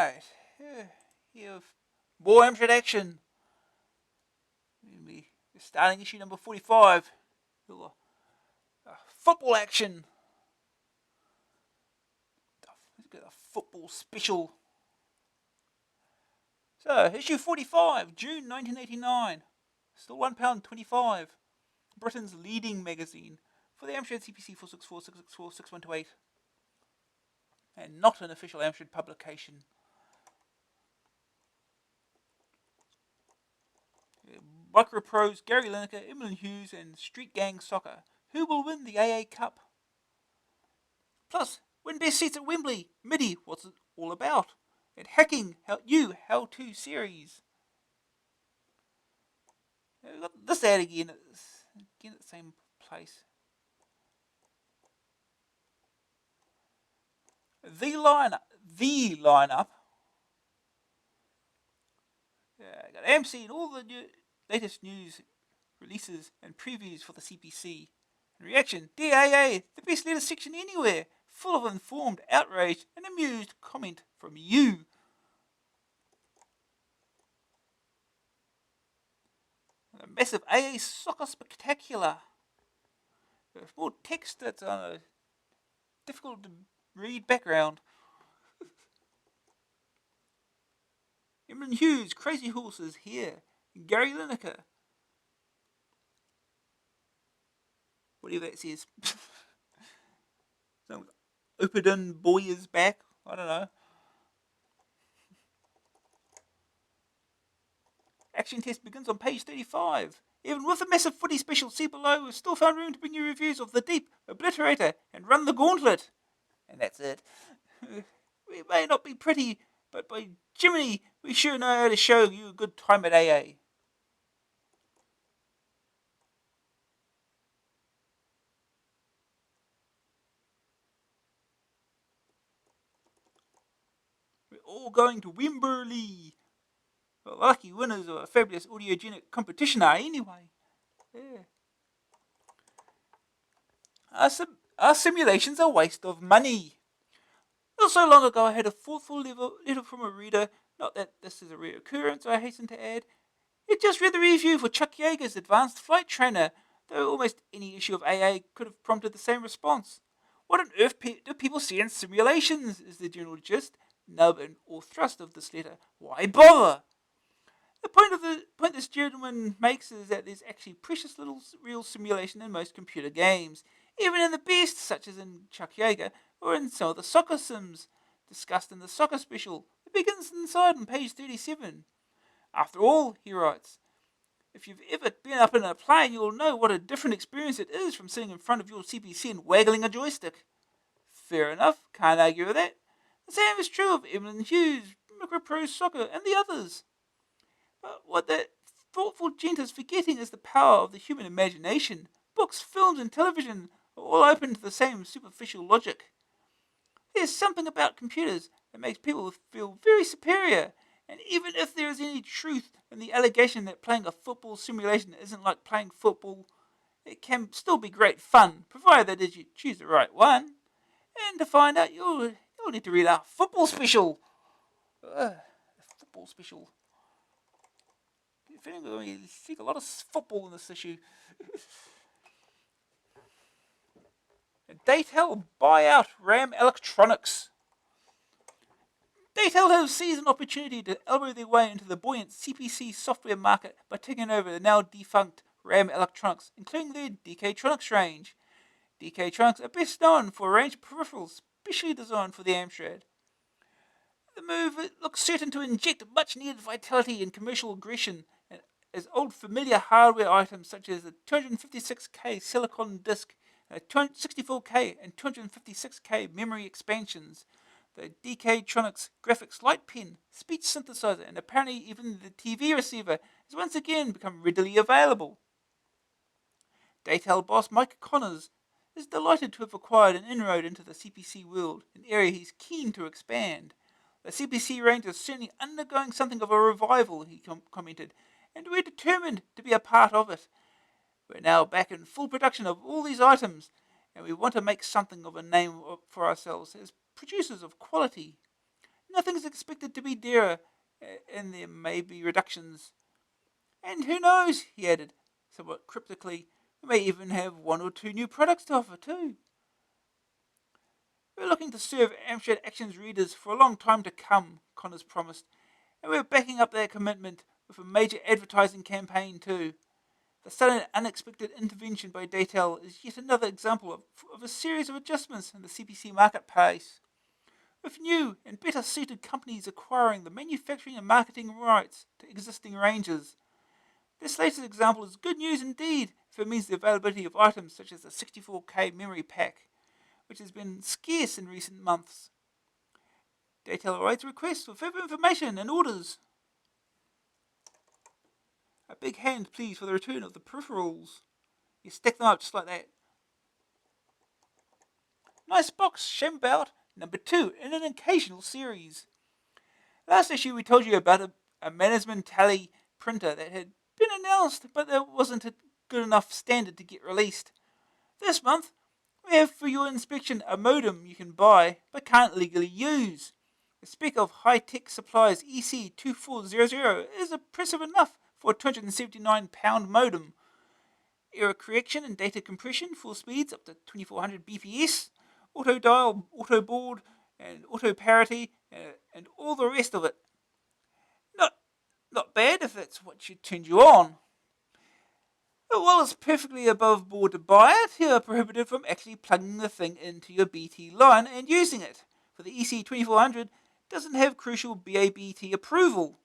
Right. Here with more Amstrad Action. We're starting issue number 45. Football action. Let's get a football special. So, issue 45, June 1989. Still £1.25. Britain's leading magazine for the Amstrad CPC 464, 664, 6128. And not an official Amstrad publication. Microprose, Gary Lineker, Emlyn Hughes, and Street Gang Soccer. Who will win the AA Cup? Plus, win best seats at Wembley. MIDI, what's it all about? And hacking, how-to series. We've got this ad again. Again at the same place. The lineup. Got AMC and all the latest news releases and previews for the CPC. In reaction, DAA, the best letter section anywhere, full of informed outrage and amused comment from you. And a massive AA soccer spectacular. There's more text that's difficult to read background. Emlyn Hughes, Crazy Horses here. Gary Lineker. Whatever that says. Some Opidon boy is back. I don't know. Action test begins on page 35. Even with the massive footy special, see below, we've still found room to bring you reviews of The Deep, Obliterator, and Run the Gauntlet. And that's it. We may not be pretty, but by Jiminy, we sure know how to show you a good time at AA. We're all going to Wembley. Well, the lucky winners of a fabulous audiogenic competition are anyway. Yeah. Our simulation's a waste of money. Not so long ago I had a thoughtful letter from a reader, not that this is a rare occurrence, I hasten to add. It just read the review for Chuck Yeager's Advanced Flight Trainer, though almost any issue of AA could have prompted the same response. What on earth do people see in simulations, is the general gist, nub or thrust of this letter. Why bother? The point this gentleman makes is that there's actually precious little real simulation in most computer games, even in the best, such as in Chuck Yeager, or in some of the soccer sims discussed in the soccer special. It begins inside on page 37. After all, he writes, if you've ever been up in a plane, you'll know what a different experience it is from sitting in front of your CPC and waggling a joystick. Fair enough, can't argue with that. The same is true of Emlyn Hughes, Microprose Soccer, and the others. But what that thoughtful gent is forgetting is the power of the human imagination. Books, films, and television are all open to the same superficial logic. There's something about computers that makes people feel very superior, and even if there is any truth in the allegation that playing a football simulation isn't like playing football, it can still be great fun, provided that you choose the right one. And to find out, you'll need to read our football special. Football special. We see a lot of football in this issue. Daytel buyout RAM Electronics. Daytel have seized an opportunity to elbow their way into the buoyant CPC software market by taking over the now defunct RAM Electronics, including their DK-Tronics range. DK-Tronics are best known for a range of peripherals specially designed for the Amstrad. The move looks certain to inject much-needed vitality and commercial aggression as old familiar hardware items such as the 256K silicon disk, 64K and 256K memory expansions, the DK-Tronics graphics light pen, speech synthesizer, and apparently even the TV receiver has once again become readily available. Daytel boss Mike Connors is delighted to have acquired an inroad into the CPC world, an area he's keen to expand. The CPC range is certainly undergoing something of a revival, he commented, and we're determined to be a part of it. We're now back in full production of all these items, and we want to make something of a name for ourselves as producers of quality. nothing is expected to be dearer, and there may be reductions. And who knows, he added, somewhat cryptically, we may even have one or two new products to offer too. We're looking to serve Amstrad Action's readers for a long time to come, Connors promised, and we're backing up their commitment with a major advertising campaign too. The sudden unexpected intervention by Daytel is yet another example of a series of adjustments in the CPC marketplace, with new and better suited companies acquiring the manufacturing and marketing rights to existing ranges. This latest example is good news indeed if it means the availability of items such as the 64K memory pack, which has been scarce in recent months. Daytel awaits requests for further information and orders. A big hand, please, for the return of the peripherals. You stack them up just like that. Nice box, shame about number 2 in an occasional series. Last issue we told you about a management tally printer that had been announced, but there wasn't a good enough standard to get released. This month, we have for your inspection a modem you can buy but can't legally use. The spec of High-Tech Supplies EC2400 is impressive enough for a £279 modem. Error correction and data compression, full speeds up to 2400 bps, auto dial, auto board, and auto parity, and all the rest of it. Not bad if that's what turned you on. But while it's perfectly above board to buy it, you are prohibited from actually plugging the thing into your BT line and using it, for the EC2400 doesn't have crucial BABT approval.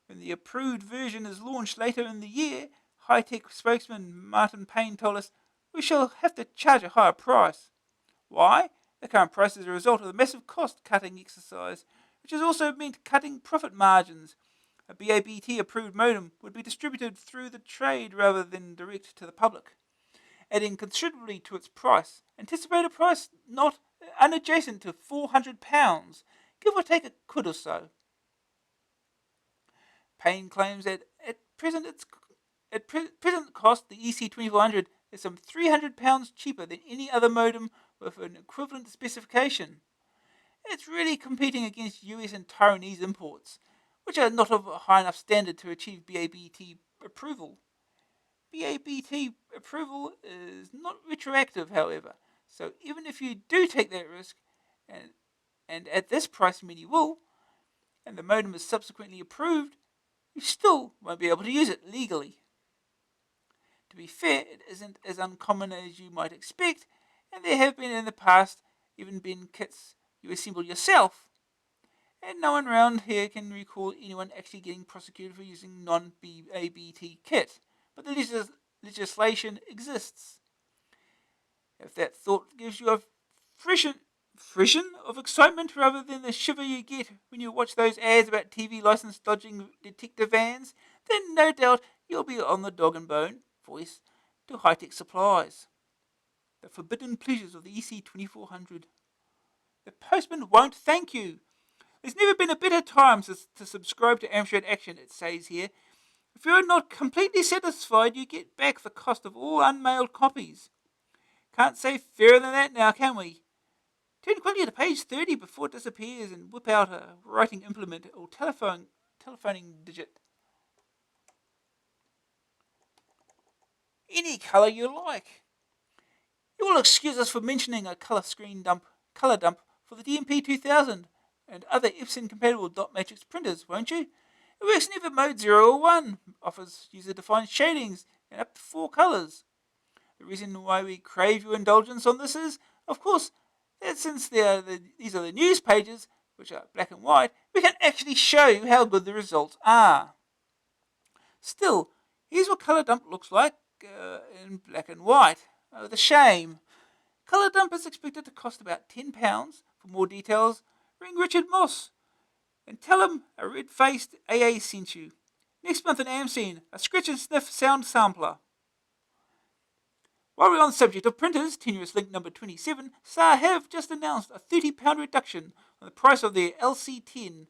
When the approved version is launched later in the year, High-Tech spokesman Martin Payne told us we shall have to charge a higher price. Why? The current price is a result of the massive cost-cutting exercise, which has also meant cutting profit margins. A BABT-approved modem would be distributed through the trade rather than direct to the public, adding considerably to its price. Anticipated price not unadjacent to £400, give or take a quid or so. Payne claims that at present cost, the EC2400 is some £300 cheaper than any other modem with an equivalent specification. It's really competing against US and Taiwanese imports, which are not of a high enough standard to achieve BABT approval. BABT approval is not retroactive, however, so even if you do take that risk, and at this price many will, and the modem is subsequently approved, you still won't be able to use it legally. To be fair, it isn't as uncommon as you might expect, and there have been in the past even been kits you assemble yourself, and no one around here can recall anyone actually getting prosecuted for using non-BABT kit, but the legislation exists. If that thought gives you a frisson of excitement rather than the shiver you get when you watch those ads about TV license dodging detective vans, then no doubt you'll be on the dog and bone voice to High-Tech Supplies. The forbidden pleasures of the EC2400. The postman won't thank you. There's never been a better time to subscribe to Amstrad Action, it says here. If you're not completely satisfied, you get back the cost of all unmailed copies. Can't say fairer than that now, can we? Turn quickly to page 30 before it disappears and whip out a writing implement or telephoning digit. Any colour you like. You will excuse us for mentioning a colour dump for the DMP 2000 and other Epson-compatible dot matrix printers, won't you? It works in either mode 0 or 1, offers user-defined shadings and up to 4 colours. The reason why we crave your indulgence on this is, of course, that since these are the news pages, which are black and white, we can actually show you how good the results are. Still, here's what colour dump looks like in black and white. Oh, the shame. Colour dump is expected to cost about £10. For more details, ring Richard Moss and tell him a red-faced AA sent you. Next month in Amscene, a scratch and sniff sound sampler. While we're on the subject of printers, Tenuous Link number 27, SAR have just announced a £30 reduction on the price of their LC10,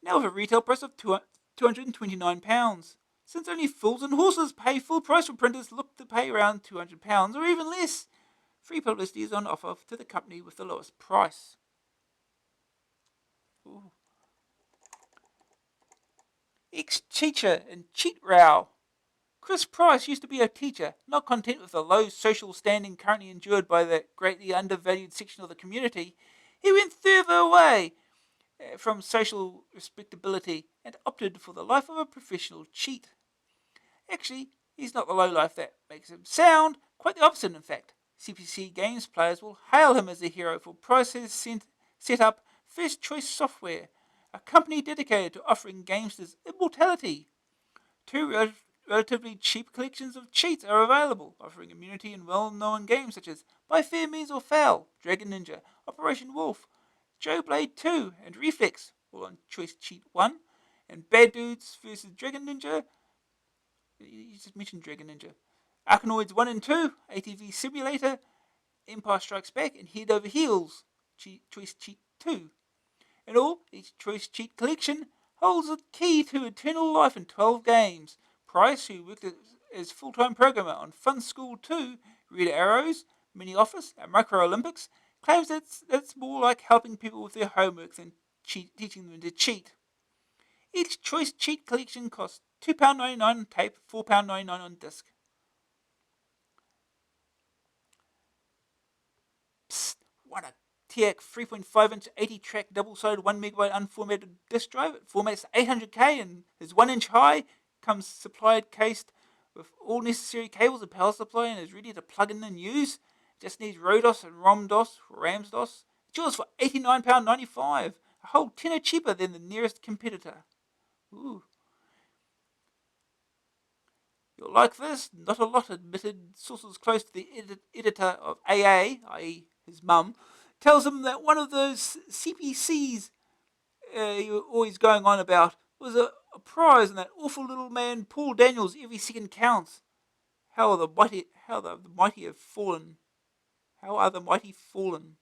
now with a retail price of £229. Since only fools and horses pay full price for printers, look to pay around £200 or even less. Free publicity is on offer to the company with the lowest price. Ooh. Ex-teacher and cheat row. Chris Price used to be a teacher, not content with the low social standing currently endured by the greatly undervalued section of the community. He went further away from social respectability and opted for the life of a professional cheat. Actually, he's not the lowlife that makes him sound, quite the opposite in fact. CPC Games players will hail him as a hero for Price has set up First Choice Software, a company dedicated to offering gamesters immortality. Two relatively cheap collections of cheats are available, offering immunity in well-known games such as By Fair Means or Foul, Dragon Ninja, Operation Wolf, Joe Blade 2, and Reflex, all on Choice Cheat 1, and Bad Dudes vs. Dragon Ninja. You just mentioned Dragon Ninja. Arkanoids 1 and 2, ATV Simulator, Empire Strikes Back, and Head Over Heels, Choice Cheat 2. In all, each Choice Cheat collection holds a key to eternal life in 12 games. Price, who worked as full-time programmer on Fun School 2, Red Arrows, Mini Office, and Micro Olympics, claims that it's more like helping people with their homework than teaching them to cheat. Each Choice Cheat collection costs £2.99 on tape, £4.99 on disc. Psst, what a TX 3.5-inch 80-track double-sided 1MB unformatted disc drive. It formats 800K and is 1-inch high, comes supplied cased with all necessary cables and power supply and is ready to plug in and use. Just needs RODOS and ROMDOS, RAMSDOS. It's yours for £89.95, a whole tenner cheaper than the nearest competitor. Ooh. You'll like this, not a lot, admitted sources close to the editor of AA, i.e. his mum, tells him that one of those CPCs you were always going on about was a prize and that awful little man Paul Daniels, every second counts. How are the mighty have fallen. How are the mighty fallen.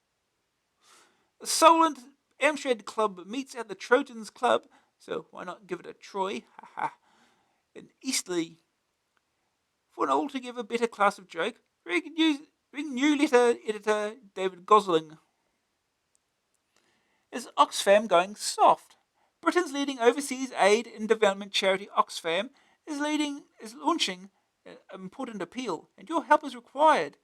The Solent Amstrad Club meets at the Trojans Club, so why not give it a Troy, in Eastleigh. For an altogether better class of joke, ring new letter editor David Gosling. Is Oxfam going soft? Britain's leading overseas aid and development charity Oxfam is launching an important appeal, and your help is required.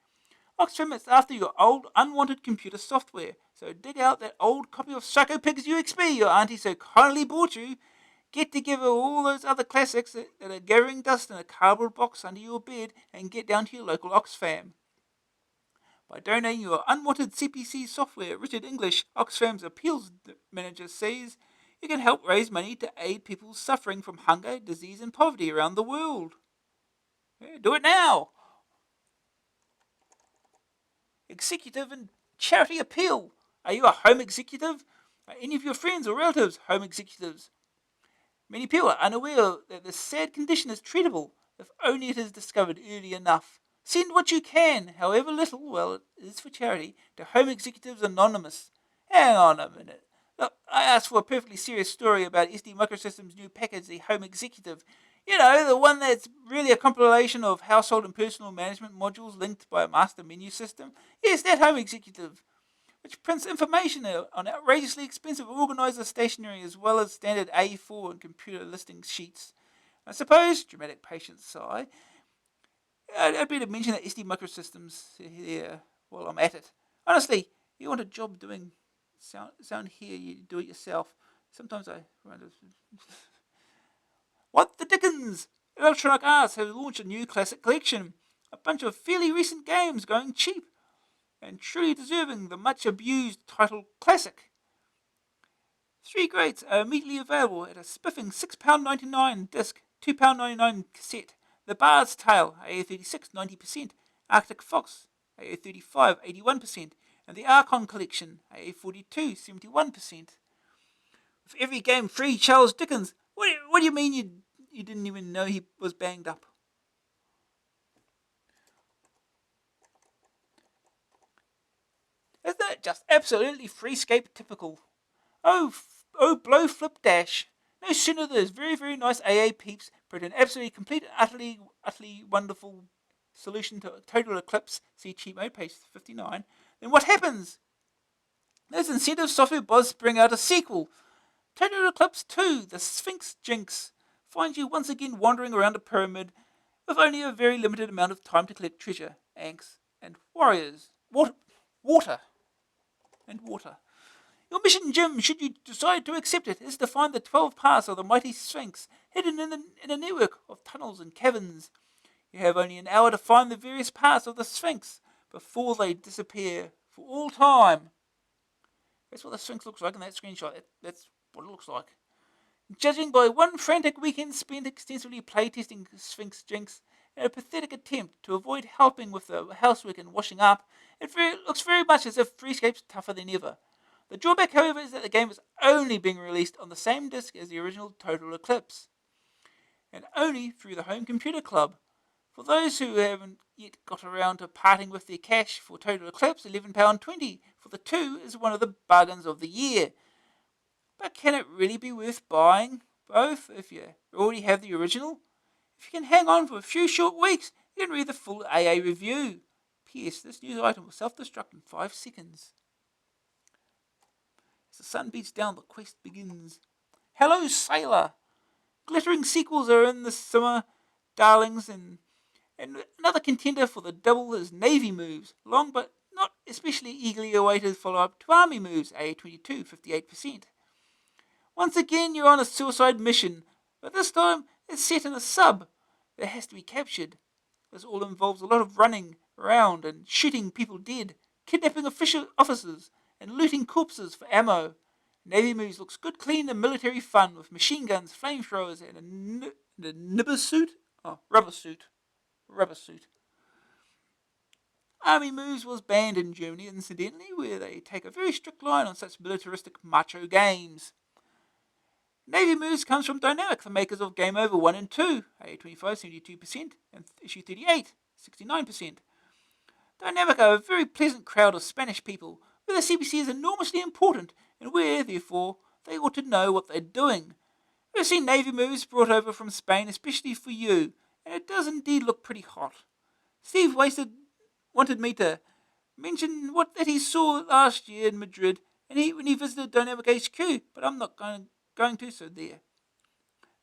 Oxfam is after your old, unwanted computer software, so dig out that old copy of Psycho Pigs UXB your auntie so kindly bought you. Get together all those other classics that are gathering dust in a cardboard box under your bed and get down to your local Oxfam. By donating your unwanted CPC software, Richard English, Oxfam's appeals manager, says you can help raise money to aid people suffering from hunger, disease and poverty around the world. Yeah, do it now! Executive and charity appeal. Are you a home executive? Are any of your friends or relatives home executives? Many people are unaware that this sad condition is treatable if only it is discovered early enough. Send what you can, however little, well, it is for charity, to Home Executives Anonymous. Hang on a minute. Look, I asked for a perfectly serious story about SD Microsystems' new package, the Home Executive. You know, the one that's really a compilation of household and personal management modules linked by a master menu system. Yes, that Home Executive, which prints information on outrageously expensive organizer stationery as well as standard A4 and computer listing sheets. I suppose, dramatic patient sigh, I'd better mention that SD Microsystems here while I'm at it. Honestly, you want a job doing sound here, you do it yourself. Sometimes I wonder. What the dickens? Electronic Arts has launched a new classic collection. A bunch of fairly recent games going cheap and truly deserving the much abused title Classic. 3 greats are immediately available at a spiffing £6.99 disc, £2.99 cassette. The Bard's Tale, AA36, 90%, Arctic Fox, AA35, 81%, and the Archon Collection, AA42, 71%. With every game free, Charles Dickens. What do you mean you didn't even know he was banged up? Isn't that just absolutely Freescape typical? Oh, blow flip dash. No sooner those very, very nice AA peeps print an absolutely complete and utterly wonderful solution to total eclipse, see cheat mode, page 59, then what happens? Those incentive software buzz bring out a sequel. Total Eclipse 2, the Sphinx Jinx, finds you once again wandering around a pyramid with only a very limited amount of time to collect treasure, anks, and warriors. Water. And water. Your mission, Jim, should you decide to accept it, is to find the 12 paths of the mighty Sphinx, hidden in a network of tunnels and caverns. You have only an hour to find the various parts of the Sphinx before they disappear for all time. That's what the Sphinx looks like in that screenshot. That's what it looks like. Judging by one frantic weekend spent extensively playtesting Sphinx Jinx and a pathetic attempt to avoid helping with the housework and washing up, it looks very much as if Freescape's tougher than ever. The drawback, however, is that the game is only being released on the same disc as the original Total Eclipse, and only through the Home Computer Club. For those who haven't yet got around to parting with their cash for Total Eclipse, £11.20 for the 2 is one of the bargains of the year. But can it really be worth buying both if you already have the original? If you can hang on for a few short weeks, you can read the full AA review. P.S. This news item will self-destruct in 5 seconds. As the sun beats down, the quest begins. Hello, Sailor! Glittering sequels are in the summer, darlings, and another contender for the double is Navy Moves, long but not especially eagerly awaited follow-up to Army Moves, AA22, 58%. Once again, you're on a suicide mission, but this time it's set in a sub that has to be captured. This all involves a lot of running around and shooting people dead, kidnapping official officers, and looting corpses for ammo. Navy Moves looks good, clean, and military fun with machine guns, flamethrowers, and a nibber suit? Oh, rubber suit. Army Moves was banned in Germany, incidentally, where they take a very strict line on such militaristic macho games. Navy Moves comes from Dynamic, the makers of Game Over 1 and 2, A25, 72%, and Issue 38, 69%. Dynamic are a very pleasant crowd of Spanish people, where the CBC is enormously important, and where, therefore, they ought to know what they're doing. We've seen Navy Moves brought over from Spain, especially for you, and it does indeed look pretty hot. Steve wanted me to mention that he saw last year in Madrid when he visited Dynamic HQ, but I'm not going to, so there.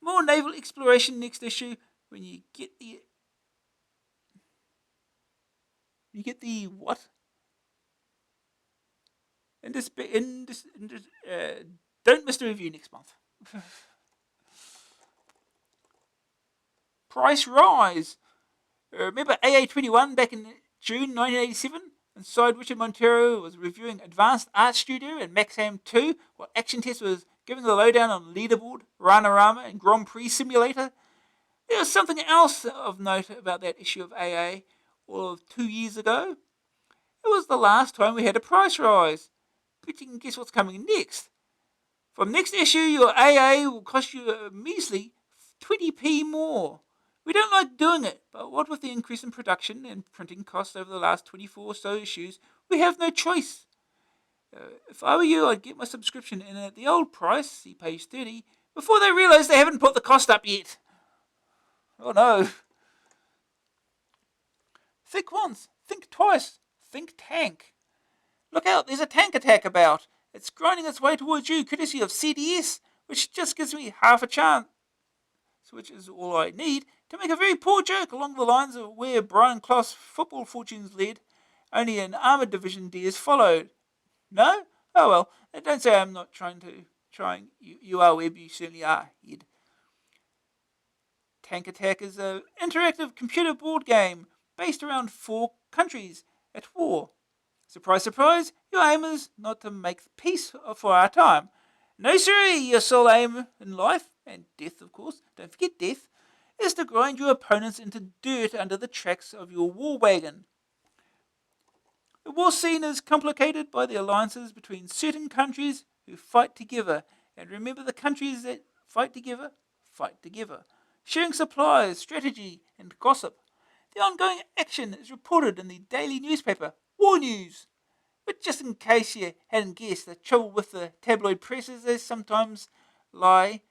More naval exploration next issue when you get the what? Don't miss the review next month. Price rise. Remember AA21 back in June 1987? Inside Richard Montero was reviewing Advanced Art Studio and Maxam 2, while Action Test was giving the lowdown on Leaderboard, Ranarama, and Grand Prix Simulator. There was something else of note about that issue of AA, all of 2 years ago. It was the last time we had a price rise. But you can guess what's coming next. From next issue, your AA will cost you a measly 20p more. We don't like doing it, but what with the increase in production and printing costs over the last 24 or so issues, we have no choice. If I were you, I'd get my subscription in at the old price, see page 30, before they realise they haven't put the cost up yet. Oh no. Think once, think twice, think tank. Look out, there's a tank attack about. It's grinding its way towards you, courtesy of CDS, which just gives me half a chance, which is all I need, to make a very poor joke along the lines of where Brian Clough's football fortunes led, only an Armoured Division D is followed. No? Oh well, don't say I'm not trying. You are, Webb, you certainly are, Ed. Tank Attack is an interactive computer board game based around 4 countries at war. Surprise, surprise, your aim is not to make peace for our time. No, sirree, your sole aim in life, and death, of course, don't forget death, is to grind your opponents into dirt under the tracks of your war wagon. The war scene is complicated by the alliances between certain countries who fight together, and remember, the countries that fight together, sharing supplies, strategy, and gossip. The ongoing action is reported in the daily newspaper, War News. But just in case you hadn't guessed, the trouble with the tabloid press is they sometimes lie,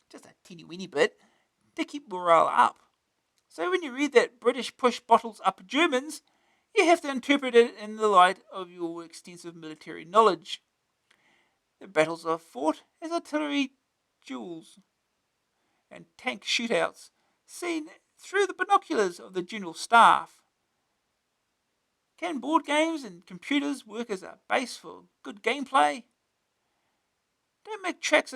just a teeny weeny bit, to keep morale up. So when you read that British push bottles up Germans, you have to interpret it in the light of your extensive military knowledge. The battles are fought as artillery duels and tank shootouts, seen through the binoculars of the general staff. Can board games and computers work as a base for good gameplay? Don't make tracks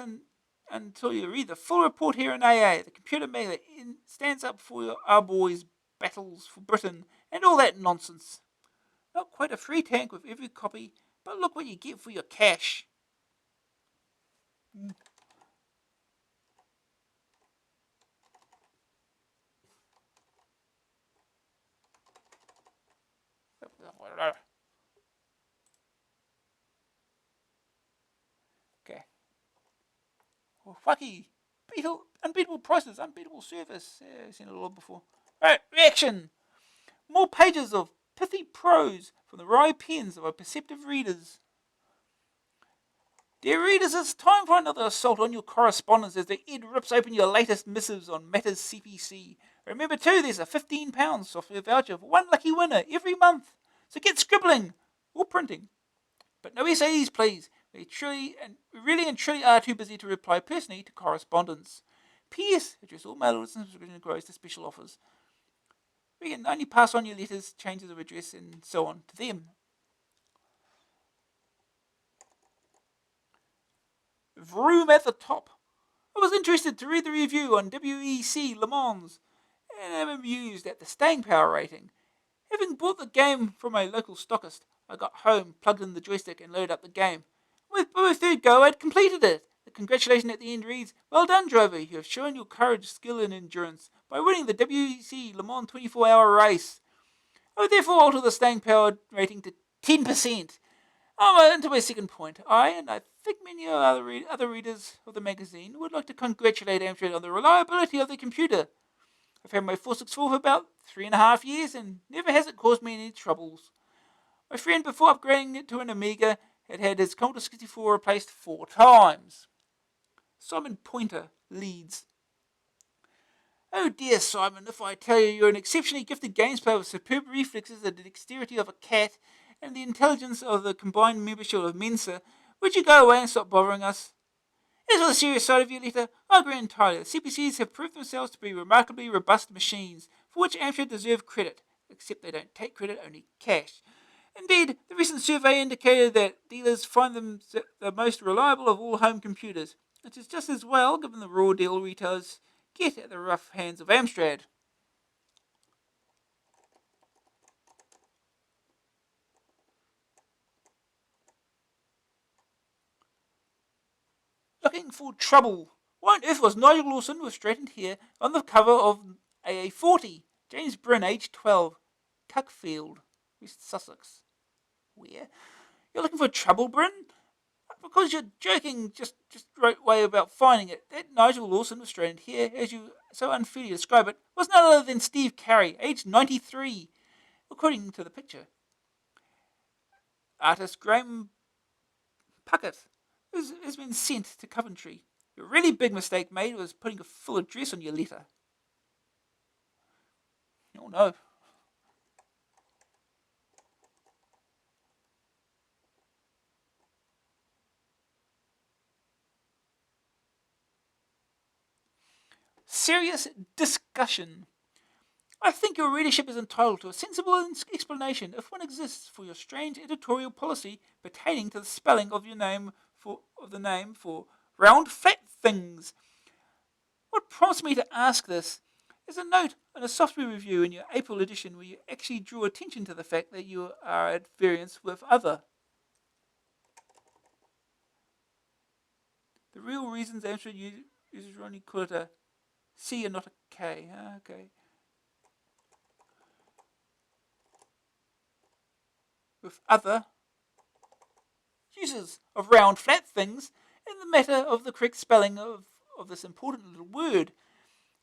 until you read the full report here in AA. The computer magnet stands up for our boys' battles for Britain and all that nonsense. Not quite a free tank with every copy, but look what you get for your cash. Okay. Well, fucky. Unbeatable prices, unbeatable service. I've seen it a lot before. Right, reaction. More pages of pithy prose from the wry pens of our perceptive readers. Dear readers, it's time for another assault on your correspondence as the Ed rips open your latest missives on matters CPC. Remember too, there's a £15 software voucher for one lucky winner every month. So get scribbling or printing. But no essays, please. We really and truly are too busy to reply personally to correspondence. P.S. Address all mail orders and subscription inquiries to special offers. We can only pass on your letters, changes of address, and so on to them. Vroom at the top. I was interested to read the review on WEC Le Mans, and am amused at the staying power rating. Having bought the game from a local stockist, I got home, plugged in the joystick, and loaded up the game. With my third go, I'd completed it. The congratulation at the end reads, "Well done, driver. You have shown your courage, skill, and endurance by winning the WEC Le Mans 24-hour race. I would therefore alter the staying power rating to 10%. Into my second point, and I think many other readers of the magazine would like to congratulate Amstrad on the reliability of the computer. I've had my 464 for about 3.5 years, and never has it caused me any troubles. My friend, before upgrading it to an Amiga, had his Commodore 64 replaced 4 times. Simon Pointer, Leeds. Oh dear, Simon, if I tell you you're an exceptionally gifted games player with superb reflexes, the dexterity of a cat, and the intelligence of the combined membership of Mensa, would you go away and stop bothering us? As for the serious side of your letter, I agree entirely. The CPCs have proved themselves to be remarkably robust machines, for which Amstrad deserve credit, except they don't take credit, only cash. Indeed, the recent survey indicated that dealers find them the most reliable of all home computers, which is just as well given the raw deal retailers get at the rough hands of Amstrad. Looking for trouble. Why on earth was Nigel Lawson with straightened hair on the cover of AA40? James Bryn, age 12. Cuckfield, West Sussex. Where? You're looking for trouble, Bryn? Because you're joking, just right way about finding it. That Nigel Lawson with straightened hair, as you so unfairly describe it, was none other than Steve Carey, aged 93, according to the picture. Artist Graham Puckett has been sent to Coventry. A really big mistake made was putting a full address on your letter. Oh no. Serious discussion. I think your readership is entitled to a sensible explanation, if one exists, for your strange editorial policy pertaining to the spelling of the name for round flat things. What prompts me to ask this is a note on a software review in your April edition where you actually drew attention to the fact that you are at variance with other. The real reasons Amstrad users only call it a C and not a K. Okay. With other users of round flat things in the matter of the correct spelling of this important little word.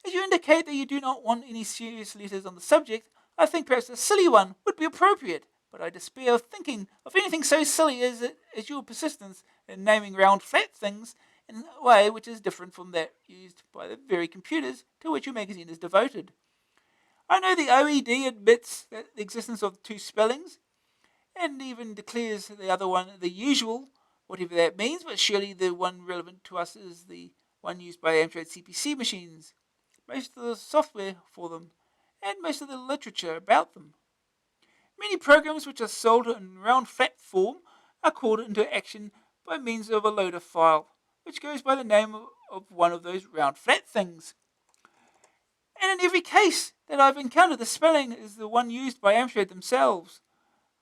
As you indicate that you do not want any serious letters on the subject, I think perhaps a silly one would be appropriate, but I despair of thinking of anything so silly as your persistence in naming round flat things in a way which is different from that used by the very computers to which your magazine is devoted. I know the OED admits that the existence of two spellings, and even declares the other one the usual, whatever that means, but surely the one relevant to us is the one used by Amstrad CPC machines. Most of the software for them, and most of the literature about them. Many programs which are sold in round flat form are called into action by means of a loader file, which goes by the name of one of those round flat things. And in every case that I've encountered, the spelling is the one used by Amstrad themselves.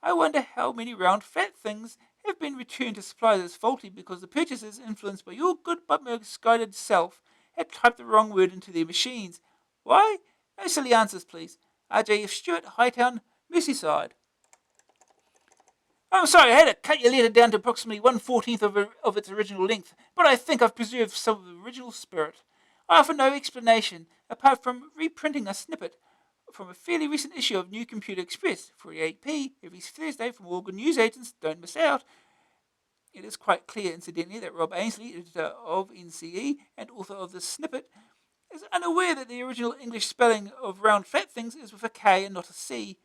I wonder how many round flat things have been returned to suppliers as faulty because the purchasers, influenced by your good but misguided self, had typed the wrong word into their machines. Why? No silly answers, please. RJF Stewart, Hightown, Merseyside. I'm sorry, I had to cut your letter down to approximately 1/14 of its original length, but I think I've preserved some of the original spirit. I offer no explanation, apart from reprinting a snippet from a fairly recent issue of New Computer Express, 48p, every Thursday from all good newsagents. Don't miss out. It is quite clear, incidentally, that Rob Ainsley, editor of NCE and author of this snippet, is unaware that the original English spelling of round flat things is with a K and not a C.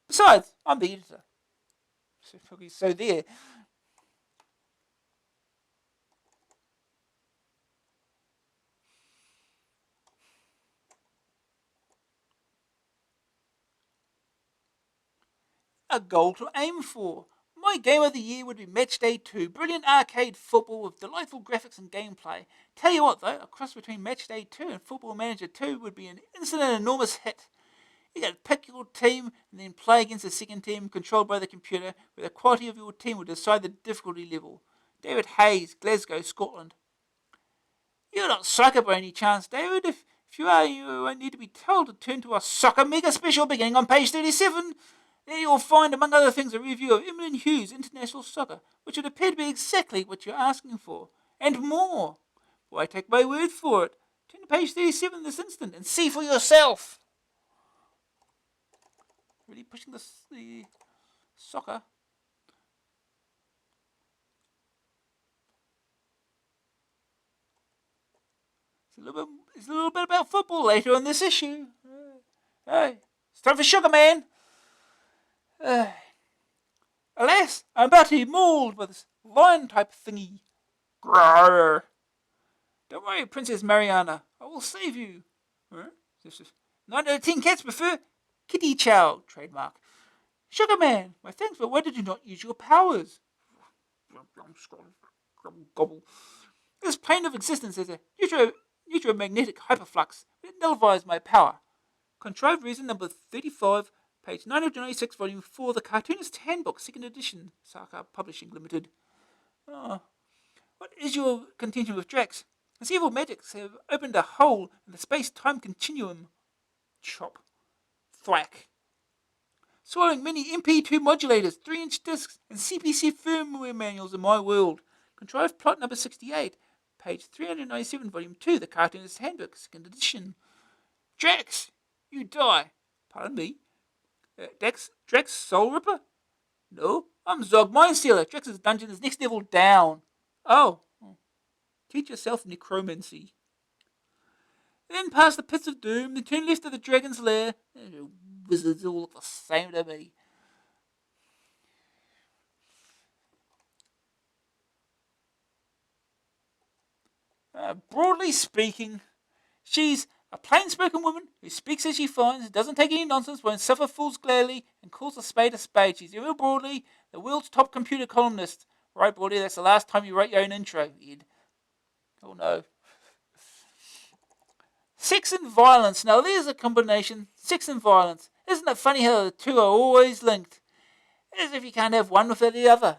Besides, I'm the editor. So there. A goal to aim for. My game of the year would be Matchday 2. Brilliant arcade football with delightful graphics and gameplay. Tell you what though, a cross between Matchday 2 and Football Manager 2 would be an instant and enormous hit. You got to pick your team and then play against the second team controlled by the computer, where the quality of your team will decide the difficulty level. David Hayes, Glasgow, Scotland. You're not soccer by any chance, David. If you are, you won't need to be told to turn to our Soccer Mega Special beginning on page 37. There you'll find, among other things, a review of Emlyn Hughes International Soccer, which would appear to be exactly what you're asking for, and more. Why take my word for it? Turn to page 37 this instant and see for yourself. Really pushing the soccer. It's a little bit about football later on this issue. Hey, it's time for Sugar Man. Alas, I'm about to be mauled by this lion-type thingy. Grrr. Don't worry, Princess Mariana. I will save you. Huh? 9 out of 10 cats prefer Kitty Chow, trademark. Sugar Man, my thanks, but why did you not use your powers? Gobble. This plane of existence is a neutro-magnetic hyperflux. It nullifies my power. Contrived reason number 35, page 996, volume 4, The Cartoonist's Handbook, 2nd edition, Soccer Publishing Limited. Oh. What is your contention with Drax? His evil magics have opened a hole in the space-time continuum. Chop. Thwack. Swallowing many MP2 modulators, 3-inch discs, and CPC firmware manuals in my world. Contrived plot number 68, page 397, volume 2, The Cartoonist's Handbook, 2nd edition. Drax, you die. Pardon me? Drax Soul Ripper? No, I'm Zog Mindstealer. Drax's dungeon is next level down. Oh. Teach yourself necromancy. Then past the pits of doom, then turn left to the dragon's lair. Wizards all look the same to me. Broadly speaking, she's a plain-spoken woman who speaks as she finds, doesn't take any nonsense, won't suffer fools gladly, and calls a spade a spade. She's ever broadly the world's top computer columnist. Right, Broadly, that's the last time you wrote your own intro, Ed. Oh no. Sex and violence. Now there's a combination. Sex and violence. Isn't it funny how the two are always linked? As if you can't have one without the other.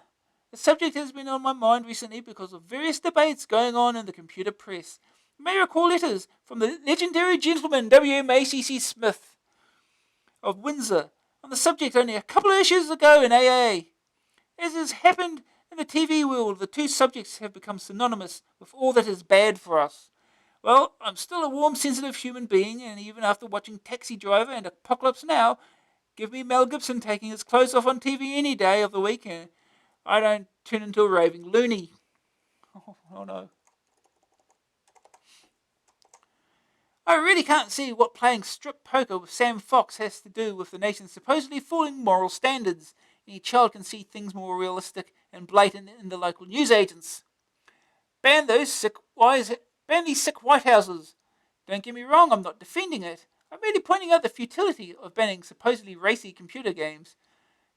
The subject has been on my mind recently because of various debates going on in the computer press. You may recall letters from the legendary gentleman W.M.A.C.C. Smith of Windsor on the subject only a couple of issues ago in AA. As has happened in the TV world, the two subjects have become synonymous with all that is bad for us. Well, I'm still a warm, sensitive human being, and even after watching Taxi Driver and Apocalypse Now, give me Mel Gibson taking his clothes off on TV any day of the week, and I don't turn into a raving loony. Oh no. I really can't see what playing strip poker with Sam Fox has to do with the nation's supposedly falling moral standards. Any child can see things more realistic and blatant in the local newsagents. Ban these sick White Houses. Don't get me wrong, I'm not defending it. I'm merely pointing out the futility of banning supposedly racy computer games.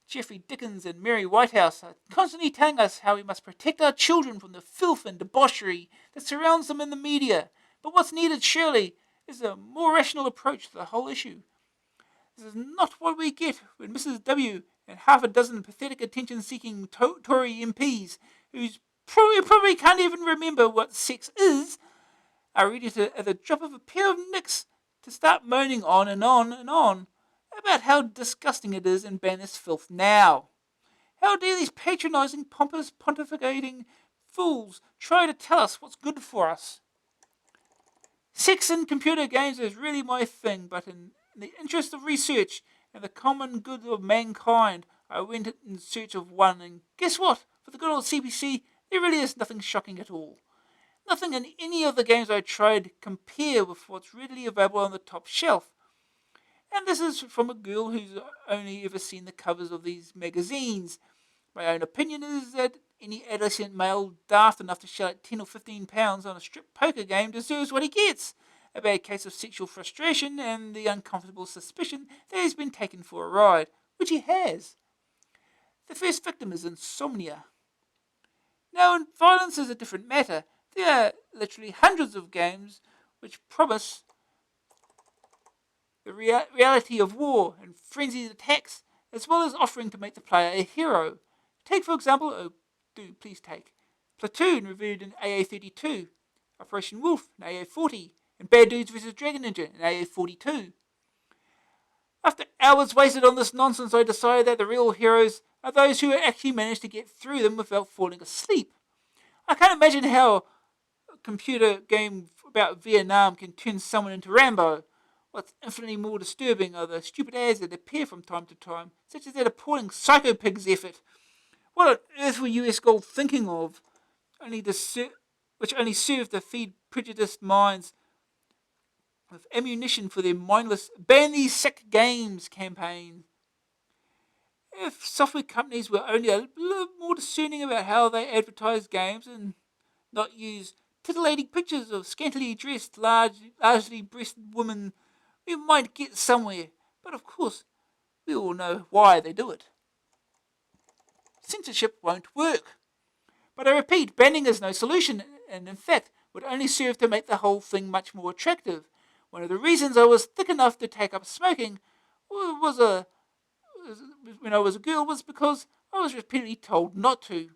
Jeffrey Dickens and Mary Whitehouse are constantly telling us how we must protect our children from the filth and debauchery that surrounds them in the media. But what's needed, surely, is a more rational approach to the whole issue. This is not what we get when Mrs. W. and half a dozen pathetic attention-seeking Tory MPs, who's probably can't even remember what sex is, are ready to, at the drop of a pair of nicks, to start moaning on and on and on about how disgusting it is and ban this filth now. How dare these patronising, pompous, pontificating fools try to tell us what's good for us? Sex in computer games is really my thing, but in the interest of research and the common good of mankind, I went in search of one, and guess what? For the good old CPC, there really is nothing shocking at all. Nothing in any of the games I tried compare with what's readily available on the top shelf. And this is from a girl who's only ever seen the covers of these magazines. My own opinion is that any adolescent male daft enough to shell out £10 or £15 on a strip poker game deserves what he gets. A bad case of sexual frustration and the uncomfortable suspicion that he's been taken for a ride, which he has. The first victim is insomnia. Now, violence is a different matter. There are literally hundreds of games which promise the reality of war and frenzied attacks, as well as offering to make the player a hero. Take, for example, please take Platoon, reviewed in AA32, Operation Wolf in AA40, and Bad Dudes vs. Dragon Ninja in AA42. After hours wasted on this nonsense, I decided that the real heroes are those who actually manage to get through them without falling asleep. I can't imagine how a computer game about Vietnam can turn someone into Rambo. What's infinitely more disturbing are the stupid ads that appear from time to time, such as that appalling Psycho Pigs effort. What on earth were US Gold thinking of? Which only served to feed prejudiced minds with ammunition for their mindless "ban these sick games" campaign. If software companies were only a little more discerning about how they advertise games and not use titillating pictures of scantily dressed, largely breasted women, we might get somewhere. But of course, we all know why they do it. Censorship won't work. But I repeat, banning is no solution, and in fact would only serve to make the whole thing much more attractive. One of the reasons I was thick enough to take up smoking when I was a girl was because I was repeatedly told not to.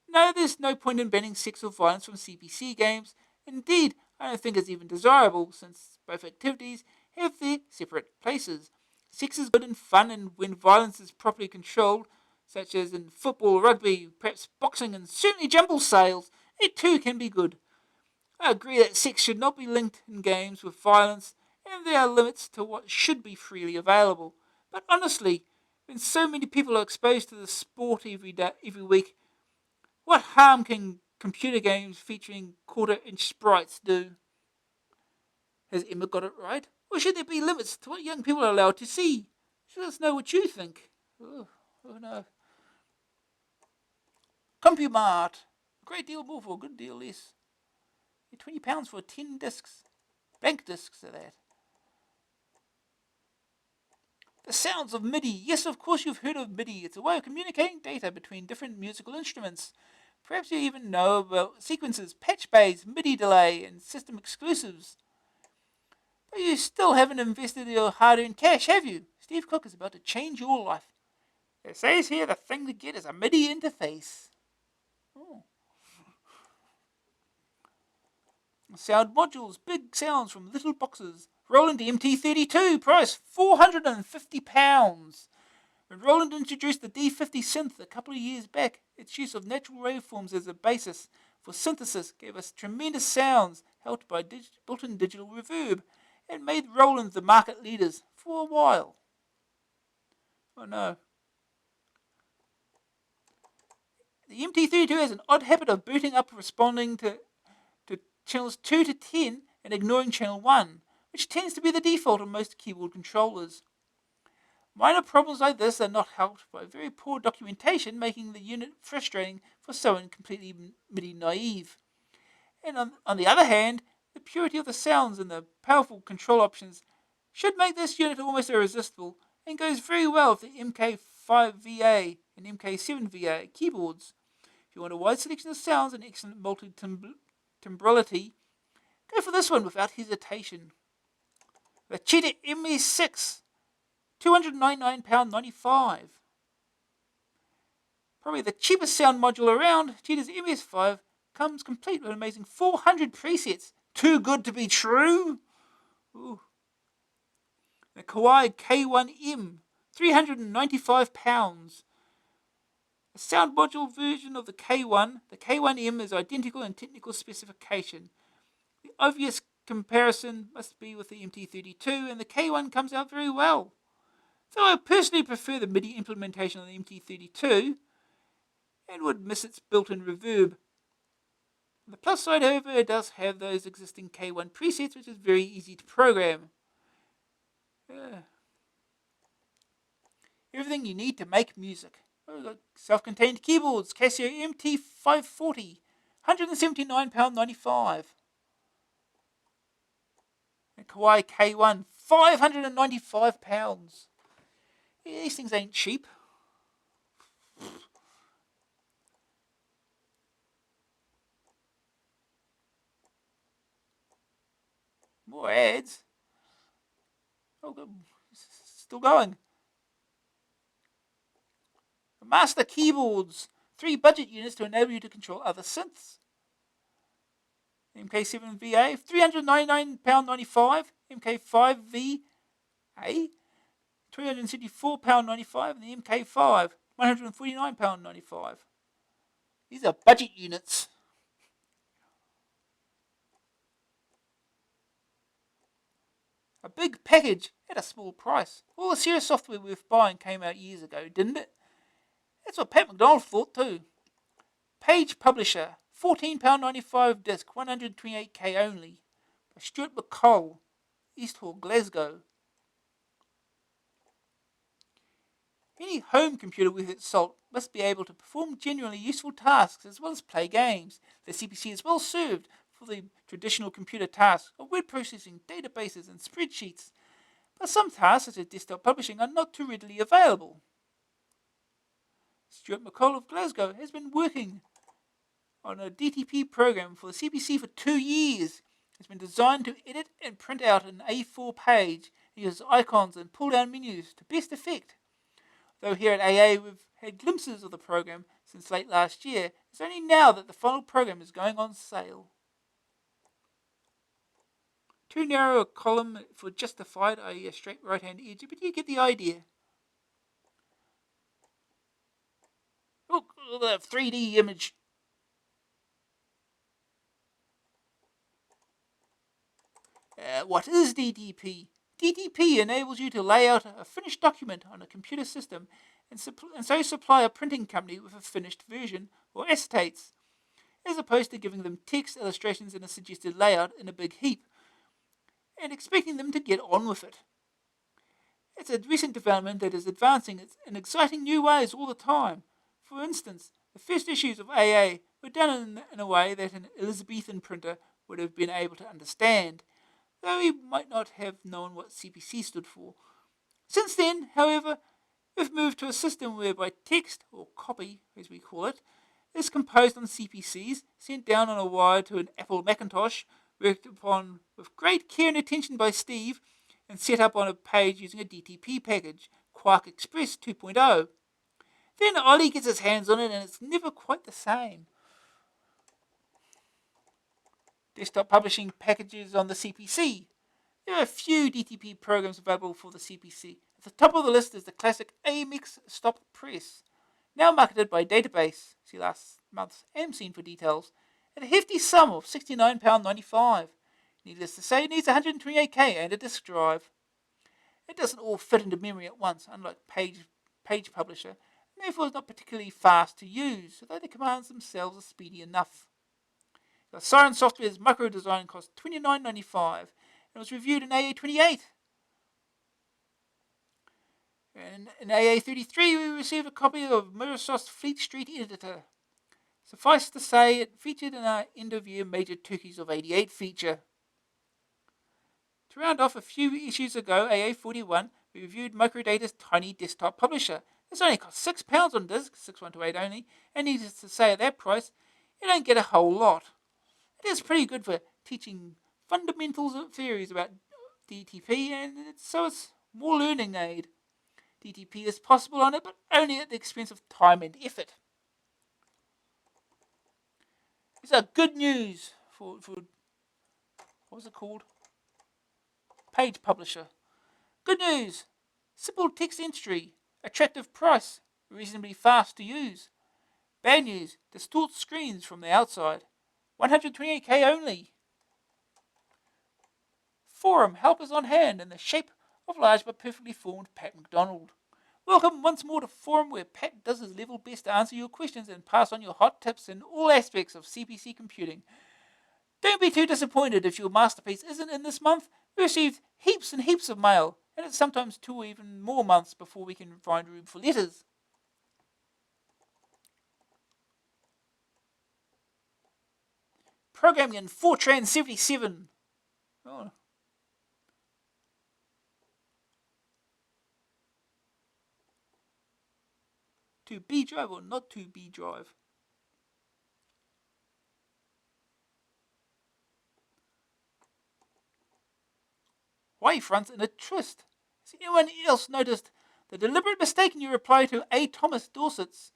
No, there's no point in banning sex or violence from CPC games. Indeed, I don't think it's even desirable, since both activities have their separate places. Sex is good and fun, and when violence is properly controlled, such as in football, rugby, perhaps boxing, and certainly jumble sales, it too can be good. I agree that sex should not be linked in games with violence, and there are limits to what should be freely available. But honestly, when so many people are exposed to the sport every week, what harm can computer games featuring quarter-inch sprites do? Has Emma got it right? Or should there be limits to what young people are allowed to see? Let us know what you think. Oh no. CompuMart. A great deal more for a good deal less. £20 for 10 discs. Bank discs are that. The sounds of MIDI. Yes, of course you've heard of MIDI. It's a way of communicating data between different musical instruments. Perhaps you even know about sequences, patch bays, MIDI delay, and system exclusives. But you still haven't invested your hard-earned cash, have you? Steve Cook is about to change your life. It says here the thing to get is a MIDI interface. Oh. Sound modules, big sounds from little boxes. Roland MT32, price £450. When Roland introduced the D50 synth a couple of years back, its use of natural waveforms as a basis for synthesis gave us tremendous sounds helped by built-in digital reverb, and made Roland the market leaders for a while. Oh no. The MT32 has an odd habit of booting up responding to channels 2 to 10 and ignoring channel 1, which tends to be the default on most keyboard controllers. Minor problems like this are not helped by very poor documentation, making the unit frustrating for someone completely MIDI naive. And on the other hand, the purity of the sounds and the powerful control options should make this unit almost irresistible and goes very well with the MK5VA and MK7VA keyboards. If you want a wide selection of sounds and excellent multi-timbrality, go for this one without hesitation. The Cheetah MS6, £299.95. Probably the cheapest sound module around, Cheetah's MS5 comes complete with an amazing 400 presets. Too good to be true? Ooh. The Kawai K1M, £395. A sound module version of the K1, the K1M is identical in technical specification. The obvious comparison must be with the MT32, and the K1 comes out very well. Though I personally prefer the MIDI implementation of the MT32 and would miss its built-in reverb. On the plus side, however, it does have those existing K1 presets, which is very easy to program. Everything you need to make music. We've got self-contained keyboards, Casio MT540, £179.95. And Kawai K1, £595. Yeah, these things ain't cheap. More ads. Oh, good. Still going. Master keyboards. 3 budget units to enable you to control other synths. MK7VA, £399.95. MK5VA, £374.95. And the MK5, £149.95. These are budget units. A big package at a small price. All the serious software worth buying came out years ago, didn't it? That's what Pat McDonald thought too. Page Publisher, £14.95 disc, 128K only, by Stuart McCall, East Hall, Glasgow. Any home computer with its salt must be able to perform genuinely useful tasks as well as play games. The CPC is well served for the traditional computer tasks of word processing, databases and spreadsheets, but some tasks such as desktop publishing are not too readily available. Stuart McCall of Glasgow has been working on a DTP program for the CPC for 2 years. It's been designed to edit and print out an A4 page and uses icons and pull-down menus to best effect. Though here at AA we've had glimpses of the program since late last year, it's only now that the final program is going on sale. Too narrow a column for justified, i.e. a straight right-hand edge, but you get the idea. Look, the 3D image. What is DTP? DTP enables you to lay out a finished document on a computer system and so supply a printing company with a finished version or acetates, as opposed to giving them text, illustrations and a suggested layout in a big heap and expecting them to get on with it. It's a recent development that is advancing in exciting new ways all the time. For instance, the first issues of AA were done in a way that an Elizabethan printer would have been able to understand, though he might not have known what CPC stood for. Since then, however, we've moved to a system whereby text, or copy as we call it, is composed on CPCs, sent down on a wire to an Apple Macintosh, worked upon with great care and attention by Steve, and set up on a page using a DTP package, Quark Express 2.0. Then Ollie gets his hands on it and it's never quite the same. Desktop publishing packages on the CPC. There are a few DTP programs available for the CPC. At the top of the list is the classic AMX Stop Press, now marketed by Database, see last month's AMScene for details, at a hefty sum of £69.95. Needless to say, it needs 128K and a disk drive. It doesn't all fit into memory at once, unlike Page Publisher, and therefore is not particularly fast to use, although the commands themselves are speedy enough. The Siren Software's micro design cost $29.95 and was reviewed in AA28. And in AA33, we received a copy of Microsoft's Fleet Street editor. Suffice to say, it featured in our end-of-year Major Turkeys of 88 feature. To round off, a few issues ago, AA41, we reviewed Microdata's tiny desktop publisher. This only costs £6 on disc, 6128 only, and needless to say, at that price, you don't get a whole lot. It is pretty good for teaching fundamentals of theories about DTP, and so it's more learning aid. DTP is possible on it, but only at the expense of time and effort. These are good news for what was it called? Page publisher. Good news. Simple text entry. Attractive price. Reasonably fast to use. Bad news. Distorts screens from the outside. 128k only. Forum. Help is on hand in the shape of large but perfectly formed Pat McDonald. Welcome once more to Forum, where Pat does his level best to answer your questions and pass on your hot tips in all aspects of CPC computing. Don't be too disappointed if your masterpiece isn't in this month. We received heaps and heaps of mail, and it's sometimes 2 or even more months before we can find room for letters. Programming in Fortran 77. Oh. To B drive or not to B drive? Wavefronts in a twist. Has anyone else noticed the deliberate mistake in your reply to A. Thomas Dorset's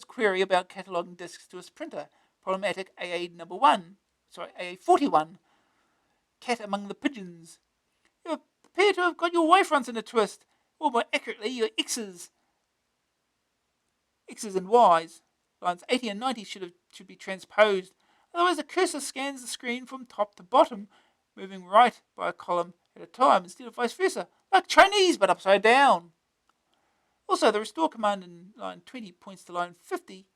query about cataloguing disks to his printer? Problematic AA41. Cat among the pigeons. You appear to have got your wavefronts in a twist, or more accurately, your X's and Y's. Lines 80 and 90 should be transposed. Otherwise, the cursor scans the screen from top to bottom, moving right by a column at a time instead of vice versa, like Chinese but upside down. Also, the restore command in line 20 points to line 50,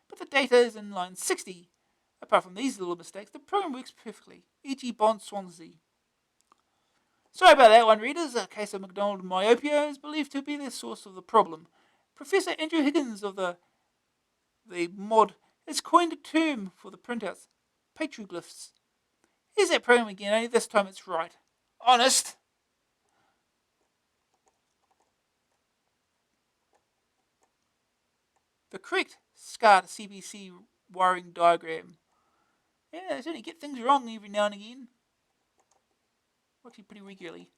but the data is in line 60. Apart from these little mistakes, the program works perfectly, e.g. Bond Swansea. Sorry about that one, readers. A case of McDonald myopia is believed to be the source of the problem. Professor Andrew Higgins of the mod has coined a term for the printouts, petroglyphs. Here's that program again, only this time it's right. Honest. The correct SCART CPC wiring diagram. Yeah, they certainly get things wrong every now and again. Actually, pretty regularly.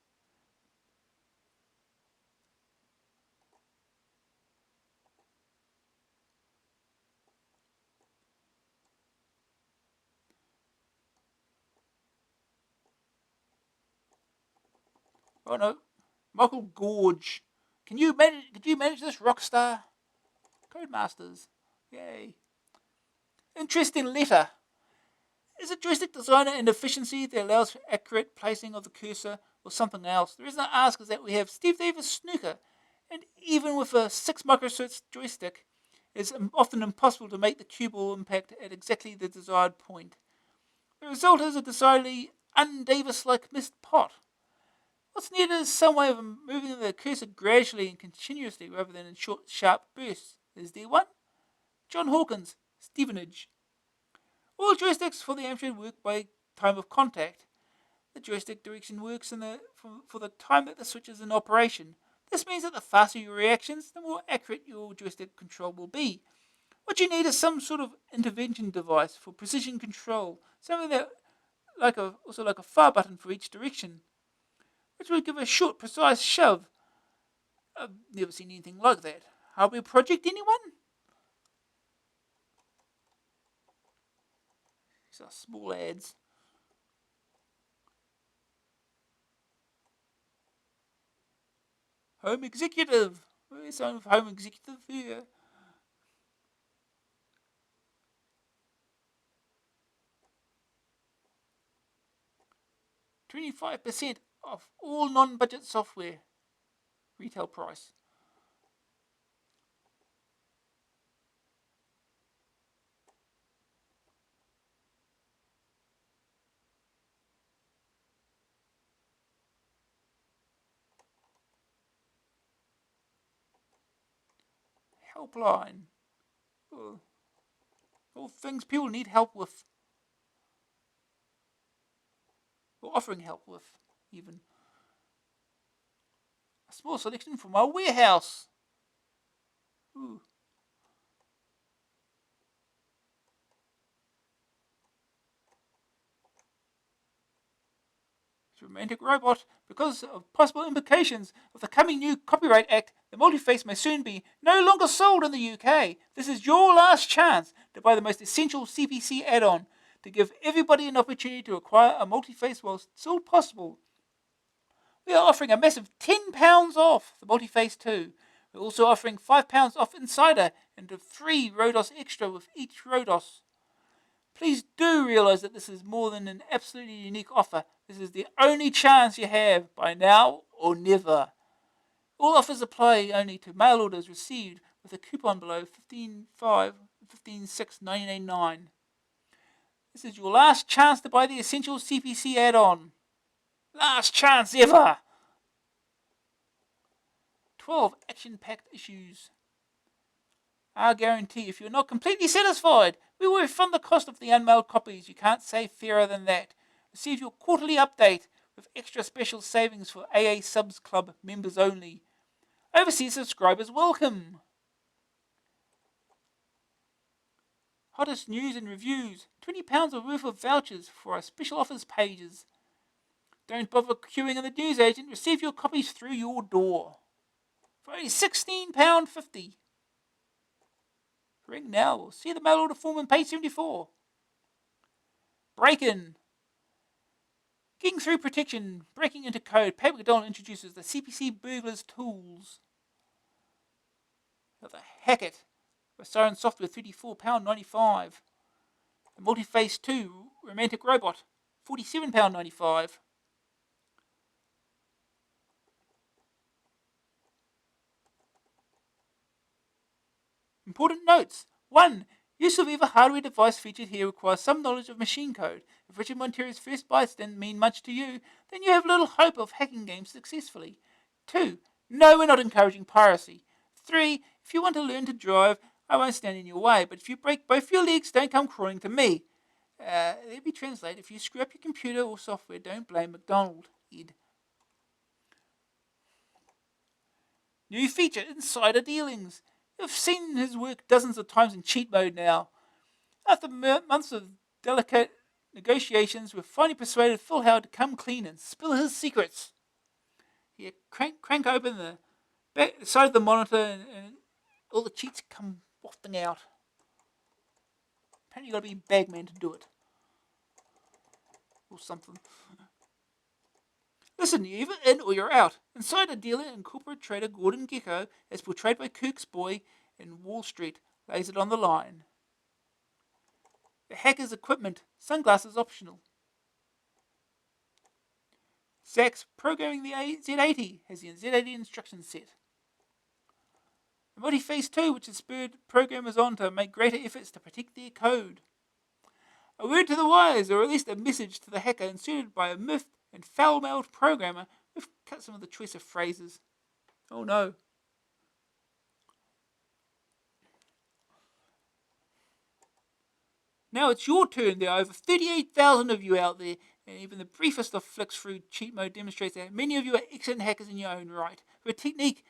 Oh no, Michael Gorge. Could you manage this, Rockstar? Codemasters. Yay. Interesting letter. Is it joystick designer and efficiency that allows for accurate placing of the cursor, or something else? The reason I ask is that we have Steve Davis snooker, and even with a 6 microhertz joystick, it's often impossible to make the cue ball impact at exactly the desired point. The result is a decidedly un-Davis-like missed pot. What's needed is some way of moving the cursor gradually and continuously rather than in short, sharp bursts. Is there one? John Hawkins, Stevenage. All joysticks for the Amstrad work by time of contact. The joystick direction works for the time that the switch is in operation. This means that the faster your reactions, the more accurate your joystick control will be. What you need is some sort of intervention device for precision control, something that like a fire button for each direction, which will give a short, precise shove. I've never seen anything like that. Hardware project, anyone? These are small ads. Home executive. Where's some home executive here? $25% off all non-budget software. Retail price. Helpline. All things people need help with. Or offering help with, even. A small selection from our warehouse. Ooh. Romantic robot. Because of possible implications of the coming new Copyright Act, the multiface may soon be no longer sold in the UK. This is your last chance to buy the most essential CPC add-on to give everybody an opportunity to acquire a multiface while still possible. We are offering a massive £10 off the multiface 2. We're also offering £5 off Insider and a free Rodos Extra with each Rodos. Please do realise that this is more than an absolutely unique offer. This is the only chance you have, by now or never. All offers apply only to mail orders received with a coupon below 15.5 and 15.6 1989. This is your last chance to buy the essential CPC add-on. Last chance ever! 12 action-packed issues. Our guarantee, if you're not completely satisfied, we will refund the cost of the unmailed copies. You can't say fairer than that. Receive your quarterly update with extra special savings for AA Subs Club members only. Overseas subscribers welcome. Hottest news and reviews. £20 worth of vouchers for our special offers pages. Don't bother queuing in the newsagent. Receive your copies through your door. For only £16.50. Ring now or see the mail order form on page 74. Break-in. Getting through protection, breaking into code. Paper McDonald introduces the CPC burglars tools. The Hackett. Siren Software, £34.95. The Multiface 2 Romantic Robot, £47.95. Important notes. 1. Use of either hardware device featured here requires some knowledge of machine code. If Richard Montero's first bytes didn't mean much to you, then you have little hope of hacking games successfully. 2. No, we're not encouraging piracy. 3. If you want to learn to drive, I won't stand in your way, but if you break both your legs, don't come crawling to me. Let me translate. If you screw up your computer or software, don't blame McDonald, Ed. New feature, Insider Dealings. You've seen his work dozens of times in cheat mode now. After months of delicate negotiations, we've finally persuaded Phil Howard to come clean and spill his secrets. He crank open the back side of the monitor and all the cheats come wafting out. Apparently you've got to be Bagman to do it. Or something. Listen, you're either in or you're out. Insider dealer and corporate trader Gordon Gekko, as portrayed by Kirk's Boy in Wall Street, lays it on the line. The hacker's equipment, sunglasses optional. Zach's programming the Z80 has the Z80 instruction set. The Multiface 2, which has spurred programmers on to make greater efforts to protect their code. A word to the wise, or at least a message to the hacker inserted by a miffed and foul-mouthed programmer. We've cut some of the choice of phrases. Oh no. Now it's your turn. There are over 38,000 of you out there, and even the briefest of flicks through cheat mode demonstrates that many of you are excellent hackers in your own right, with a technique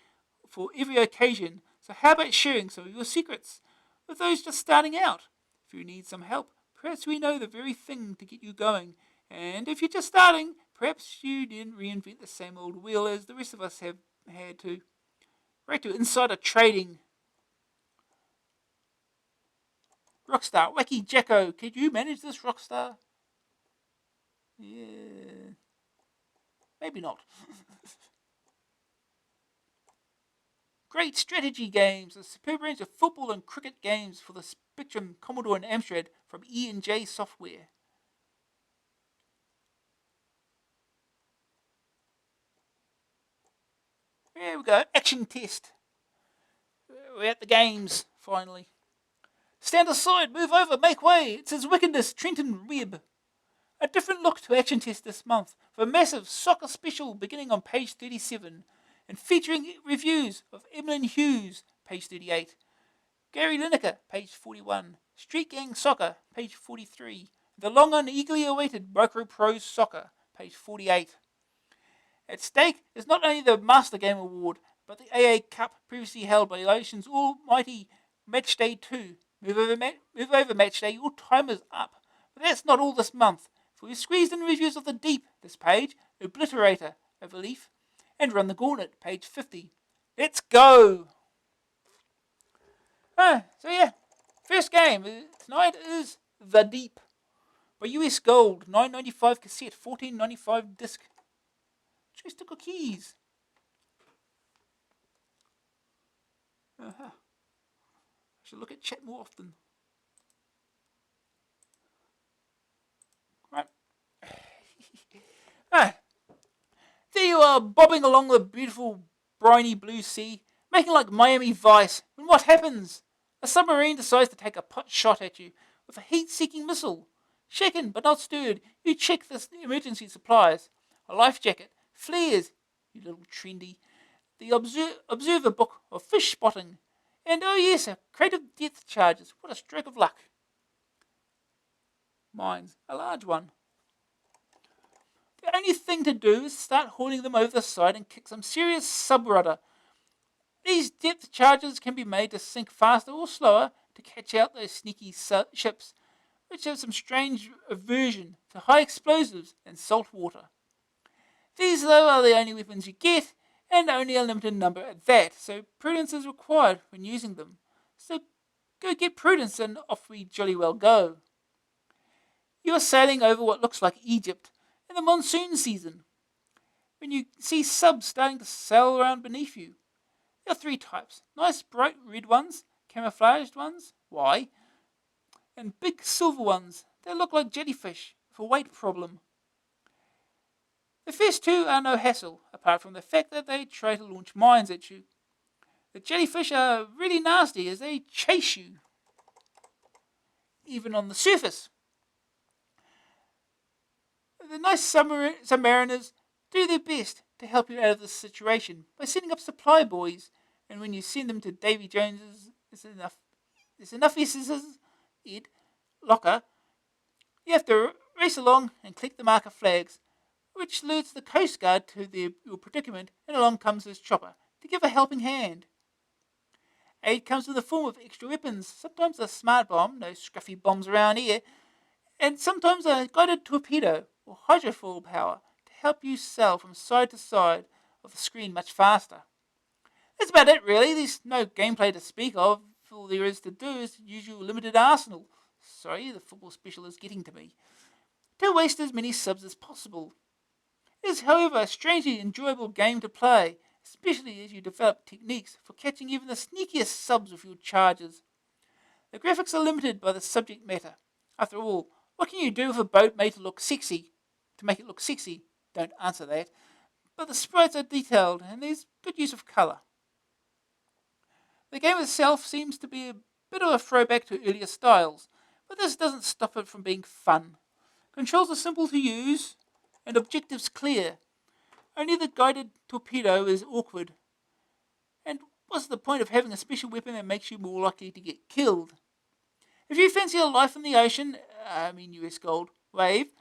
for every occasion. So how about sharing some of your secrets with those just starting out? If you need some help, perhaps we know the very thing to get you going. And if you're just starting, perhaps you didn't reinvent the same old wheel as the rest of us have had to. Right to Insider Trading. Rockstar, Wacky Jacko, could you manage this, Rockstar? Yeah. Maybe not. Great strategy games, a superb range of football and cricket games for the Spectrum, Commodore and Amstrad from E&J Software. There we go, action test. We're at the games, finally. Stand aside, move over, make way. It's his wickedness, Trenton Webb. A different look to action test this month for a massive soccer special beginning on page 37 and featuring reviews of Emlyn Hughes, page 38. Gary Lineker, page 41. Street Gang Soccer, page 43. The long and eagerly awaited Microprose Soccer, page 48. At stake is not only the Master Game Award, but the AA Cup previously held by Ocean's almighty Matchday 2. Move over Matchday, your time is up. But that's not all this month, for we've squeezed in reviews of The Deep this page, Obliterator, Overleaf, and Run the Gauntlet, page 50. Let's go! First game tonight is The Deep by US Gold, $9.95 cassette, $14.95 disc. Choice to cookies. I should look at chat more often. Right. There you are, bobbing along the beautiful briny blue sea, making like Miami Vice, when what happens? A submarine decides to take a pot shot at you with a heat-seeking missile. Shaken but not stirred, you check the emergency supplies. A life jacket, flares, you little trendy, the observer book of fish spotting, and oh yes, a crate of depth charges. What a stroke of luck. Mine's a large one. The only thing to do is start hauling them over the side and kick some serious sub-rudder. These depth charges can be made to sink faster or slower to catch out those sneaky ships, which have some strange aversion to high explosives and salt water. These, though, are the only weapons you get, and only a limited number at that, so prudence is required when using them. So go get prudence and off we jolly well go. You are sailing over what looks like Egypt in the monsoon season, when you see subs starting to sail around beneath you. There are three types: nice bright red ones, camouflaged ones, why? And big silver ones that look like jellyfish with a weight problem. The first two are no hassle, apart from the fact that they try to launch mines at you. The jellyfish are really nasty as they chase you, even on the surface. The nice submariners do their best to help you out of this situation by sending up supply boys, and when you send them to Davy Jones's there's enough S's, Ed, locker, you have to race along and collect the marker flags, which alerts the Coast Guard to your predicament, and along comes his chopper to give a helping hand. Aid comes in the form of extra weapons, sometimes a smart bomb, no scruffy bombs around here, and sometimes a guided torpedo or hydrofoil power to help you sail from side to side of the screen much faster. That's about it really. There's no gameplay to speak of. All there is to do is use your limited arsenal. Sorry, the football special is getting to me. To waste as many subs as possible. It is, however, a strangely enjoyable game to play, especially as you develop techniques for catching even the sneakiest subs with your charges. The graphics are limited by the subject matter. After all, what can you do with a boat made to look sexy? To make it look sexy, don't answer that. But the sprites are detailed and there's good use of colour. The game itself seems to be a bit of a throwback to earlier styles, but this doesn't stop it from being fun. Controls are simple to use and objectives clear. Only the guided torpedo is awkward. And what's the point of having a special weapon that makes you more likely to get killed? If you fancy a life in the ocean, US Gold, wave,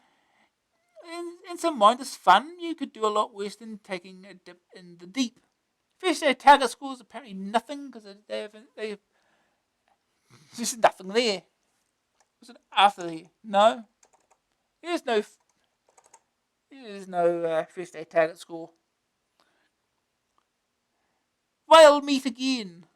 and some mindless fun, you could do a lot worse than taking a dip in the deep. First aid target scores apparently nothing because there's nothing there. Was it after there? No. There's no first aid target score. Whale meet again.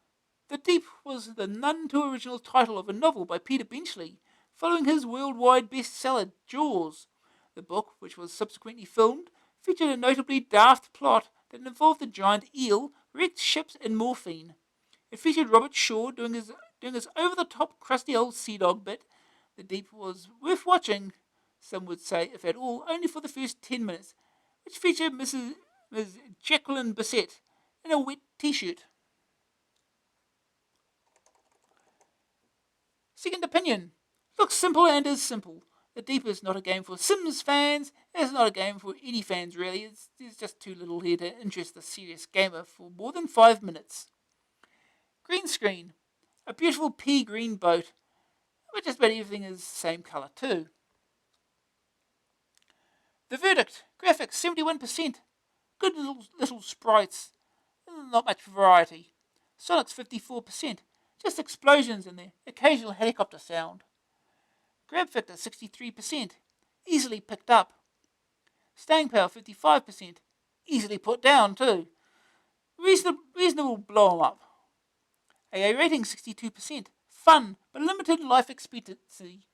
The Deep was the none too original title of a novel by Peter Benchley, following his worldwide bestseller Jaws. The book, which was subsequently filmed, featured a notably daft plot that involved a giant eel, wrecked ships, and morphine. It featured Robert Shaw doing his over-the-top crusty old sea dog bit. The Deep was worth watching, some would say, if at all, only for the first 10 minutes, which featured Ms. Jacqueline Bisset in a wet t-shirt. Second opinion. Looks simple and is simple. The Deep is not a game for Sims fans. It's not a game for any fans really. It's just too little here to interest the serious gamer for more than 5 minutes. Green screen. A beautiful pea green boat, but just about everything is the same colour too. The verdict: graphics 71%. Good little sprites, not much variety. Sonic's 54%, just explosions and the occasional helicopter sound. Grab factor 63%, easily picked up. Staying power 55%, easily put down too. Reasonable blow 'em up. AA rating 62%, fun but limited life expectancy.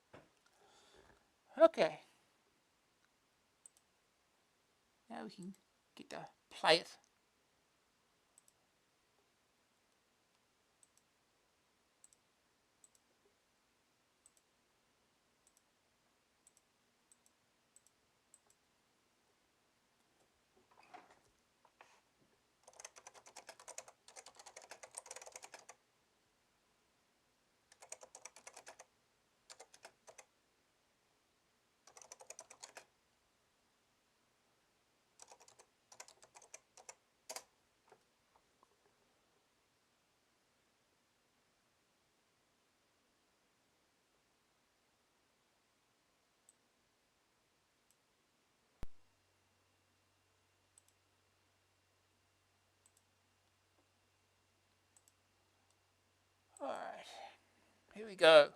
Okay. Now we can get to play it. Alright, here we go.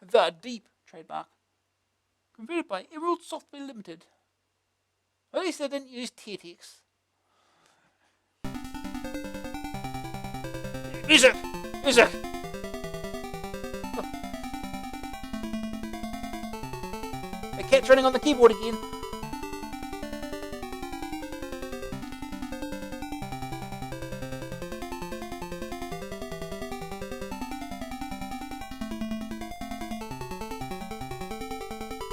The Deep trademark. Converted by Emerald Software Limited. At least they didn't use TTX. Music! Music! Oh. The cat's running on the keyboard again.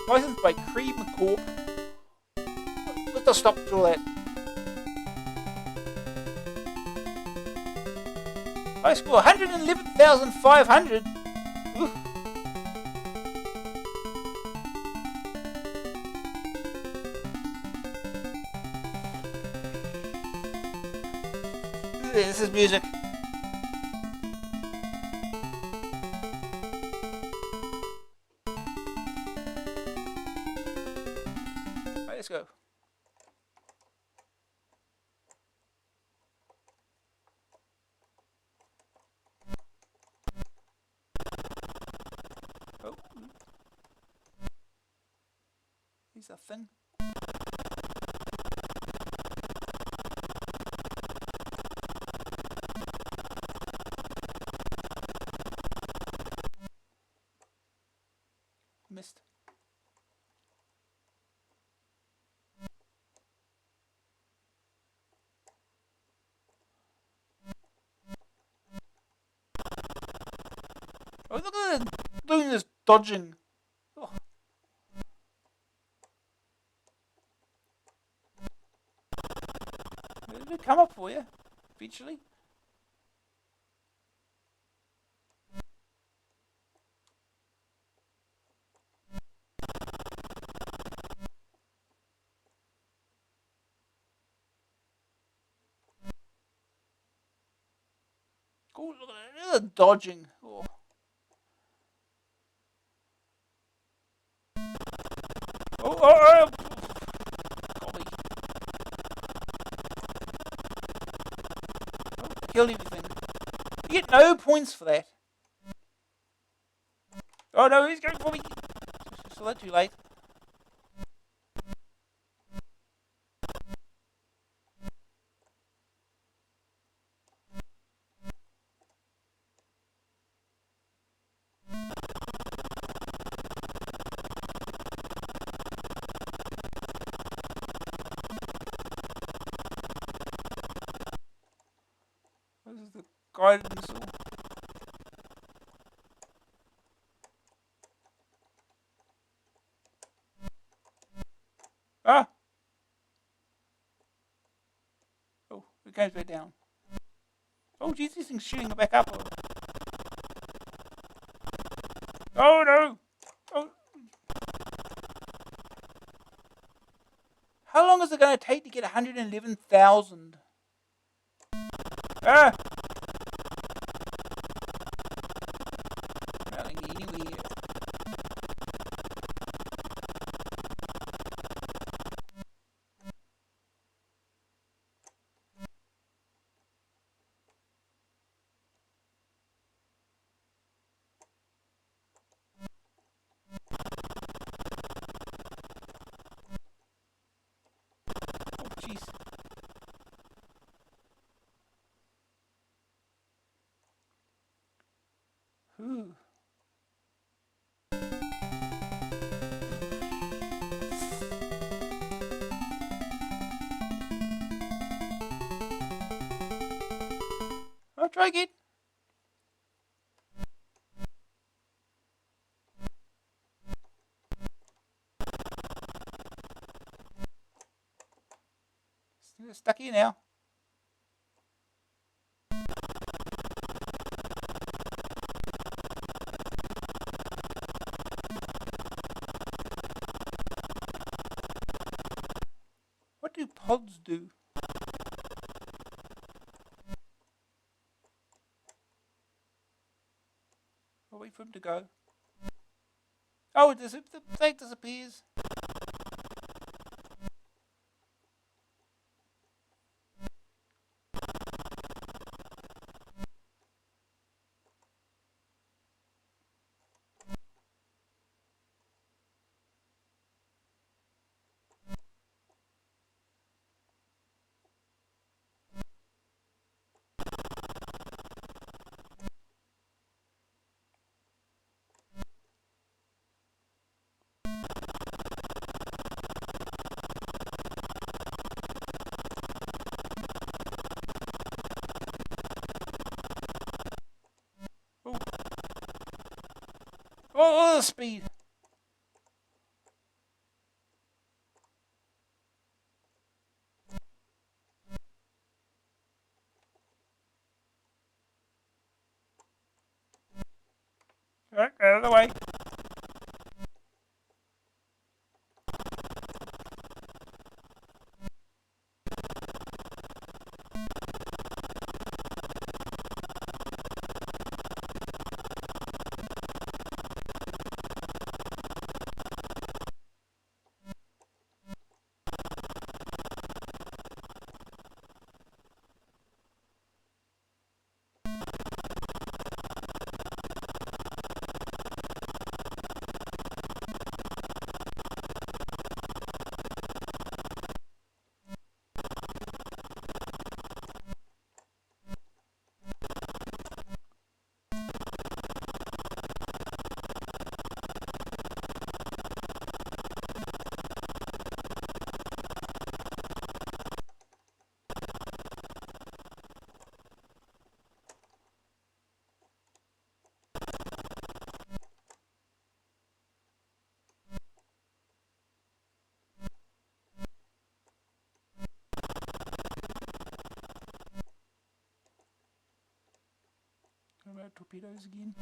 Licensed by Cream Corp. Let's stop all that. High score 111,500. This is music. Right, let's go. Oh. Here's a thing. Missed. Oh, look at it doing this dodging. Oh. It'll come up for you eventually. Oh, look at it, dodging. Oh. Oh. Golly. Oh, killed everything. You get no points for that. Oh no, he's going for me. Still that too late. This is the guided missile. Ah! Oh, it goes back down. Oh, geez, this thing's shooting back up. Oh no! Oh. How long is it going to take to get 111,000? Ah! Not going anywhere. Oh, jeez. Ooh. I'll try again. It's stuck here now. What do pods do? I'll wait for him to go. Oh, the plate disappears. Oh, the speed. Alright, out of the way. What about torpedoes again?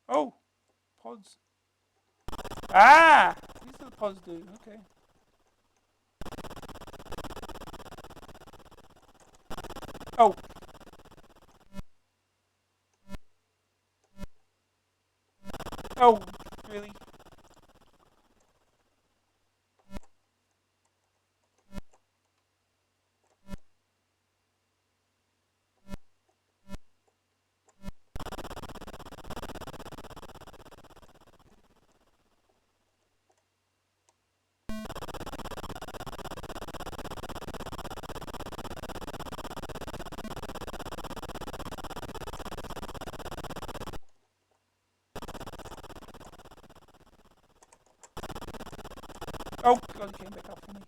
Oh, pods. Ah! These are the pods do. Okay. Oh. Oh, really? Oh, God, it came back up for me.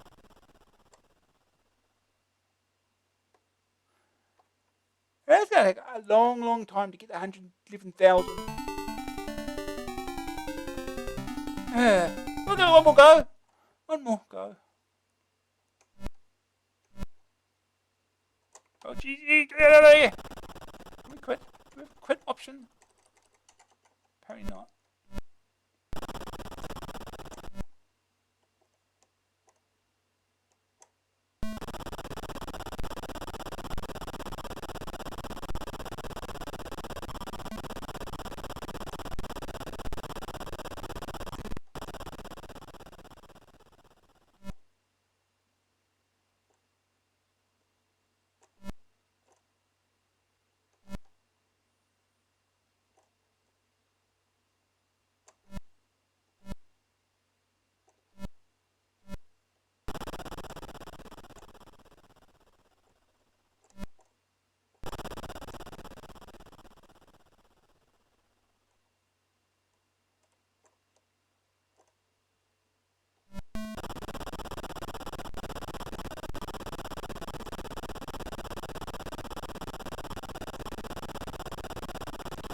That's gonna take a long, long time to get 111,000. We'll give it one more go. One more go. Oh, jeez, get out of here. Can we quit? Do we have a quit option? Apparently not.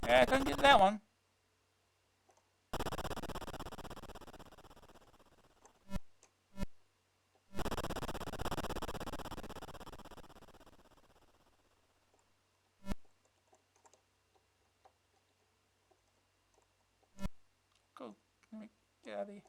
Yeah, I couldn't get that one. Go. Let me get out of here.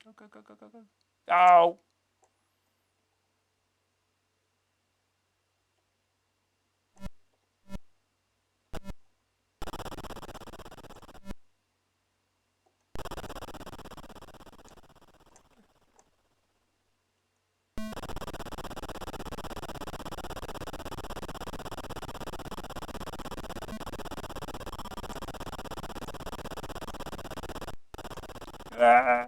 Go, go, go, go, go, go. Oh. Ah.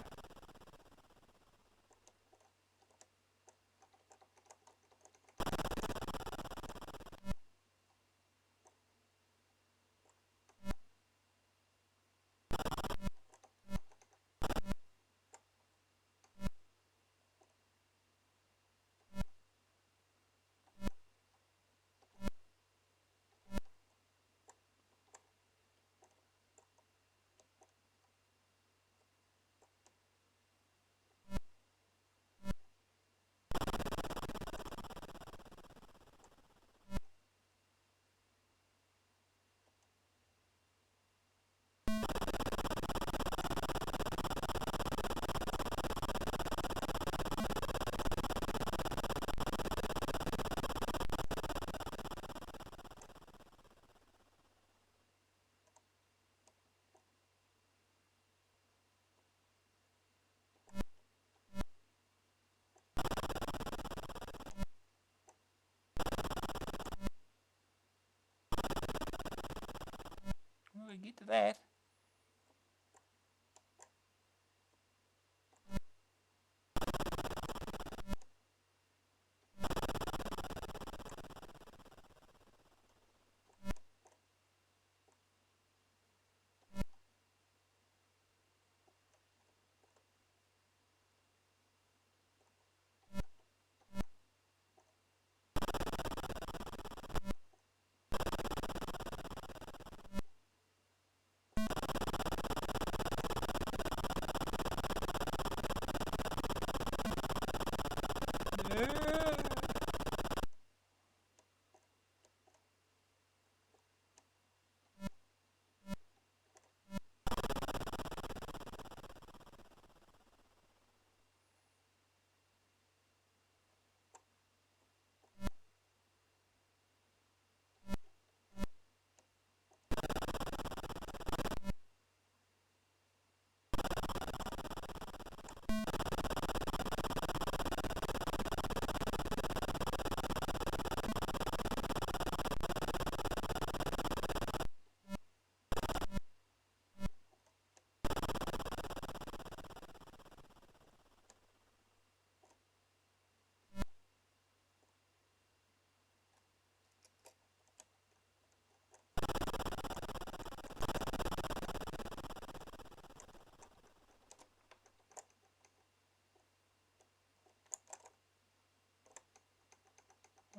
We'll get to that.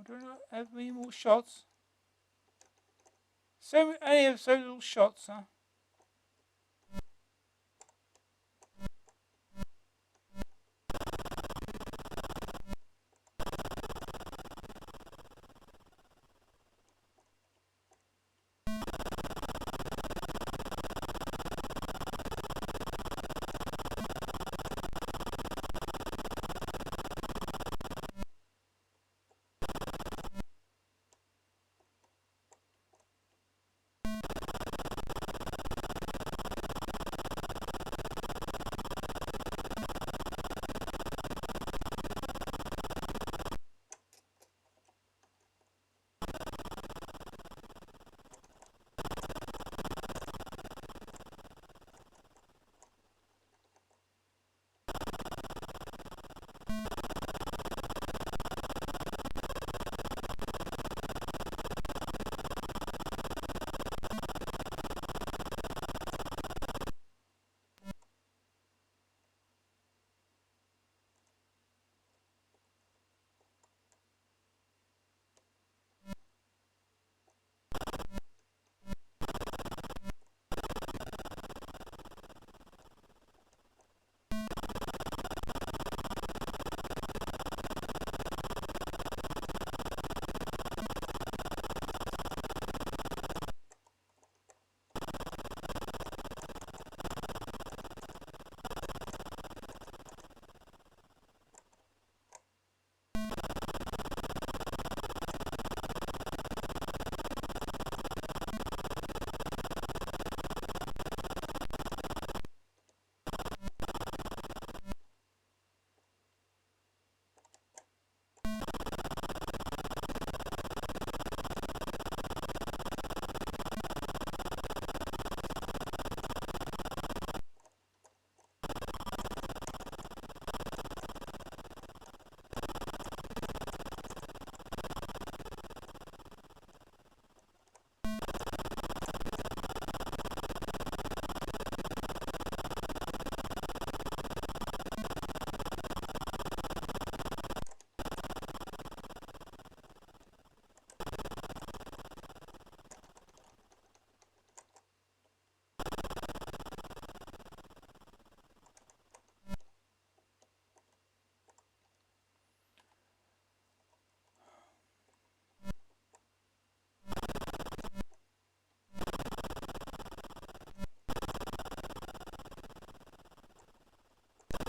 I don't have any more shots. So I only have so little shots, huh?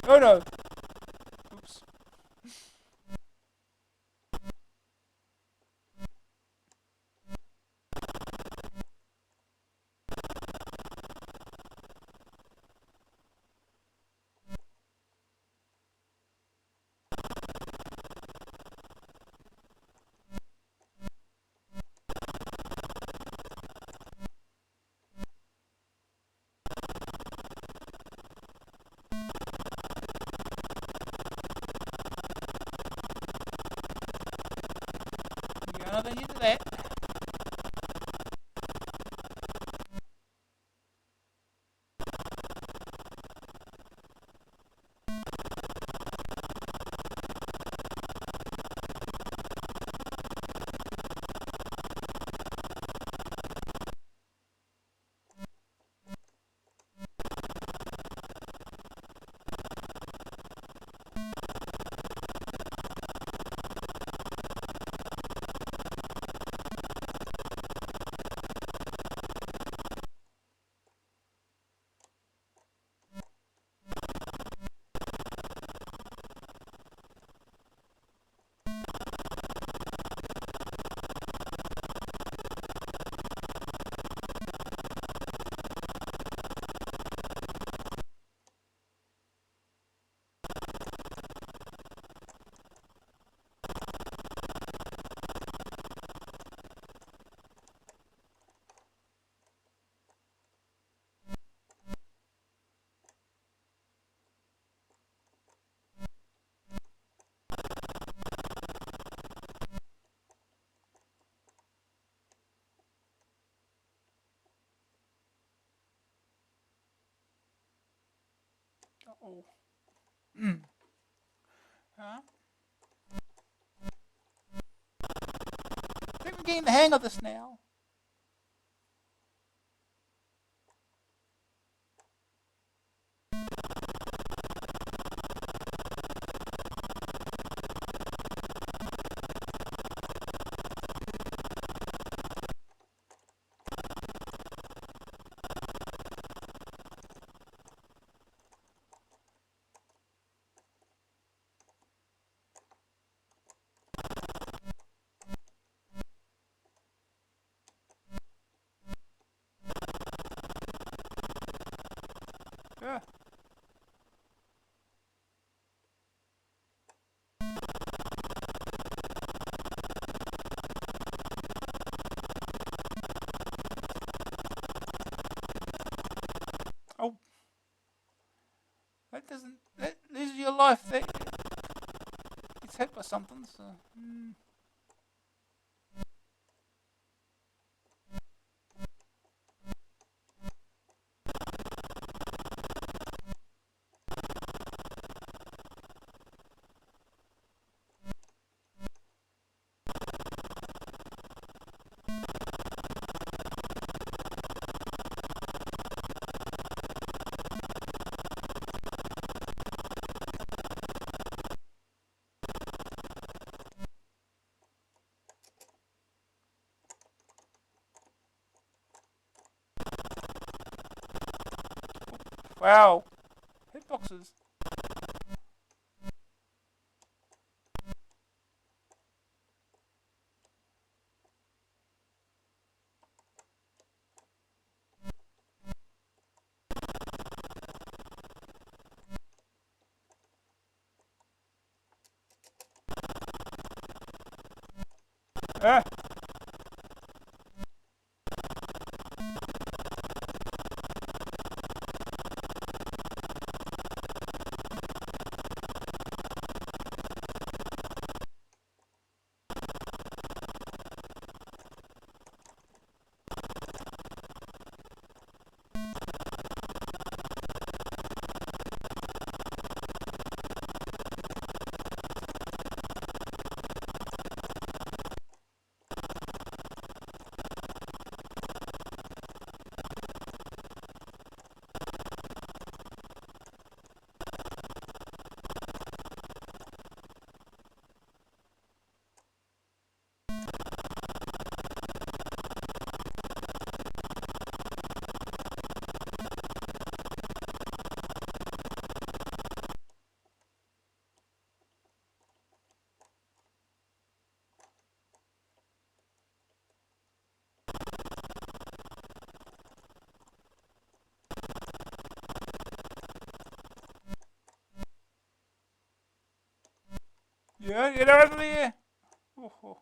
Oh no! Oops. You got nothing into that. Uh-oh. Huh? I'm getting the hang of this now. Yeah. Oh. That doesn't... That loses your life. That gets hit by something, so... Wow. Hitboxes. Ah. Yeah, get out of here. Oh, oh.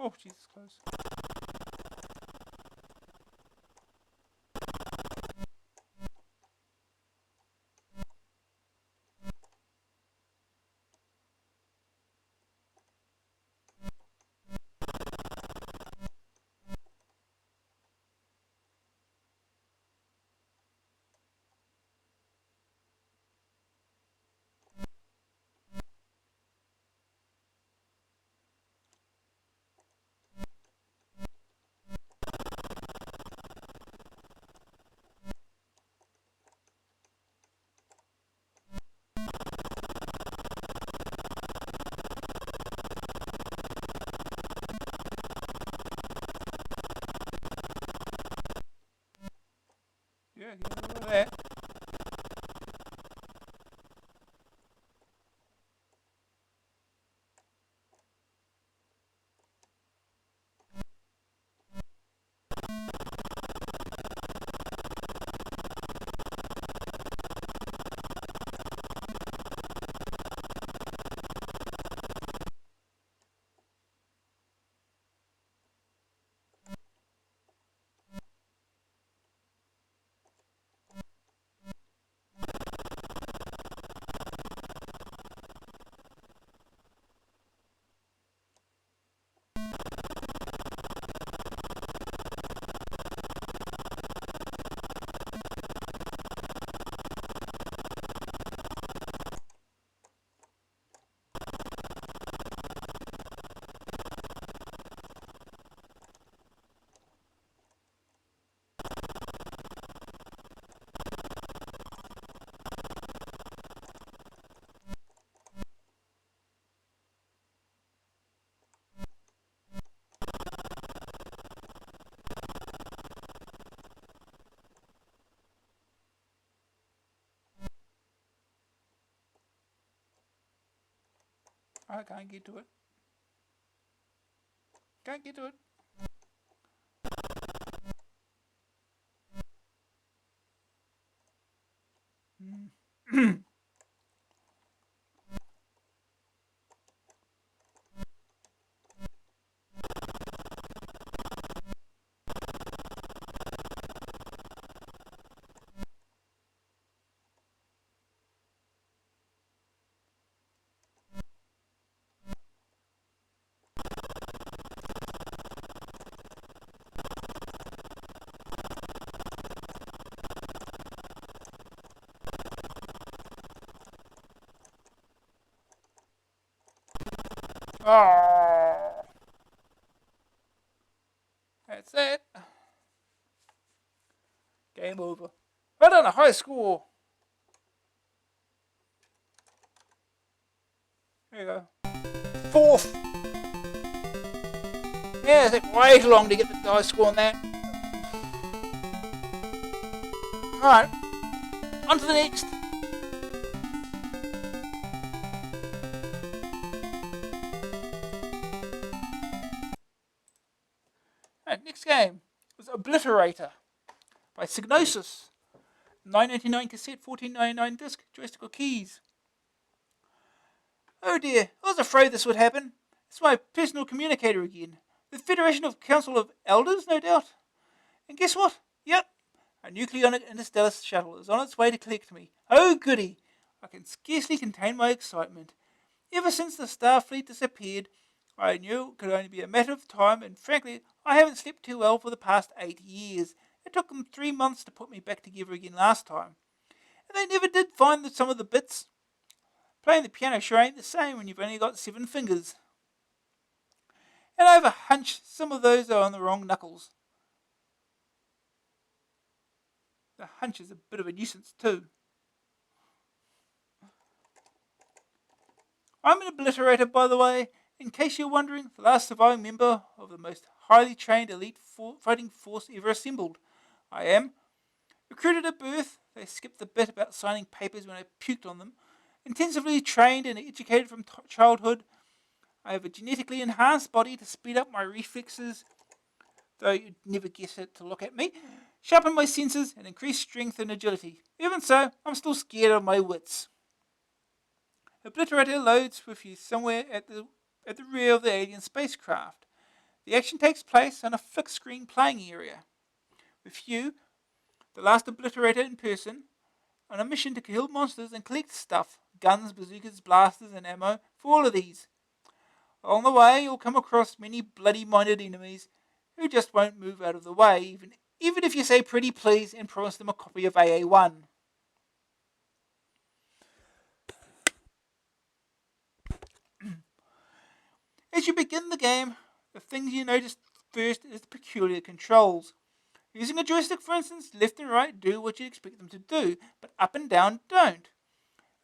Oh, Jesus, close. Yeah, look at that. I can't get to it. Can't get to it. Oh, that's it. Game over. Well done, a high score. There you go. Fourth. Yeah, it took way too long to get the high score on that. Alright, on to the next. Alright, next game was Obliterator by Signosis. 999 cassette, 1499 disc, joystick keys. Oh dear, I was afraid this would happen. It's my personal communicator again. The Federation of Council of Elders, no doubt. And guess what? Yep, a nucleonic interstellar shuttle is on its way to collect me. Oh goody! I can scarcely contain my excitement. Ever since the Starfleet disappeared, I knew it could only be a matter of time, and frankly, I haven't slept too well for the past 8 years. It took them 3 months to put me back together again last time. And they never did find some of the bits. Playing the piano sure ain't the same when you've only got 7 fingers. And I have a hunch some of those are on the wrong knuckles. The hunch is a bit of a nuisance too. I'm an obliterator, by the way. In case you're wondering, the last surviving member of the most highly trained elite fighting force ever assembled. I am. Recruited at birth, they skipped the bit about signing papers when I puked on them. Intensively trained and educated from childhood, I have a genetically enhanced body to speed up my reflexes, though you'd never guess it to look at me, sharpen my senses, and increase strength and agility. Even so, I'm still scared of my wits. Obliterator loads with you somewhere at the rear of the alien spacecraft. The action takes place on a fixed screen playing area, with you, the last Obliterator in person, on a mission to kill monsters and collect stuff, guns, bazookas, blasters, and ammo for all of these. Along the way, you'll come across many bloody-minded enemies who just won't move out of the way, even if you say pretty please and promise them a copy of AA1. As you begin the game, the things you notice first is the peculiar controls. Using a joystick, for instance, left and right do what you expect them to do, but up and down don't.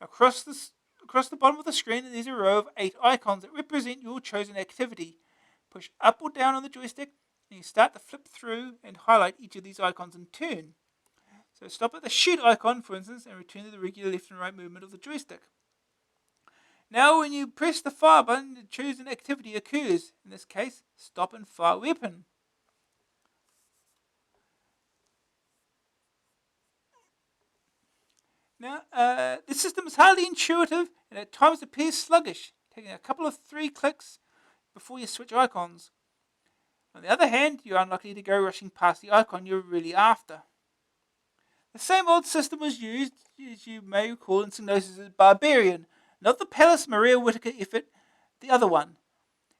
Across the bottom of the screen, there's a row of 8 icons that represent your chosen activity. Push up or down on the joystick, and you start to flip through and highlight each of these icons in turn. So stop at the shoot icon, for instance, and return to the regular left and right movement of the joystick. Now when you press the fire button, the chosen activity occurs. In this case, stop and fire weapon. Now, the system is hardly intuitive and at times appears sluggish, taking a couple of 3 clicks before you switch icons. On the other hand, you're unlikely to go rushing past the icon you're really after. The same old system was used, as you may recall, in Psygnosis' Barbarian, not the Palace Maria Whittaker effort, the other one.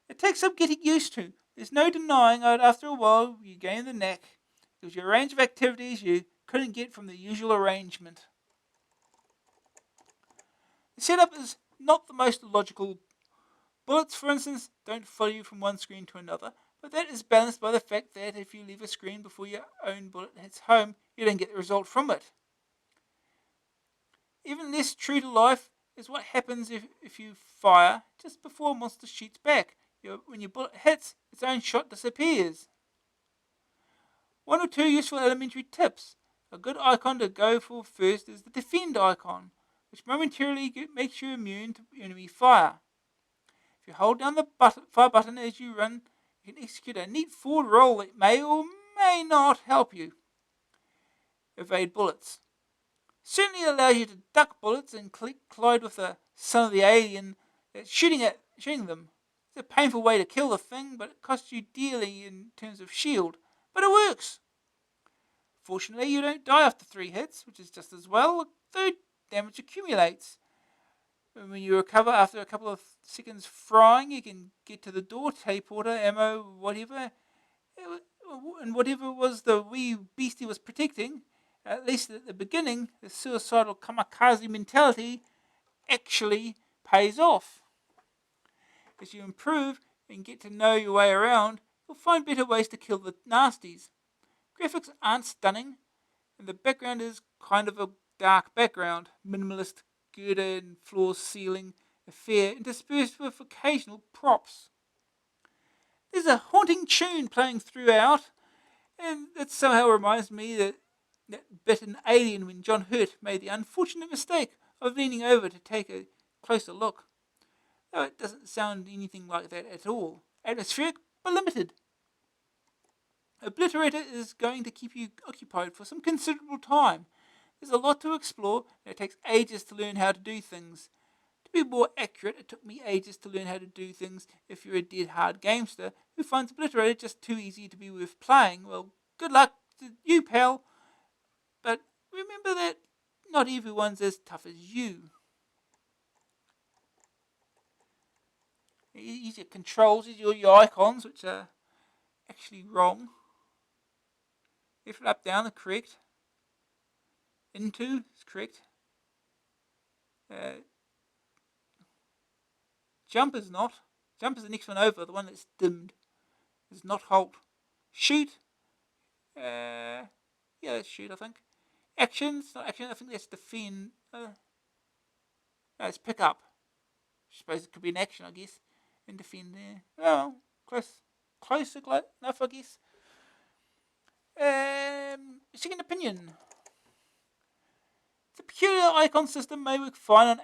It takes some getting used to. There's no denying that after a while you gain the knack. It gives you a range of activities you couldn't get from the usual arrangement. The setup is not the most logical. Bullets, for instance, don't follow you from one screen to another, but that is balanced by the fact that if you leave a screen before your own bullet hits home, you don't get the result from it. Even less true to life is what happens if you fire just before a monster shoots back. When your bullet hits, its own shot disappears. 1 or 2 useful elementary tips. A good icon to go for first is the defend icon, which momentarily makes you immune to enemy fire. If you hold down the fire button as you run, you can execute a neat forward roll that may or may not help you evade bullets. Certainly allows you to duck bullets and collide with the son of the alien that's shooting them. It's a painful way to kill the thing, but it costs you dearly in terms of shield. But it works. Fortunately, you don't die after 3 hits, which is just as well, though damage accumulates. When you recover after a couple of seconds frying, you can get to the door, teleporter, ammo, whatever. And whatever it was the wee beastie was protecting, at least at the beginning, the suicidal kamikaze mentality actually pays off. As you improve and get to know your way around, you'll find better ways to kill the nasties. Graphics aren't stunning, and the background is kind of a dark background, minimalist girder and floor ceiling affair interspersed with occasional props. There's a haunting tune playing throughout, and that somehow reminds me that bit in Alien when John Hurt made the unfortunate mistake of leaning over to take a closer look. Though it doesn't sound anything like that at all. Atmospheric, but limited. Obliterator is going to keep you occupied for some considerable time. There's a lot to explore, and it takes ages to learn how to do things. To be more accurate, it took me ages to learn how to do things if you're a dead hard gamester who finds Obliterator just too easy to be worth playing. Well, good luck to you, pal. But remember that not everyone's as tough as you. Use your controls, your icons, which are actually wrong. Left and up, down are correct. Into is correct. Jump is not. Jump is the next one over, the one that's dimmed. Is not halt. Shoot. Yeah, that's shoot, I think. Action, it's not action, I think that's defend. No, it's pick up. I suppose it could be an action, I guess. And defend there. Well, close enough, I guess. Second opinion. The peculiar icon system may work fine on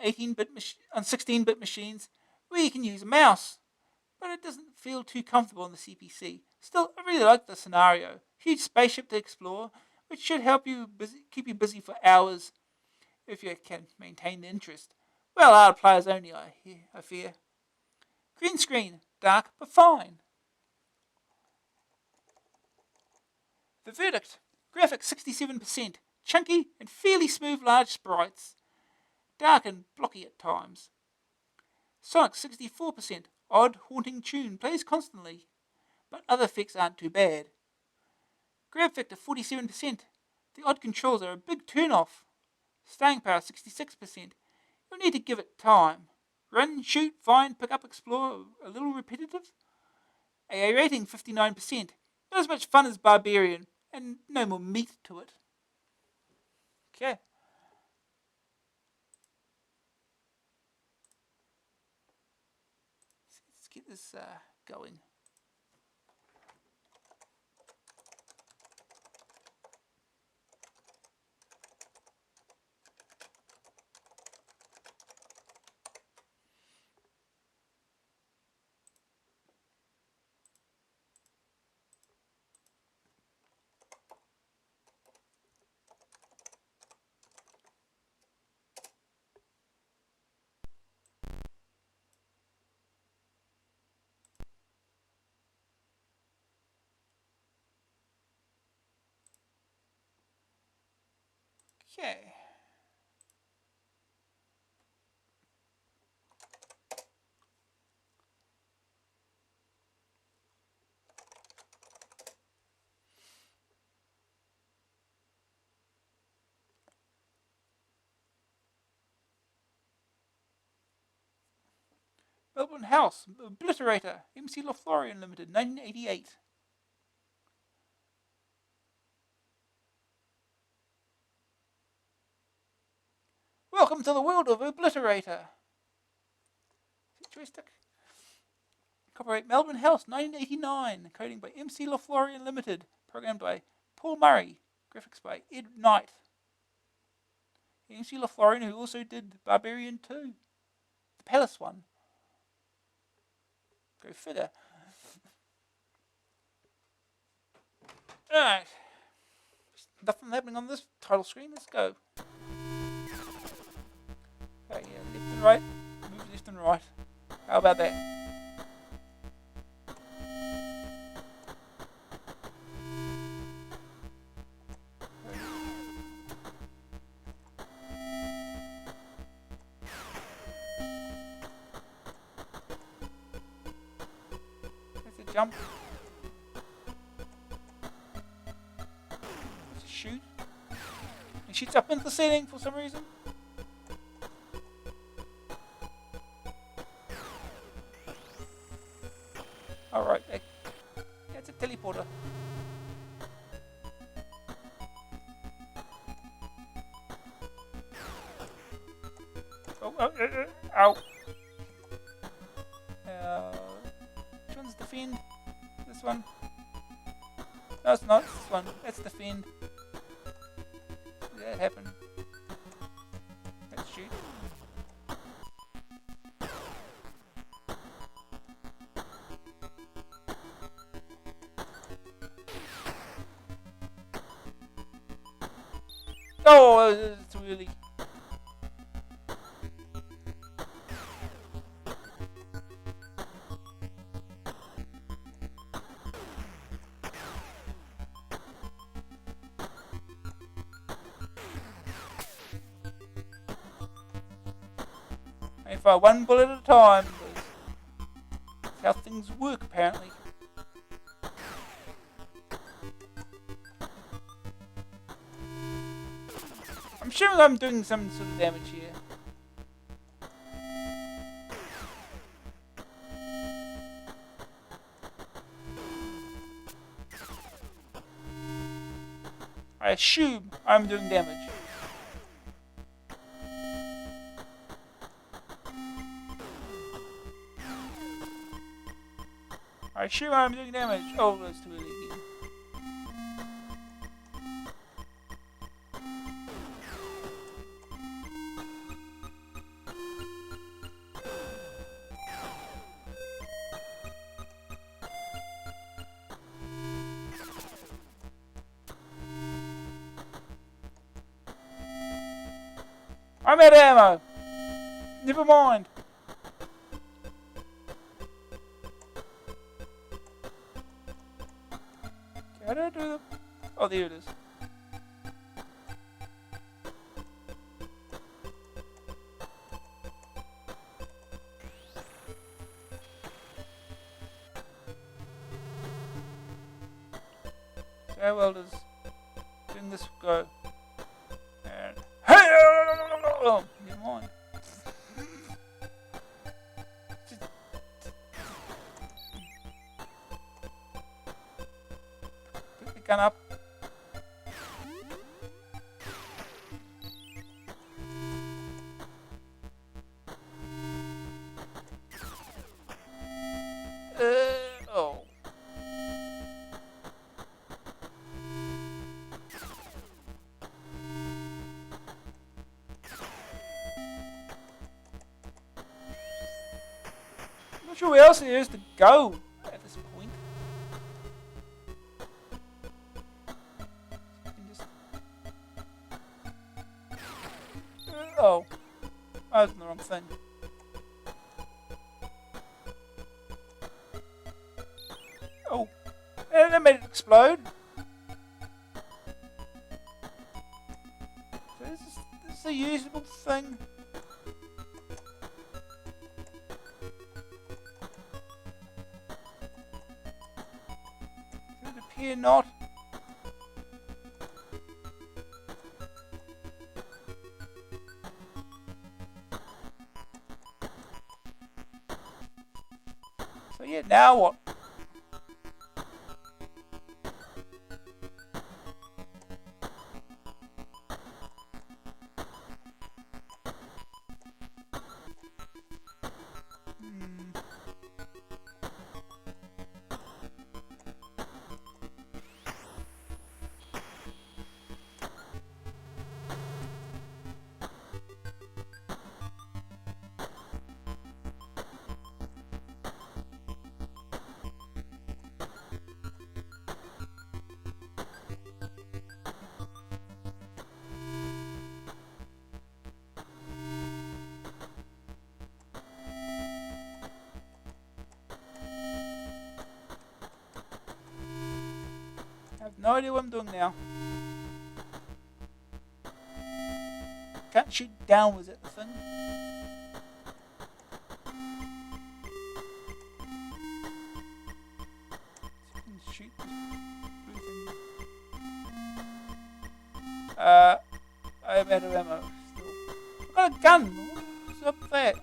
16-bit machines where you can use a mouse, but it doesn't feel too comfortable on the CPC. Still, I really like the scenario. Huge spaceship to explore, which should help you keep you busy for hours if you can maintain the interest. Well, hard players only, I fear. Green screen, dark but fine. The verdict: graphics 67%, chunky and fairly smooth large sprites, dark and blocky at times. Sonic 64%, odd haunting tune, plays constantly, but other effects aren't too bad. Grab factor 47%, the odd controls are a big turn off. Staying power 66%, you'll need to give it time. Run, shoot, find, pick up, explore, a little repetitive. AA rating 59%, not as much fun as Barbarian, and no more meat to it. Okay. Let's get this going. Okay. Melbourne House, Obliterator, MC Lothlorien Limited, 1988. Welcome to the world of Obliterator. Joystick. Copyright Melbourne House, 1989. Coding by MC Lothlorien Limited. Programmed by Paul Murray. Graphics by Ed Knight. MC Lothlorien, who also did Barbarian 2. The Palace one. Go figure. Alright. Nothing happening on this title screen. Let's go. Okay, yeah, left and right. Move left and right. How about that? That's a jump. That's a shoot. He shoots up into the ceiling for some reason. Alright, that's a teleporter. Oh, ow. Which one's defend? This one? No, it's not. It's this one. That's defend. Did that happen? Let's shoot. Oh, it's really... I fire one bullet at a time. That's how things work, apparently. I'm sure I'm doing some sort of damage here. I assume I'm doing damage. I assume I'm doing damage. Oh, that's too early again. I'm out of ammo. Never mind. How do I do the... Oh, there it is. So how well does doing this go? And hey, oh, never mind. Pick the gun up. Oh. I'm not sure where else there is to go at this point. Oh. I was in the wrong thing. Oh. And that made it explode. So this is a usable thing. Does it appear not? So yeah, now what? I have no idea what I'm doing now. Can't shoot downwards at the thing. Shoot this blue thing. I'm out of ammo still. I've got a gun. What's up with that?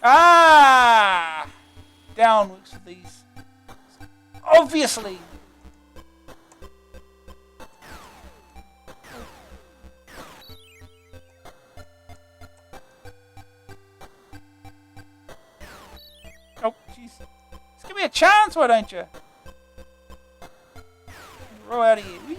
Ah! Downwards for these. Obviously! Oh, jeez. Just give me a chance, why don't you? Roll out of here. Whee!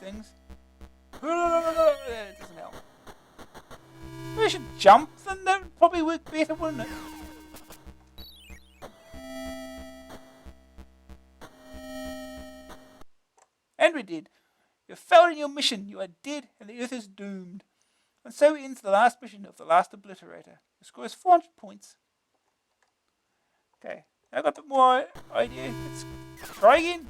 Things. It doesn't help. We should jump, then that would probably work better, wouldn't it? And we did. You failed in your mission. You are dead, and the Earth is doomed. And so ends the last mission of the last Obliterator. Your score is 400 points. Okay, I got a bit more idea. Let's try again.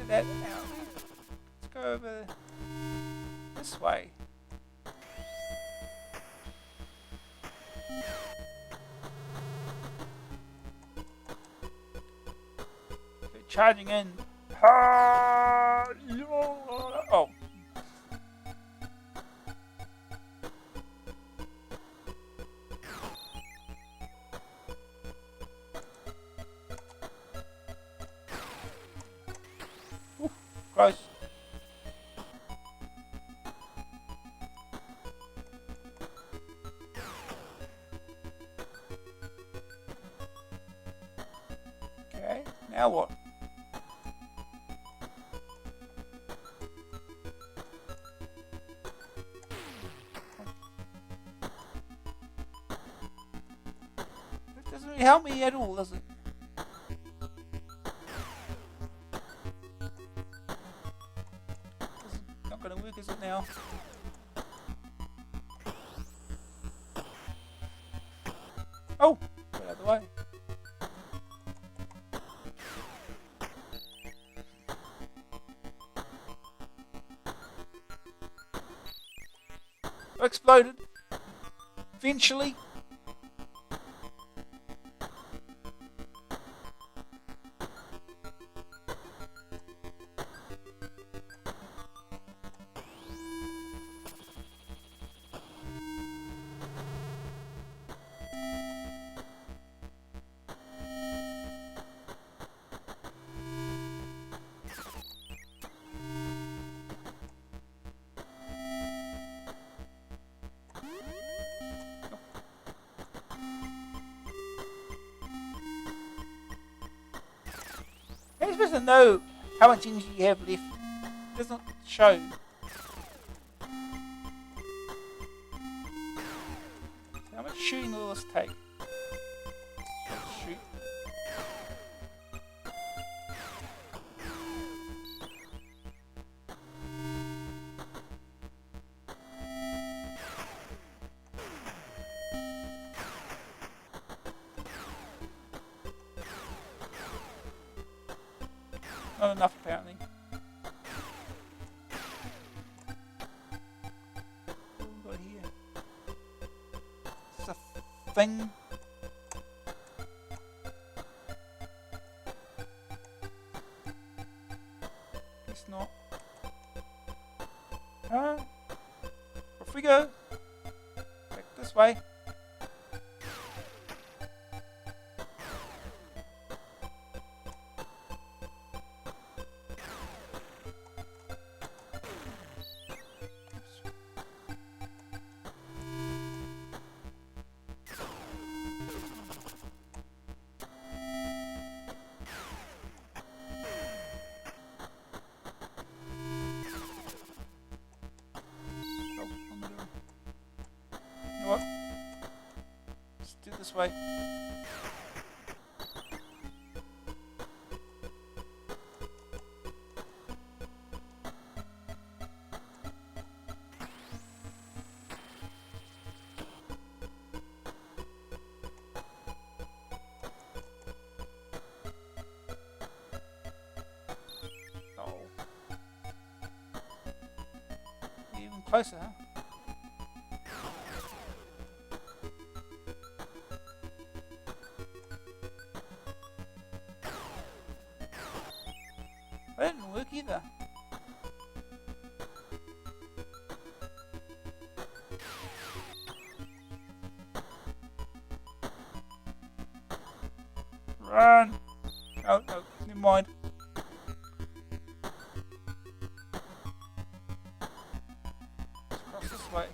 That out. Let's go over this way. So charging in. Oh. Close. Okay, now what? That doesn't really help me at all, does it? It's not going to work, is it now? Oh, get out of the way. I exploded. Eventually. How are you supposed to know how much energy you have left? It does not show. How much shooting will this take? Shoot. Not enough, apparently. What have we got here? It's a thing. Guess not. Huh? Off we go. Back this way. What? Let's do it this way. Oh. Even closer, huh? That didn't work either. Run! Oh, no, never mind. Let's cross this way.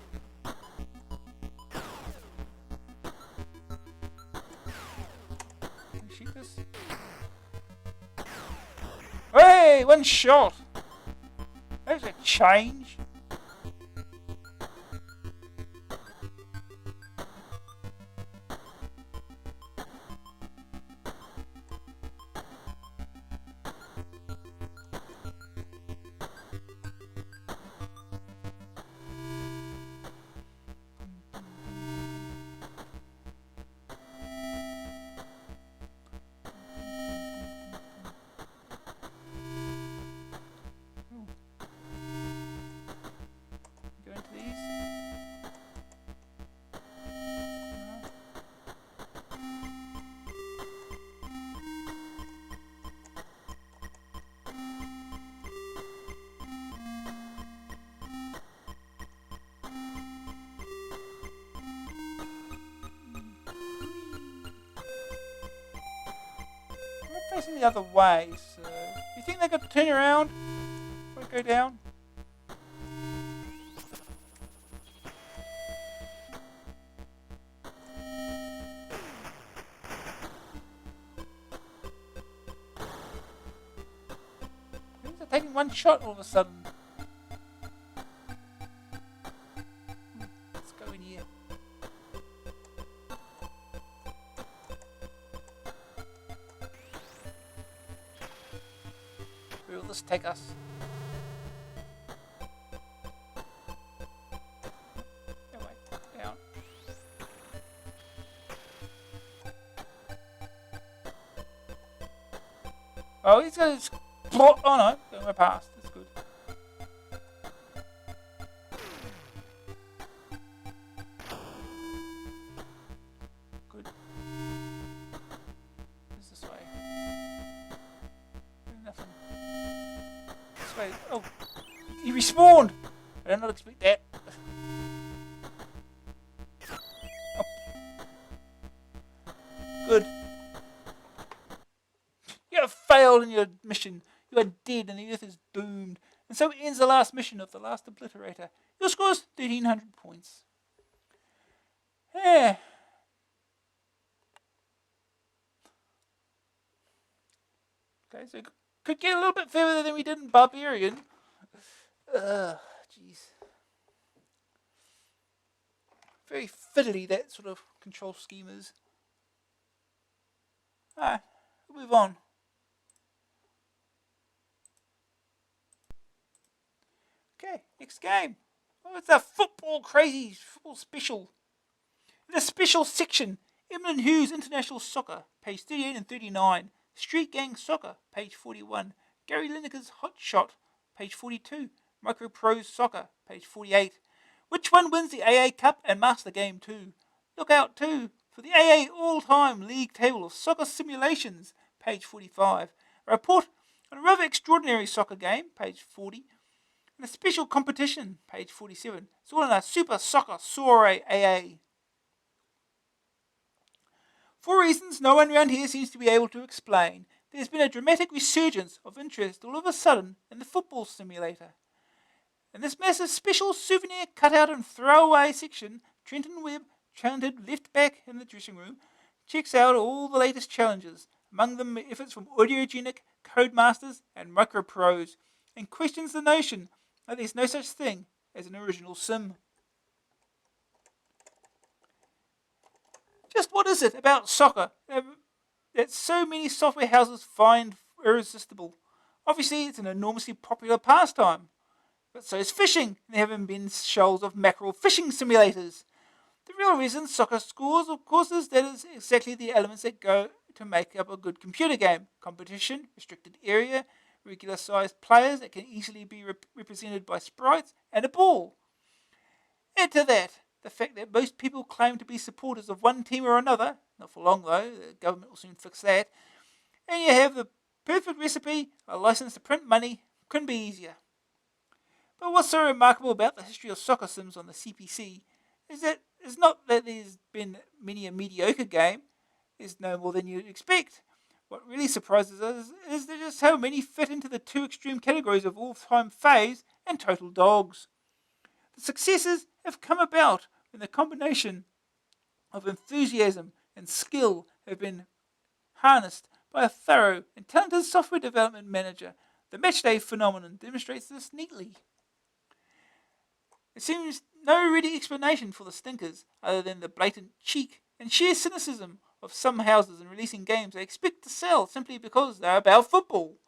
Can you shoot this? Hey, one shot! There's a change. Facing the other way, so you think they could turn around? go down. Things are taking one shot all of a sudden. Let's go in here. Where will this take us? No, wait, down. Oh, he's going to... Oh no, going right past. That's good. Good. Where's this way? There's nothing. This way. Oh, he respawned. I did not expect that. Oh. Good. You have failed in your mission. You are dead and the earth is doomed. And so ends the last mission of the last Obliterator. Your score is 1,300 points. Yeah. Okay, so could get a little bit further than we did in Barbarian. Jeez. Very fiddly, that sort of control scheme is. Alright, we'll move on. Okay, next game. Oh, it's a football special. In the special section, Emlyn Hughes International Soccer, page 38 and 39. Street Gang Soccer, page 41. Gary Lineker's Hot Shot, page 42. Microprose Soccer, page 48. Which one wins the AA Cup and Master Game 2? Look out too for the AA All-Time League Table of Soccer Simulations, page 45. A report on a rather extraordinary soccer game, page 40. And a special competition, page 47. It's all in a Super Soccer Soiree AA. For reasons no one around here seems to be able to explain, there's been a dramatic resurgence of interest all of a sudden in the football simulator. In this massive special souvenir cutout and throwaway section, Trenton Webb, talented left back in the dressing room, checks out all the latest challenges, among them efforts from Audiogenic, Codemasters and Microprose, and questions the notion that there's no such thing as an original sim. Just what is it about soccer that so many software houses find irresistible? Obviously, it's an enormously popular pastime. But so is fishing. There haven't been shoals of mackerel fishing simulators. The real reason soccer scores, of course, is that it's exactly the elements that go to make up a good computer game. Competition, restricted area, regular-sized players that can easily be represented by sprites, and a ball. Add to that the fact that most people claim to be supporters of one team or another. Not for long, though. The government will soon fix that. And you have the perfect recipe, a license to print money. Couldn't be easier. But what's so remarkable about the history of soccer sims on the CPC is not that there's been many a mediocre game. There's no more than you'd expect. What really surprises us is just how many fit into the two extreme categories of all-time faves and total dogs. The successes have come about when the combination of enthusiasm and skill have been harnessed by a thorough and talented software development manager. The matchday phenomenon demonstrates this neatly. There seems no ready explanation for the stinkers other than the blatant cheek and sheer cynicism of some houses in releasing games they expect to sell simply because they're about football.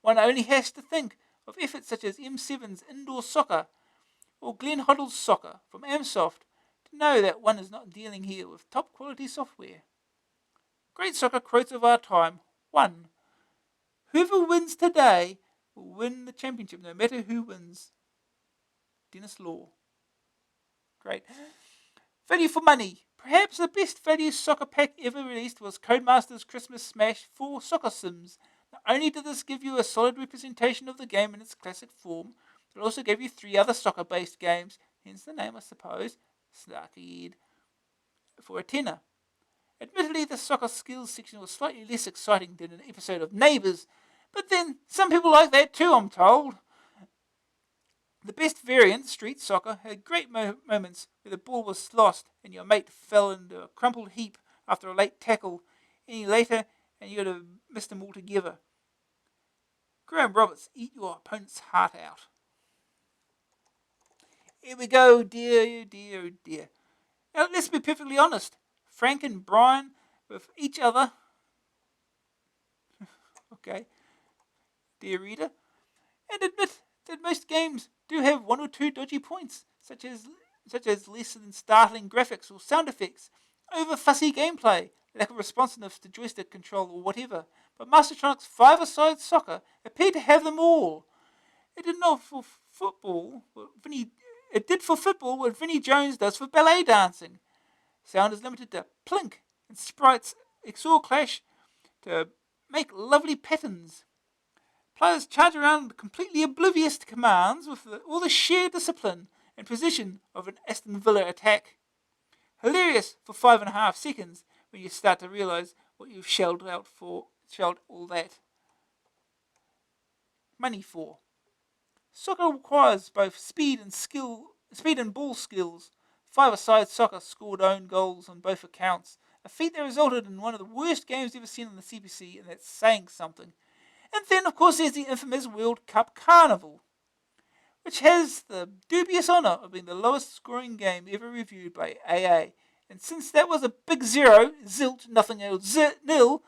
One only has to think of efforts such as M7's Indoor Soccer or Glenn Hoddle's Soccer from Amsoft to know that one is not dealing here with top quality software. Great soccer quotes of our time. 1. Whoever wins today will win the championship no matter who wins. Dennis Law. Great. Value for money. Perhaps the best value soccer pack ever released was Codemasters Christmas Smash 4 Soccer Sims. Not only did this give you a solid representation of the game in its classic form, but it also gave you 3 other soccer-based games, hence the name I suppose, Snarky for a tenner. Admittedly, the soccer skills section was slightly less exciting than an episode of Neighbours, but then some people like that too, I'm told. The best variant, street soccer, had great moments where the ball was lost and your mate fell into a crumpled heap after a late tackle. Any later, and you'd have missed them altogether. Graham Roberts, eat your opponent's heart out. Here we go, dear, dear, dear. Now, let's be perfectly honest. Frank and Brian, with each other, okay, dear reader, and admit that most games do have one or two dodgy points, such as less than startling graphics or sound effects, over fussy gameplay, lack of responsiveness to joystick control or whatever. But Mastertronic's five-a-side soccer appeared to have them all. It did not for football. It did for football what Vinnie Jones does for ballet dancing. Sound is limited to plink, and sprites exor clash to make lovely patterns. Players charge around completely oblivious to commands with all the sheer discipline and precision of an Aston Villa attack. Hilarious for 5.5 seconds when you start to realise what you've shelled all that money for. Soccer requires both speed and ball skills. Five-a-side soccer scored own goals on both accounts, a feat that resulted in one of the worst games ever seen on the CPC, and that's saying something. And then, of course, there's the infamous World Cup Carnival, which has the dubious honour of being the lowest scoring game ever reviewed by AA. And since that was a big zero, zilt, nothing else, nil,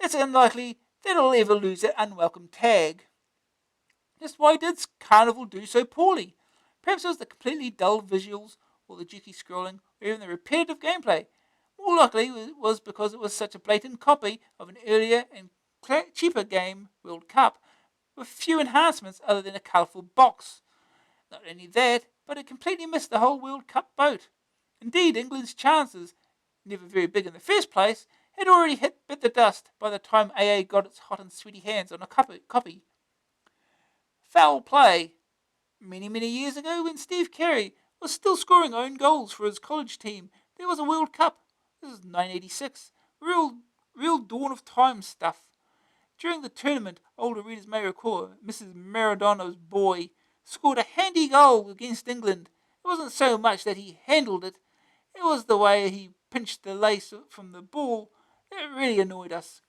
it's unlikely that it'll ever lose that unwelcome tag. Just why did Carnival do so poorly? Perhaps it was the completely dull visuals, or the jerky scrolling, or even the repetitive gameplay. More likely it was because it was such a blatant copy of an earlier and cheaper game, World Cup, with few enhancements other than a colourful box. Not only that, but it completely missed the whole World Cup boat. Indeed, England's chances, never very big in the first place, had already bit the dust by the time AA got its hot and sweaty hands on a copy. Foul play. Many years ago, when Steve Carey was still scoring own goals for his college team, there was a World Cup. This is 1986. Real dawn of time stuff. During the tournament, older readers may recall, Mrs. Maradona's boy scored a handy goal against England. It wasn't so much that he handled it, it was the way he pinched the lace from the ball that really annoyed us.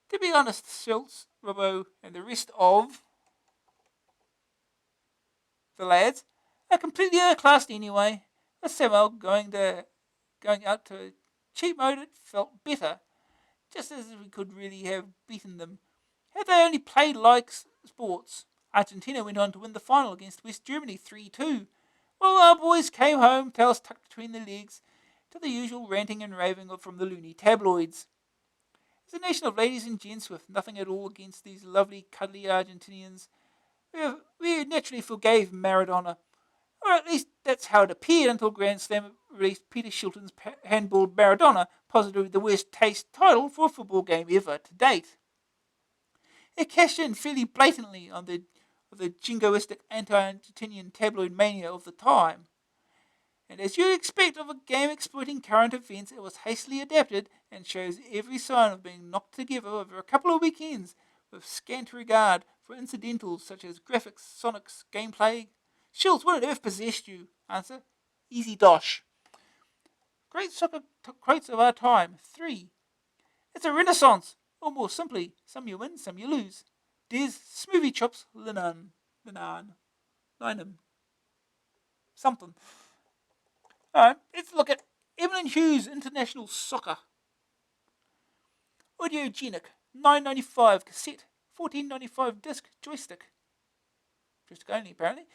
To be honest, Schultz, Robbo, and the rest of the lads are completely outclassed anyway. With Samuel going out to cheap mode, it felt better, just as if we could really have beaten them. Had they only played like sports, Argentina went on to win the final against West Germany 3-2. Well, our boys came home, tails tucked between their legs, to the usual ranting and raving from the loony tabloids. As a nation of ladies and gents with nothing at all against these lovely, cuddly Argentinians, we naturally forgave Maradona, or at least that's how it appeared until Grand Slam released Peter Shilton's handball Maradona, positively the worst taste title for a football game ever to date. It cashed in fairly blatantly on the jingoistic anti-Argentinian tabloid mania of the time. And as you'd expect of a game exploiting current events, it was hastily adapted and shows every sign of being knocked together over a couple of weekends with scant regard for incidentals such as graphics, sonics, gameplay. Schultz, what on earth possessed you? Answer, easy dosh. Great soccer quotes of our time. 3. It's a renaissance, or more simply, some you win, some you lose. Des smoothie chops, linen, something. Alright, let's look at Emlyn Hughes International Soccer. Audiogenic, $9.95 cassette, $14.95 disc, joystick. Joystick only, apparently.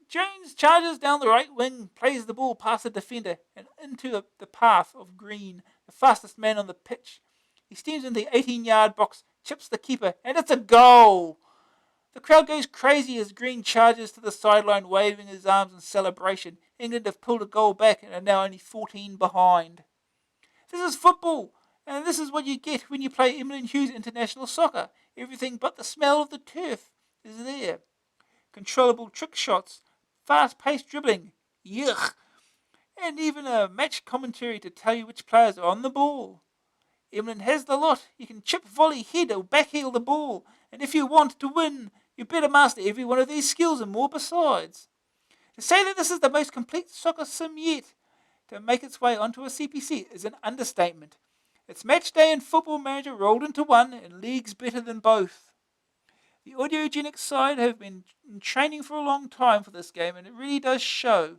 Jones charges down the right wing, plays the ball past the defender and into the path of Green, the fastest man on the pitch. He steams in the 18-yard box, chips the keeper, and it's a goal! The crowd goes crazy as Green charges to the sideline, waving his arms in celebration. England have pulled a goal back and are now only 14 behind. This is football, and this is what you get when you play Emlyn Hughes International Soccer. Everything but the smell of the turf is there. Controllable trick shots, fast-paced dribbling, yuck, and even a match commentary to tell you which players are on the ball. Emlyn has the lot. You can chip, volley, head, or backheel the ball, and if you want to win, You better master every one of these skills and more besides. To say that this is the most complete soccer sim yet to make its way onto a CPC is an understatement. It's match day and football manager rolled into one, and leagues better than both. The audiogenic side have been in training for a long time for this game, and it really does show.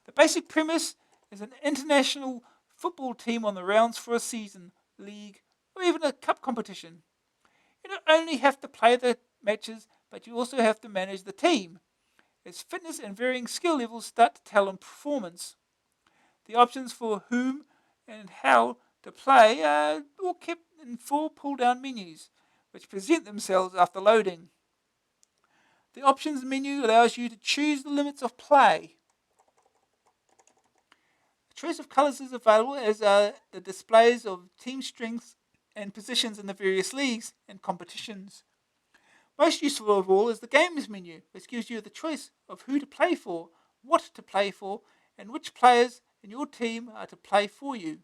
The basic premise is an international football team on the rounds for a season, league, or even a cup competition. You don't only have to play the matches, but you also have to manage the team, as fitness and varying skill levels start to tell on performance. The options for whom and how to play are all kept in 4 pull-down menus, which present themselves after loading. The options menu allows you to choose the limits of play. A choice of colours is available, as are the displays of team strengths and positions in the various leagues and competitions. Most useful of all is the games menu, which gives you the choice of who to play for, what to play for, and which players in your team are to play for you.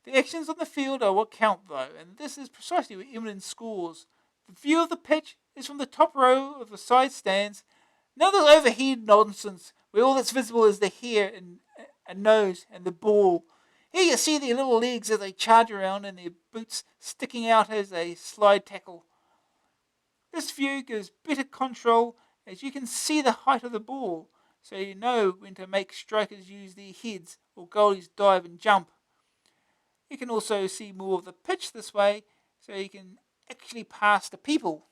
The actions on the field are what count though, and this is precisely where Emlyn scores. The view of the pitch is from the top row of the side stands. None of this overhead nonsense, where all that's visible is the hair and nose and the ball. Here you see their little legs as they charge around and their boots sticking out as they slide tackle. This view gives better control, as you can see the height of the ball, so you know when to make strikers use their heads or goalies dive and jump. You can also see more of the pitch this way, so you can actually pass to people.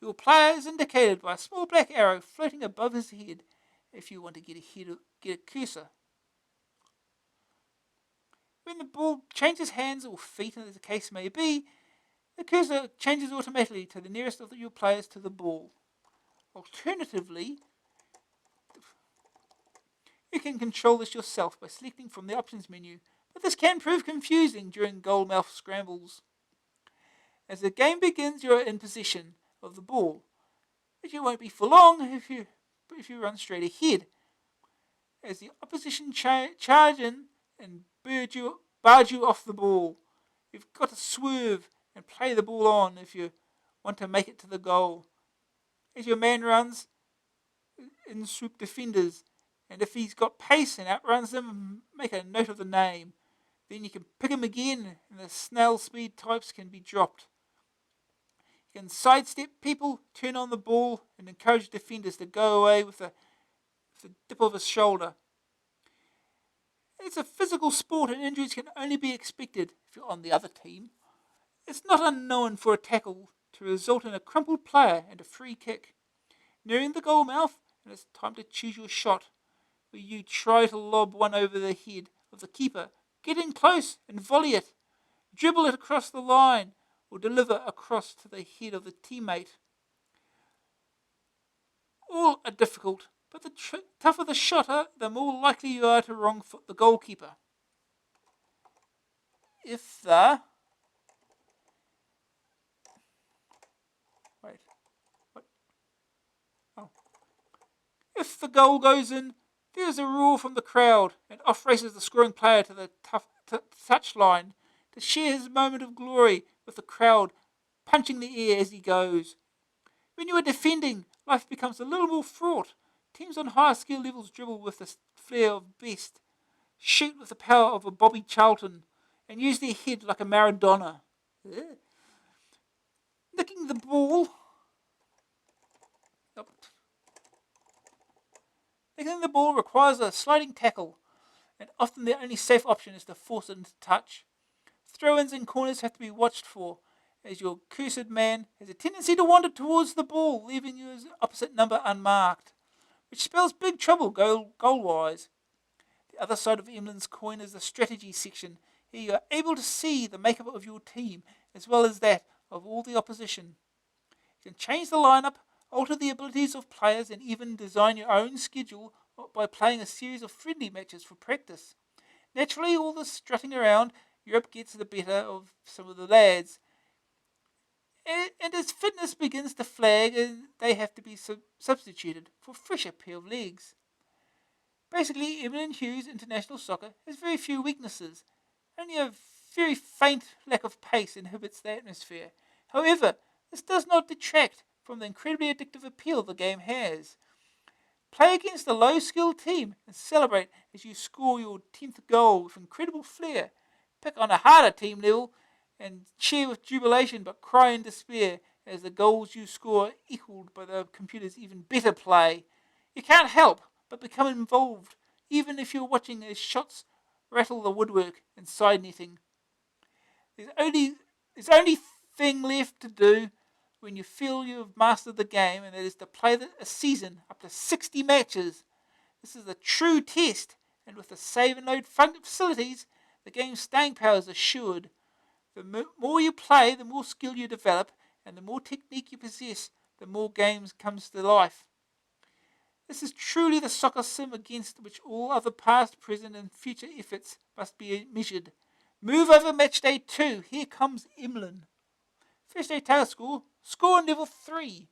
Your player is indicated by a small black arrow floating above his head if you want to get a cursor. When the ball changes hands or feet, as the case may be, the cursor changes automatically to the nearest of your players to the ball. Alternatively, you can control this yourself by selecting from the options menu, but this can prove confusing during goalmouth scrambles. As the game begins, you are in possession of the ball, but you won't be for long if you run straight ahead. As the opposition charge in and barge you off the ball, you've got to swerve and play the ball on if you want to make it to the goal. As your man runs, in swoop defenders, and if he's got pace and outruns them, make a note of the name. Then you can pick him again, and the snail speed types can be dropped. You can sidestep people, turn on the ball, and encourage defenders to go away with a dip of his shoulder. It's a physical sport, and injuries can only be expected if you're on the other team. It's not unknown for a tackle to result in a crumpled player and a free kick. Nearing the goal mouth, and it's time to choose your shot, where you try to lob one over the head of the keeper, get in close and volley it, dribble it across the line, or deliver across to the head of the teammate. All are difficult, but the tougher the shotter, the more likely you are to wrong foot the goalkeeper. If the If the goal goes in, there is a roar from the crowd, and off races the scoring player to the touchline to share his moment of glory with the crowd, punching the air as he goes. When you are defending, life becomes a little more fraught. Teams on higher skill levels dribble with the flair of best, shoot with the power of a Bobby Charlton, and use their head like a Maradona. Nicking the ball. Nicking the ball requires a sliding tackle, and often the only safe option is to force it into touch. Throw-ins and corners have to be watched for, as your cursed man has a tendency to wander towards the ball, leaving your opposite number unmarked, which spells big trouble goal-wise. The other side of Emlyn's coin is the strategy section. Here you are able to see the makeup of your team, as well as that of all the opposition. You can change the lineup, alter the abilities of players, and even design your own schedule by playing a series of friendly matches for practice. Naturally, all this strutting around, Europe gets the better of some of the lads. And as fitness begins to flag, they have to be substituted for a fresher pair of legs. Basically, Emlyn Hughes International Soccer has very few weaknesses. Only a very faint lack of pace inhibits the atmosphere. However, This does not detract from the incredibly addictive appeal the game has. Play against a low-skilled team and celebrate as you score your 10th goal with incredible flair. Pick on a harder team level and cheer with jubilation but cry in despair as the goals you score are equalled by the computer's even better play. You can't help but become involved, even if you're watching as shots rattle the woodwork and side netting. There's only thing left to do when you feel you've mastered the game, and that is to play a season up to 60 matches. This is a true test, and with the save and load facilities, the game's staying power is assured. The more you play, the more skill you develop, and the more technique you possess, the more games comes to life. This is truly the soccer sim against which all other past, present, and future efforts must be measured. Move over match day 2. Here comes Emlyn. First day tail score on level 3.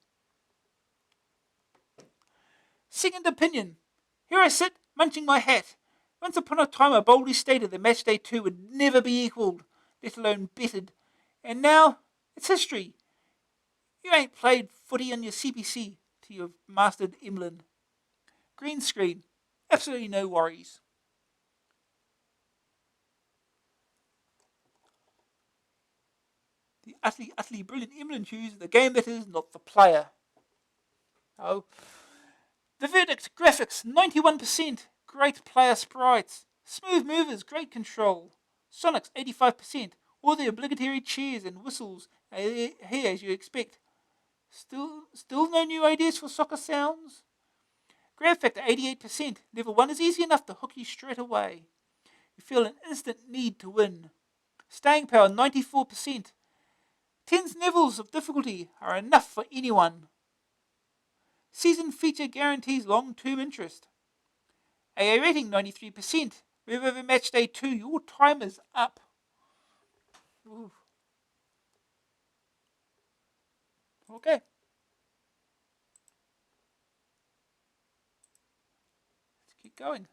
Second opinion. Here I sit, munching my hat. Once upon a time I boldly stated that match day 2 would never be equalled, let alone bettered. And now, it's history. You ain't played footy on your CPC till you've mastered Emlyn. Green screen. Absolutely no worries. The utterly brilliant Emlyn Hughes, the game that is, not the player. Oh. The verdict, graphics, 91%. Great player sprites. Smooth movers, great control. Sonics, 85%. All the obligatory cheers and whistles are here as you expect. Still no new ideas for soccer sounds? Grab factor, 88%. Level 1 is easy enough to hook you straight away. You feel an instant need to win. Staying power, 94%. 10 levels of difficulty are enough for anyone. Season feature guarantees long-term interest. AA rating, 93%. Move over match day 2, your time is up. Ooh. Okay. Let's keep going.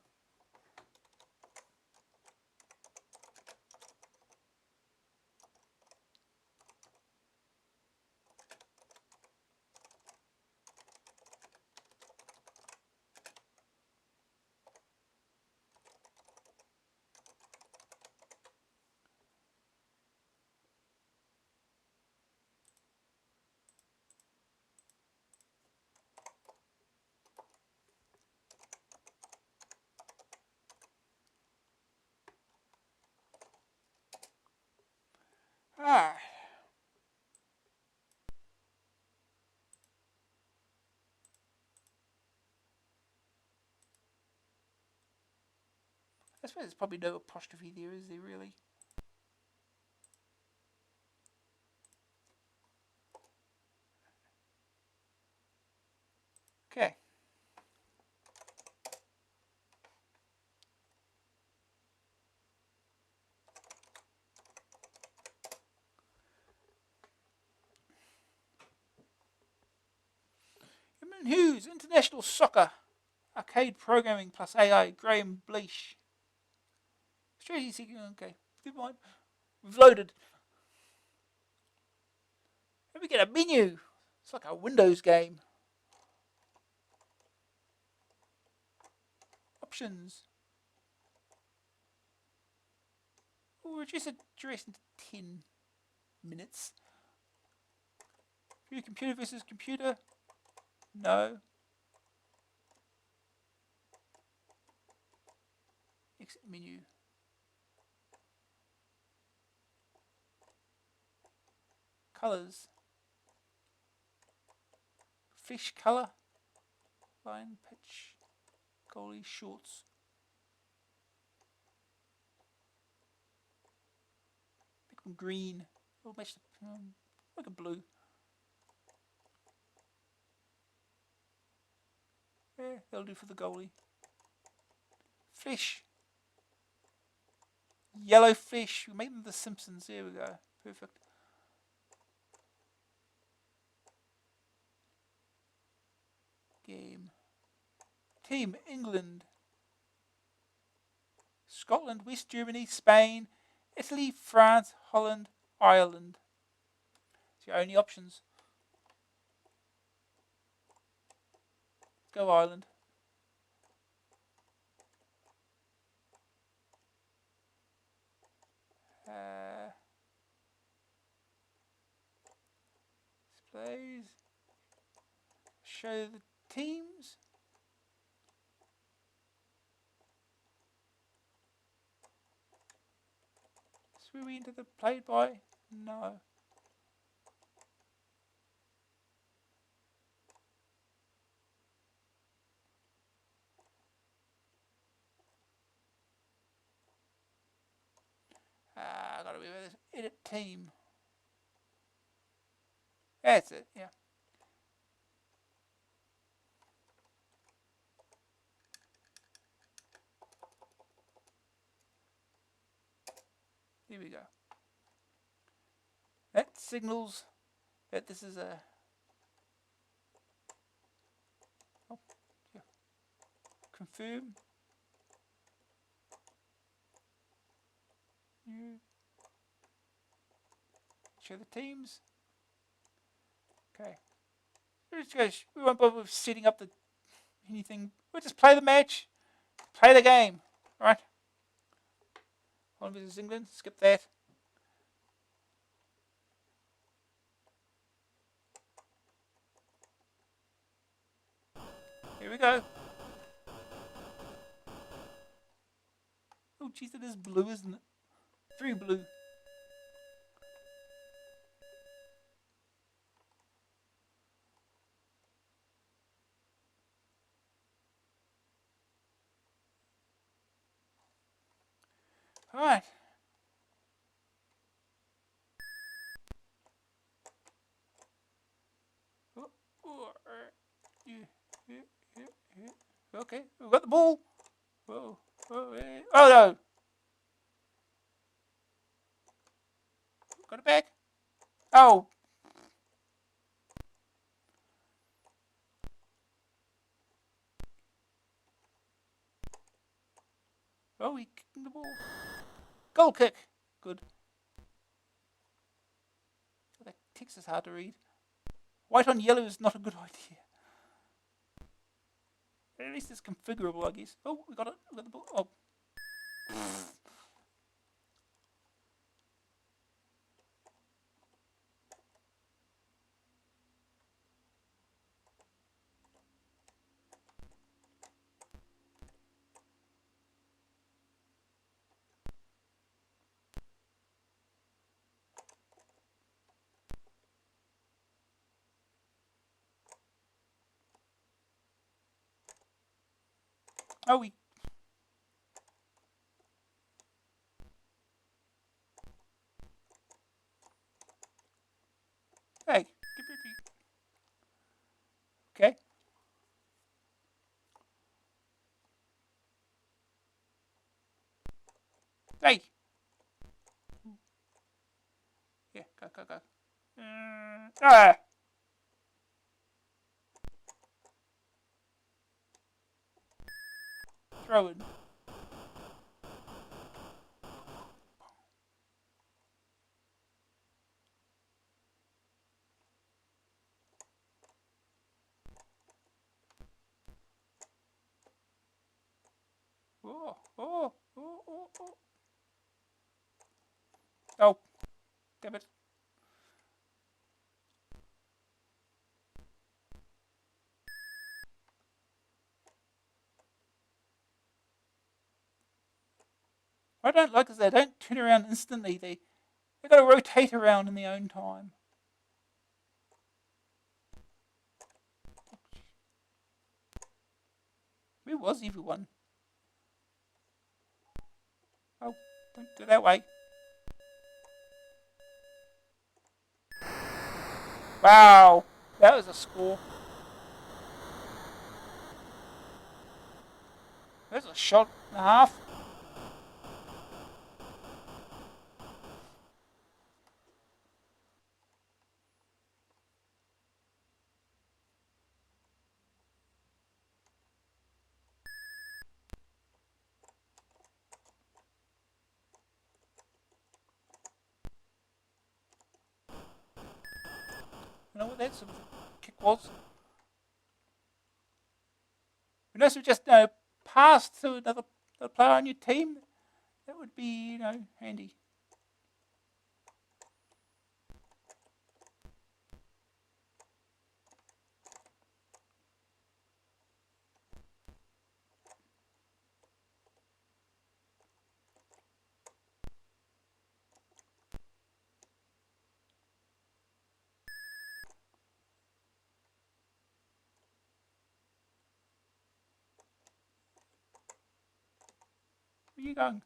Ah. I suppose there's probably no apostrophe there, is there really? Okay. Emlyn Hughes, International Soccer. Arcade Programming plus AI, Graham Bleach. Strategy seeking, okay. Never mind. We've loaded. And we get a menu. It's like a Windows game. Options. We'll reduce the duration to 10 minutes. View computer versus computer. No. Exit menu. Colors. Fish color. Line pitch. Goalie shorts. Make them green. Or match the like a blue. Yeah, that'll do for the goalie. Fish. Yellow fish. We make them the Simpsons. There we go. Perfect. Game. Team England. Scotland, West Germany, Spain, Italy, France, Holland, Ireland. It's your only options. Go Ireland. Displays. Show the teams. Swim into the played by? No. I gotta be with this. Edit team. That's it, yeah. Here we go. That signals that this is a... Oh, yeah. Confirm. New. Show the teams. Okay. We won't bother with setting up the anything. We'll just play the match. Play the game. Alright. Holland versus England. Skip that. Here we go. Oh, jeez, it is blue, isn't it? Very blue. Alright. Okay, we've got the ball. Whoa. Oh no. Got it back. Oh. Oh, he kicked the ball. Goal kick. Good. That text is hard to read. White on yellow is not a good idea. At least it's configurable, I guess. Oh, we got it. We got the ball. Oh. Oh, we... Hey. Okay. Hey. Yeah, go. Ah. Throw it. Oh. Oh, damn it. What I don't like is they don't turn around instantly. They got to rotate around in their own time. Where was everyone? Oh, don't go that way. Wow, that was a score. That's a shot and a half. You know what that sort of kick was? Unless we just pass to another player on your team, that would be handy. Where are you going?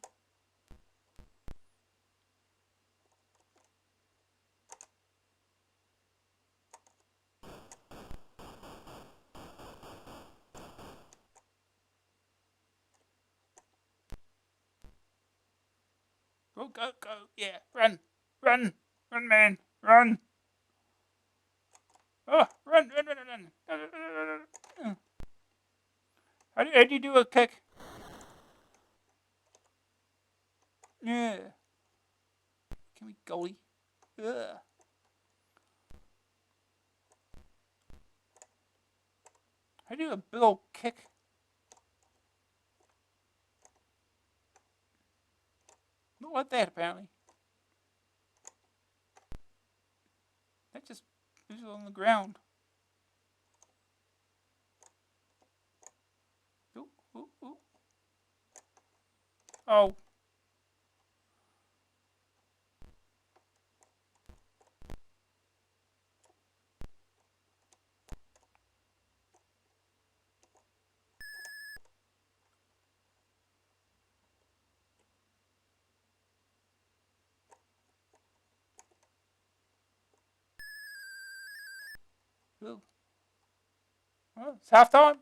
Go, go, go. Yeah, run, run, run, man, run. Oh, run, run, run, run. How do you do a kick? Yeah. Can we goalie? Ugh. How do you do a big old kick? Not like that, apparently. That just moves it on the ground. Ooh, ooh, ooh. Oh. Ooh. Well, it's half time.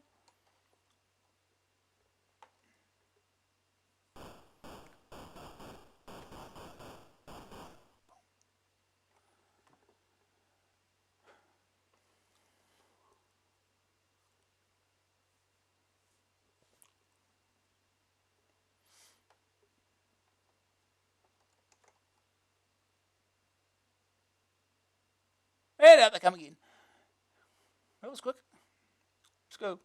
And out they come again. That was quick. Let's go.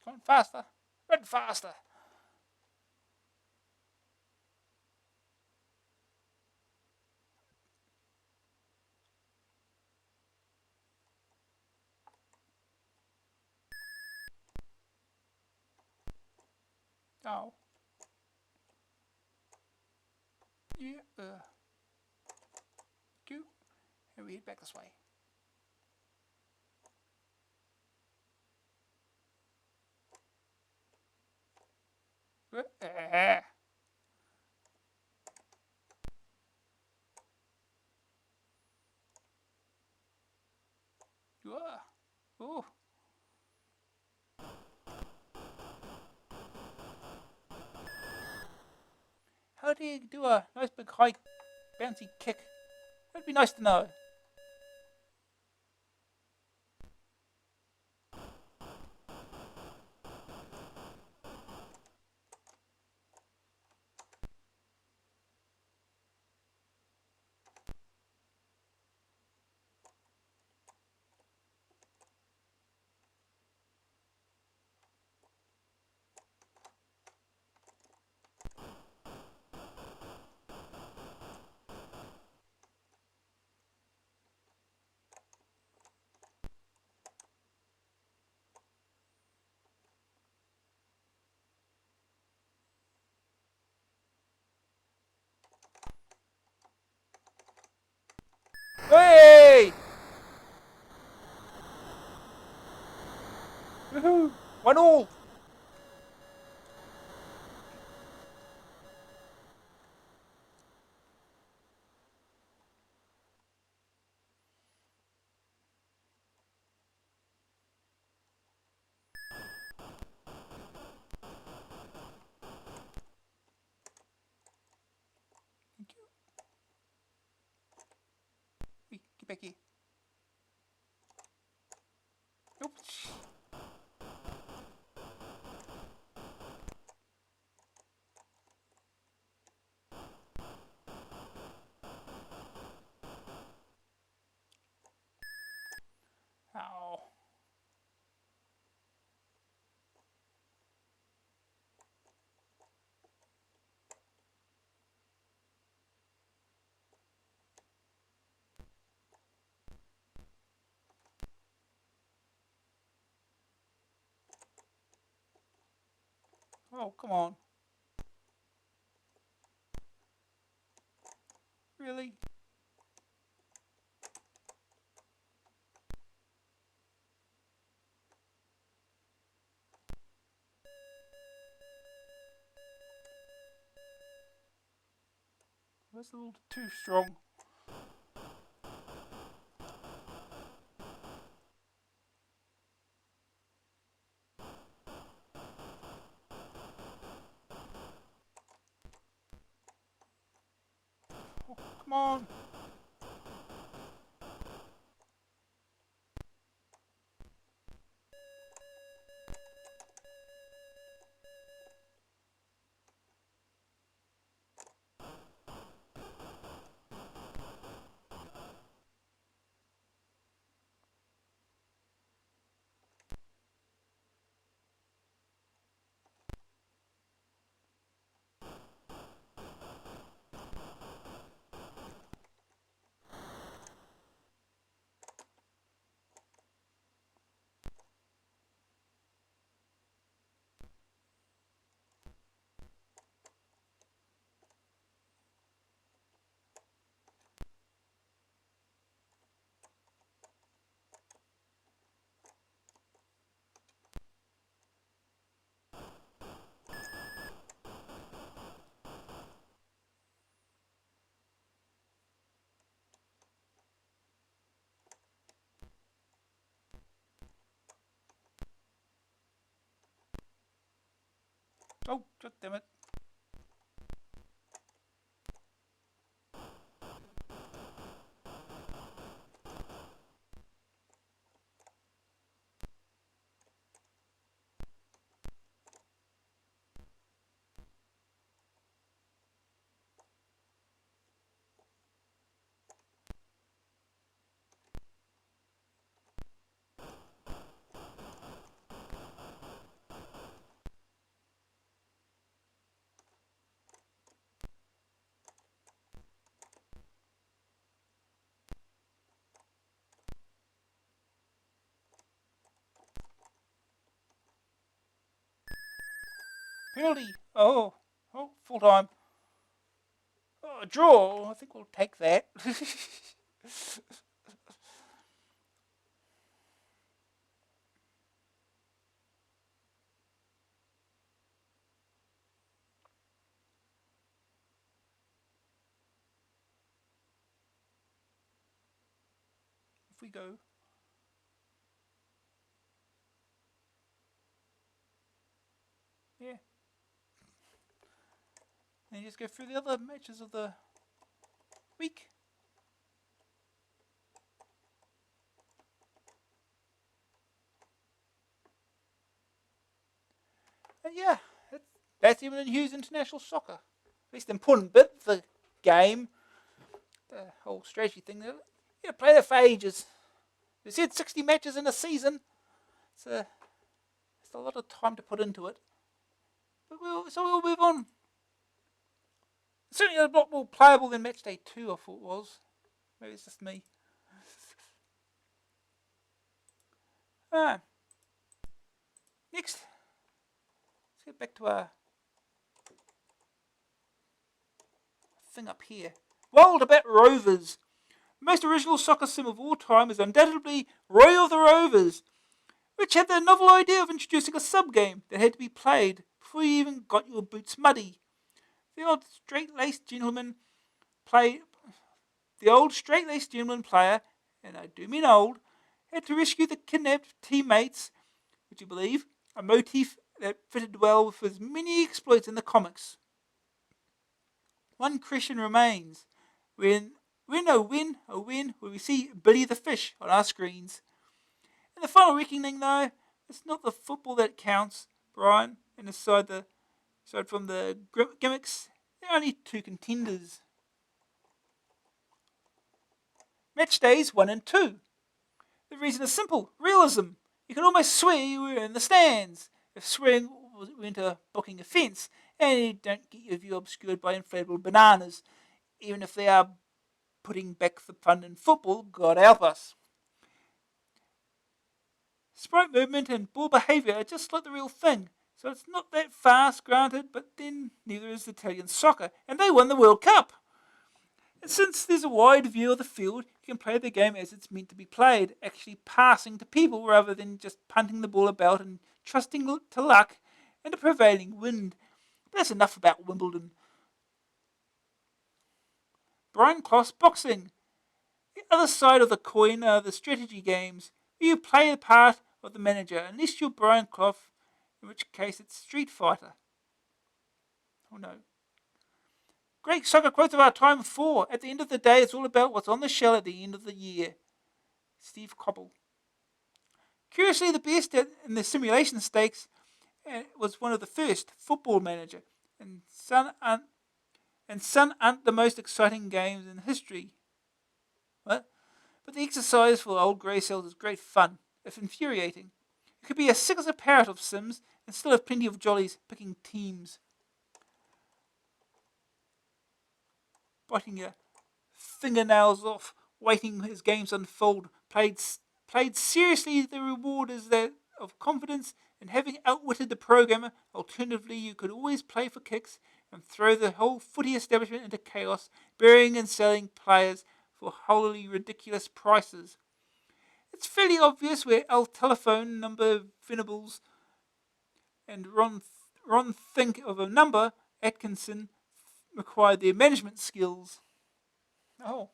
Come on, faster. Run faster. Oh. Yeah. Cute. And we head back this way. Ooh. How do you do a nice big high bouncy kick? That'd be nice to know. Hey! Woohoo! 1-1. Thank you. Hey, get back here. Oops. Oh, come on. Really? That's a little too strong. Oh, come on. Oh, God damn it. Penalty. Oh, full time. Oh, a draw. I think we'll take that. If we go. Yeah. Then you just go through the other matches of the week. And yeah, that's Emlyn Hughes International Soccer. At least the important bit of the game, the whole strategy thing. Yeah, play that for ages. They said 60 matches in a season. It's a lot of time to put into it. But we'll move on. Certainly a lot more playable than match day 2, I thought was. Maybe it's just me. Ah, next, let's get back to our thing up here. Wild about Rovers. The most original soccer sim of all time is undoubtedly Roy of the Rovers, which had the novel idea of introducing a sub-game that had to be played before you even got your boots muddy. The old straight-laced gentleman play, the old straight-laced gentleman player, and I do mean old, had to rescue the kidnapped teammates, would you believe, a motif that fitted well with his many exploits in the comics. One question remains. When, when will we see Billy the Fish on our screens? In the final reckoning, though, it's not the football that counts, Brian, and aside from the gimmicks, there are only two contenders. Match days 1 and 2. The reason is simple: realism. You can almost swear you were in the stands if swearing went a booking offence, and you don't get your view obscured by inflatable bananas, even if they are putting back the fun in football, God help us. Sprite movement and ball behaviour are just like the real thing, So it's not that fast, granted, but then neither is Italian soccer, and they won the World Cup. And since there's a wide view of the field, you can play the game as it's meant to be played, actually passing to people rather than just punting the ball about and trusting to luck and the prevailing wind. But that's enough about Wimbledon. Brian Clough boxing. The other side of the coin are the strategy games, where you play the part of the manager, unless you're Brian Clough, in which case it's Street Fighter. Oh no. Great soccer quote of our time 4. At the end of the day, it's all about what's on the shell at the end of the year. Steve Cobble. Curiously, the best in the simulation stakes was one of the first, Football Manager, and some aren't the most exciting games in history. What? But the exercise for old grey cells is great fun, if infuriating. It could be as sick as a parrot of Sims and still have plenty of jollies picking teams. Biting your fingernails off, waiting as games unfold. Played seriously, the reward is that of confidence in having outwitted the programmer. Alternatively, you could always play for kicks and throw the whole footy establishment into chaos, burying and selling players for wholly ridiculous prices. It's fairly obvious where El Telephone, Number Venables, and Ron Think of a Number, Atkinson, required their management skills. Oh.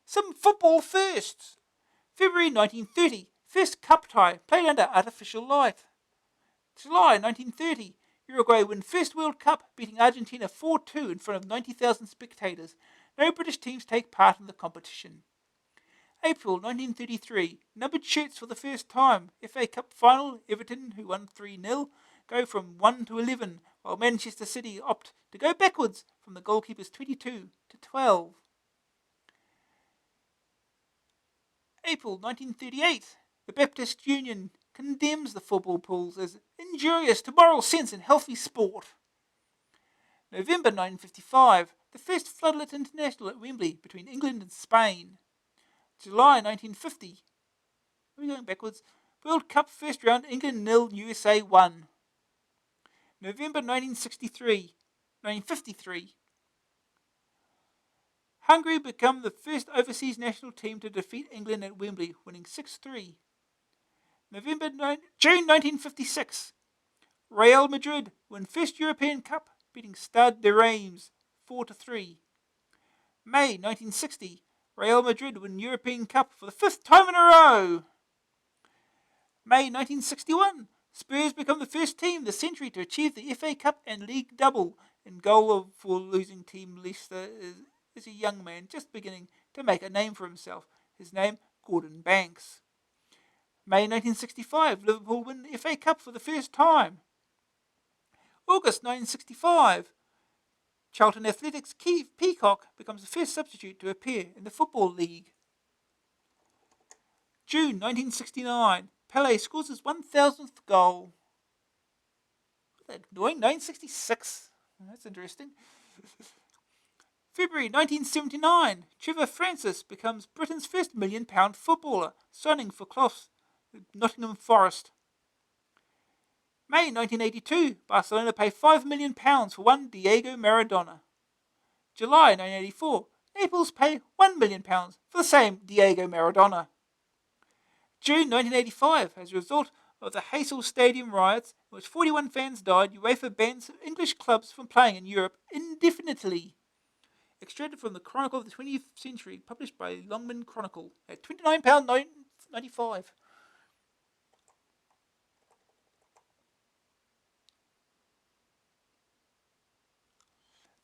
Some football firsts. February 1930, first cup tie, played under artificial light. July 1930, Uruguay win first World Cup, beating Argentina 4-2 in front of 90,000 spectators. No British teams take part in the competition. April 1933, numbered shirts for the first time. FA Cup final, Everton, who won 3-0, go from 1 to 11, while Manchester City opt to go backwards from the goalkeeper's 22 to 12. April 1938, the Baptist Union condemns the football pools as injurious to moral sense and healthy sport. November 1955, the first floodlit international at Wembley between England and Spain. July 1950, are we going backwards? World Cup first round, England 0, USA 1. November 1953, Hungary become the first overseas national team to defeat England at Wembley, winning 6-3. June 1956, Real Madrid win first European Cup, beating Stade de Reims 4-3. May 1960, Real Madrid win European Cup for the 5th time in a row. May 1961, Spurs become the first team of the century to achieve the FA Cup and League double. In goal for losing team Leicester is a young man just beginning to make a name for himself. His name, Gordon Banks. May 1965, Liverpool win the FA Cup for the first time. August 1965, Charlton Athletics' Keith Peacock becomes the first substitute to appear in the Football League. June 1969, Pelé scores his 1,000th goal. What's that doing? 1966. That's interesting. February 1979, Trevor Francis becomes Britain's first £1 million footballer, signing for Clough's Nottingham Forest. May 1982, Barcelona pay £5 million for one Diego Maradona. July 1984, Naples pay £1 million for the same Diego Maradona. June 1985, as a result of the Heysel Stadium riots, in which 41 fans died, UEFA bans English clubs from playing in Europe indefinitely. Extracted from the Chronicle of the 20th Century, published by Longman Chronicle, at £29.95.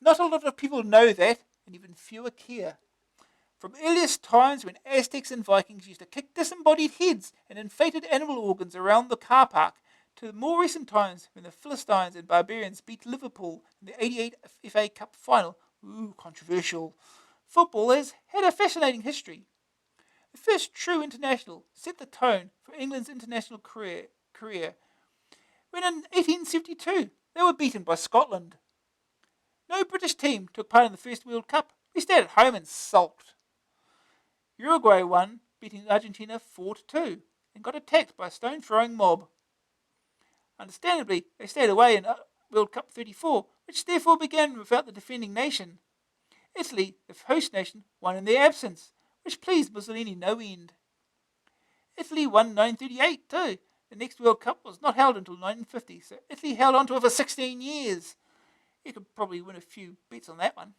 Not a lot of people know that, and even fewer care. From earliest times when Aztecs and Vikings used to kick disembodied heads and inflated animal organs around the car park, to more recent times when the Philistines and Barbarians beat Liverpool in the '88 FA Cup final. Ooh, controversial. Football has had a fascinating history. The first true international set the tone for England's international career when in 1872 they were beaten by Scotland. No British team took part in the first World Cup. We stayed at home and sulked. Uruguay won, beating Argentina 4-2, and got attacked by a stone-throwing mob. Understandably, they stayed away in World Cup 34, which therefore began without the defending nation. Italy, the host nation, won in their absence, which pleased Mussolini no end. Italy won 1938 too. The next World Cup was not held until 1950, so Italy held on to it for 16 years. You could probably win a few bets on that one.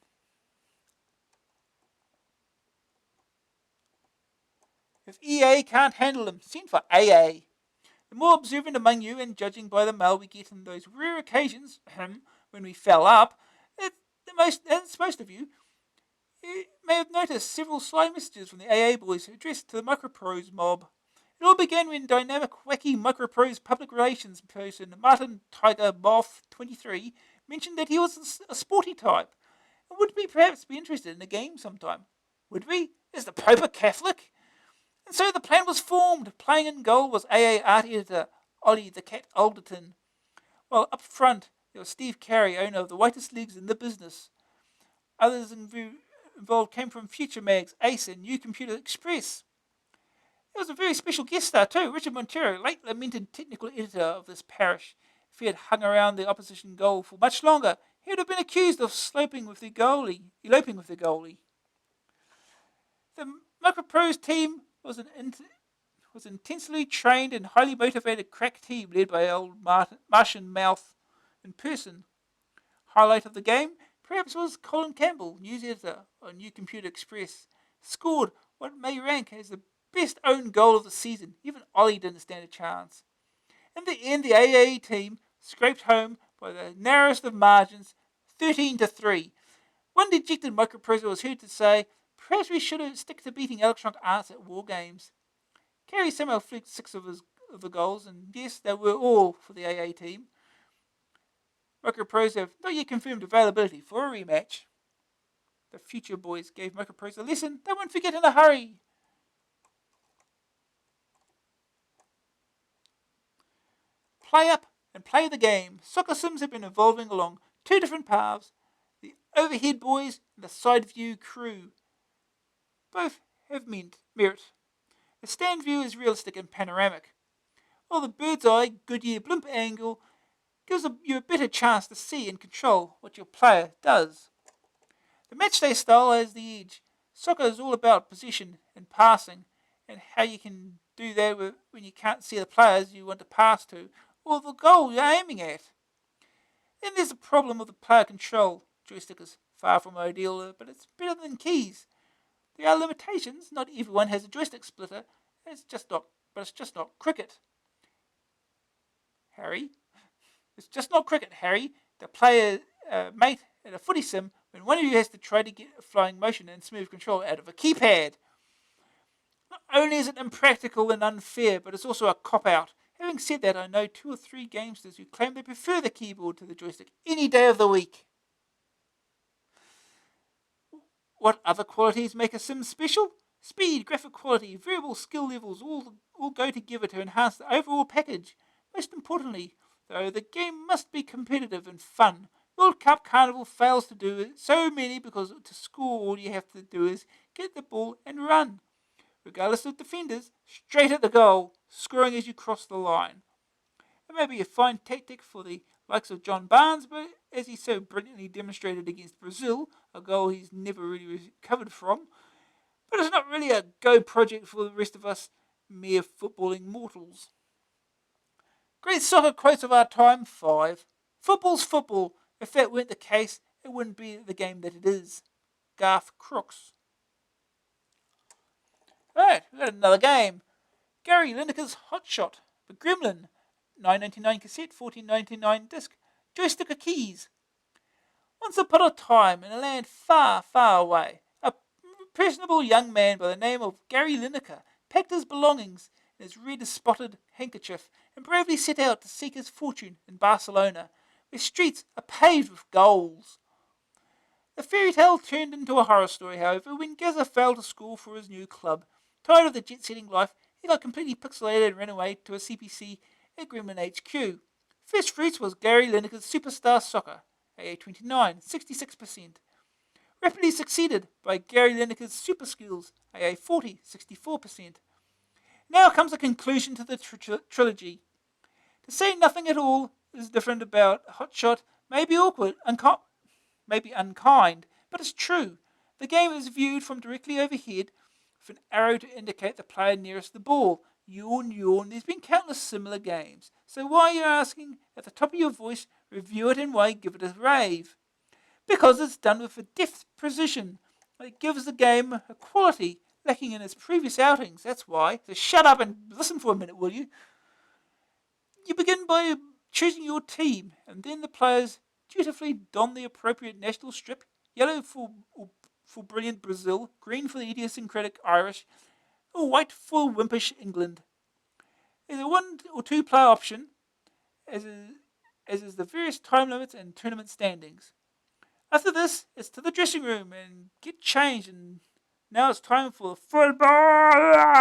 If EA can't handle them, send for AA. The more observant among you, and judging by the mail we get on those rare occasions when we fell up, that's most of you, you may have noticed several sly messages from the AA boys addressed to the Microprose mob. It all began when dynamic, wacky Microprose public relations person Martin Tiger Moth 23 mentioned that he was a sporty type and would perhaps be interested in a game sometime. Would we? Is the Pope a Catholic? And so the plan was formed. Playing in goal was AA art editor Ollie the Cat Alderton, while up front there was Steve Carey, owner of the whitest leagues in the business. Others involved came from Future Mags, Ace, and New Computer Express. There was a very special guest star too, Richard Montero, late lamented technical editor of this parish. If he had hung around the opposition goal for much longer, he would have been accused of eloping with the goalie. The Microprose team was an intensely trained and highly motivated crack team led by old Martian Mouth in person. Highlight of the game perhaps was Colin Campbell, news editor on New Computer Express, scored what may rank as the best own goal of the season. Even Ollie didn't stand a chance. In the end, the AA team scraped home by the narrowest of margins, 13-3. One dejected microproser was heard to say, "Perhaps we should stick to beating electronic arts at war games." Kerry somehow flicked 6 of the goals, and yes, they were all for the AA team. Microprose have not yet confirmed availability for a rematch. The Future boys gave Microprose a lesson they won't forget in a hurry. Play up and play the game. Soccer sims have been evolving along 2 different paths. The Overhead boys and the Side View crew. Both have merit. The stand view is realistic and panoramic, while the bird's eye Goodyear blimp angle gives you a better chance to see and control what your player does. The matchday style has the edge. Soccer is all about position and passing, and how you can do that when you can't see the players you want to pass to, or the goal you're aiming at. Then there's the problem with the player control. Joystick is far from ideal, but it's better than keys. There are limitations. Not everyone has a joystick splitter, and it's just not cricket. Harry? It's just not cricket, Harry. The player mate at a footy sim when one of you has to try to get a flying motion and smooth control out of a keypad. Not only is it impractical and unfair, but it's also a cop-out. Having said that, I know 2 or 3 gamesters who claim they prefer the keyboard to the joystick any day of the week. What other qualities make a sim special? Speed, graphic quality, variable skill levels all go together to enhance the overall package. Most importantly, though, the game must be competitive and fun. World Cup Carnival fails to do it so many because to score all you have to do is get the ball and run. Regardless of defenders, straight at the goal, scoring as you cross the line. It may be a fine tactic for the likes of John Barnes, but as he so brilliantly demonstrated against Brazil, a goal he's never really recovered from, but it's not really a go project for the rest of us mere footballing mortals. Great soccer quotes of our time, 5. Football's football. If that weren't the case, it wouldn't be the game that it is. Garth Crooks. Alright, we've got another game. Gary Lineker's Hot Shot. The Gremlin. $9.99 cassette, $14.99 disc. Joystick or keys. Once upon a time, in a land far, far away, a personable young man by the name of Gary Lineker packed his belongings in his red-spotted handkerchief and bravely set out to seek his fortune in Barcelona, where streets are paved with goals. The fairy tale turned into a horror story, however, when Gazza failed to score for his new club. Tired of the jet-setting life, he got completely pixelated and ran away to a CPC at Gremlin HQ. First fruits was Gary Lineker's Superstar Soccer, AA29, 66%. Rapidly succeeded by Gary Lineker's Super Skills, AA40, 64%. Now comes the conclusion to the trilogy. To say nothing at all is different about hot shot may be awkward, may be unkind, but it's true. The game is viewed from directly overhead with an arrow to indicate the player nearest the ball. Yawn, yawn. There's been countless similar games. So why are you asking at the top of your voice, review it and why give it a rave? Because it's done with a deft precision. It gives the game a quality lacking in its previous outings. That's why. So shut up and listen for a minute, will you? You begin by choosing your team, and then the players dutifully don the appropriate national strip: yellow for brilliant Brazil, green for the idiosyncratic Irish, or white for wimpish England. There's a one or two player option, as is the various time limits and tournament standings. After this, it's to the dressing room and get changed, and now it's time for football.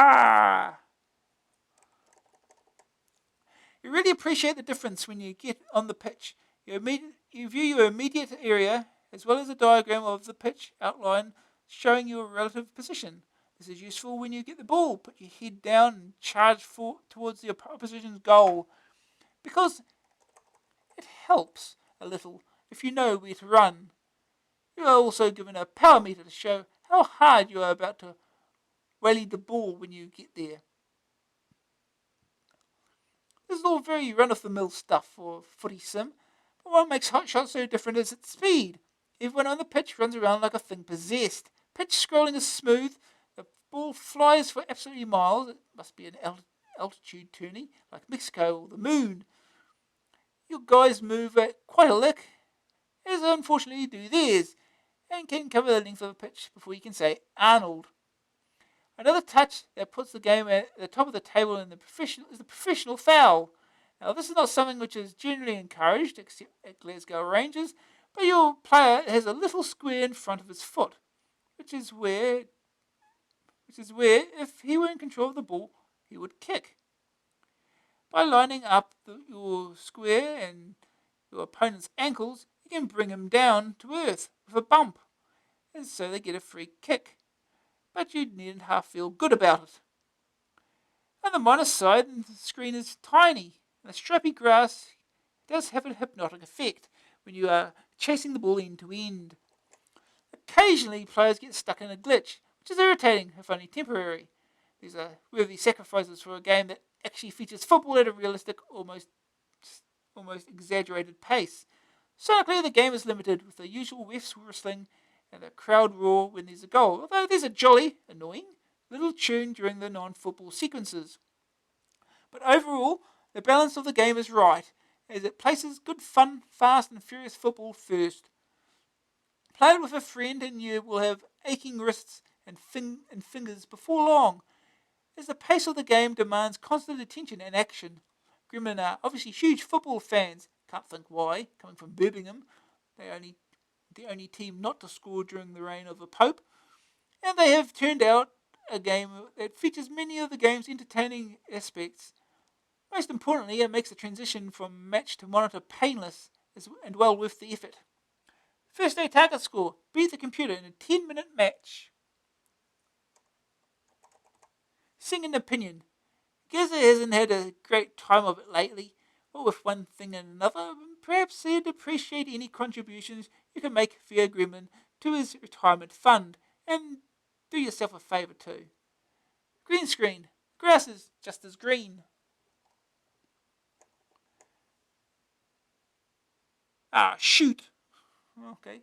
You really appreciate the difference when you get on the pitch. You view your immediate area as well as a diagram of the pitch outline showing your relative position. This is useful when you get the ball. Put your head down and charge towards the opposition's goal, because it helps a little if you know where to run. You are also given a power meter to show how hard you are about to rally the ball when you get there. This is all very run-of-the-mill stuff for footy sim, but what makes Hot Shot so different is its speed. Everyone on the pitch runs around like a thing possessed. Pitch scrolling is smooth, the ball flies for absolutely miles. It must be an altitude tourney, like Mexico or the moon. Your guys move at quite a lick, as unfortunately do theirs, and can cover the length of the pitch before you can say Arnold. Another touch that puts the game at the top of the table is the professional foul. Now, this is not something which is generally encouraged, except at Glasgow Rangers, but your player has a little square in front of his foot, which is where, if he were in control of the ball, he would kick. By lining up your square and your opponent's ankles, you can bring him down to earth with a bump, and so they get a free kick. But you needn't half feel good about it. On the minus side, the screen is tiny, and the strappy grass does have a hypnotic effect when you are chasing the ball end to end. Occasionally, players get stuck in a glitch, which is irritating, if only temporary. These are worthy sacrifices for a game that actually features football at a realistic, almost exaggerated pace. Sonically, the game is limited, with the usual refs whistling and the crowd roar when there's a goal, although there's a jolly, annoying, little tune during the non-football sequences. But overall, the balance of the game is right, as it places good fun, fast and furious football first. Play it with a friend and you will have aching wrists and fingers before long, as the pace of the game demands constant attention and action. Gremlin are obviously huge football fans, can't think why, coming from Birmingham, the only team not to score during the reign of the Pope, and they have turned out a game that features many of the game's entertaining aspects. Most importantly, it makes the transition from match to monitor painless and well worth the effort. First day target score: beat the computer in a 10-minute match. Second opinion: Gazza hasn't had a great time of it lately, what with one thing and another. Perhaps he'd appreciate any contributions you can make via Gremlin to his retirement fund, and do yourself a favour too. Green screen. Grass is just as green. Ah, shoot. Okay.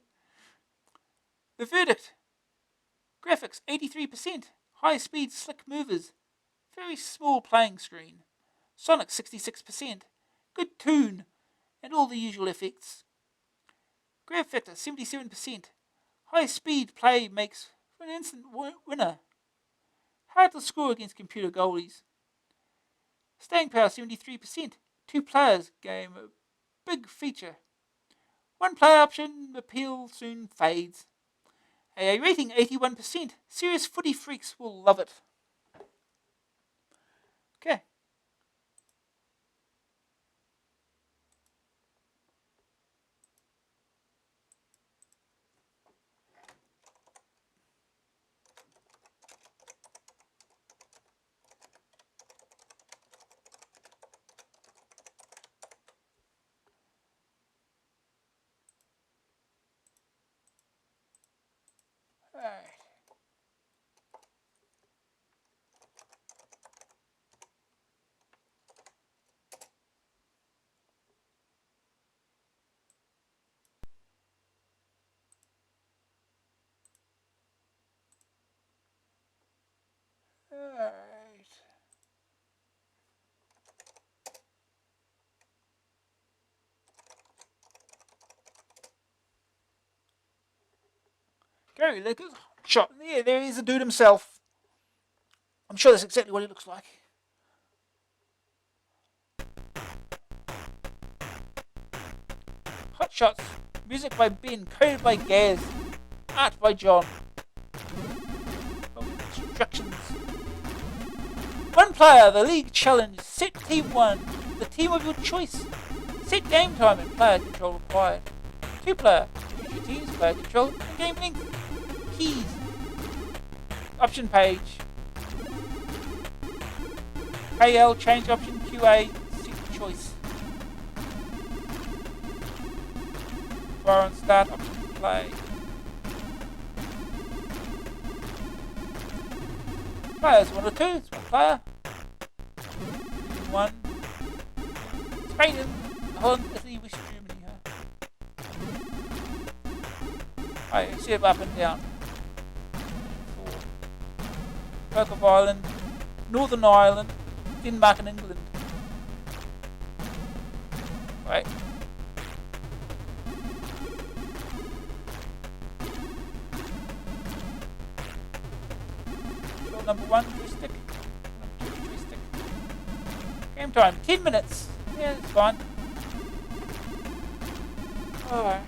The verdict. Graphics 83%. High speed slick movers. Very small playing screen. Sonic 66%. Good tune. And all the usual effects. Grab factor 77%. High speed play makes for an instant winner. Hard to score against computer goalies. Staying power 73%. 2 players game a big feature. 1 player option appeal soon fades. A rating 81%. Serious footy freaks will love it. Okay. Very Lineker's shot. Yeah, there is a dude himself. I'm sure that's exactly what he looks like. Hot Shots. Music by Ben. Coded by Gaz. Art by John. Instructions. One player, the league challenge. Set team 1. The team of your choice. Set game time and player control required. 2 player. Choose your team's player control and game length. Keys. Option page. KL change option. QA set choice. Fire on start option play. Players 1 or 2. It's 1 player. 1. Spain and Holland, Italy, West Germany. Alright, set up and down. 4. Republic of Ireland, Northern Ireland, Denmark and England. Right. Number 1, joystick. Number 2, joystick. Game time, 10 minutes. Yeah, it's fine. Alright.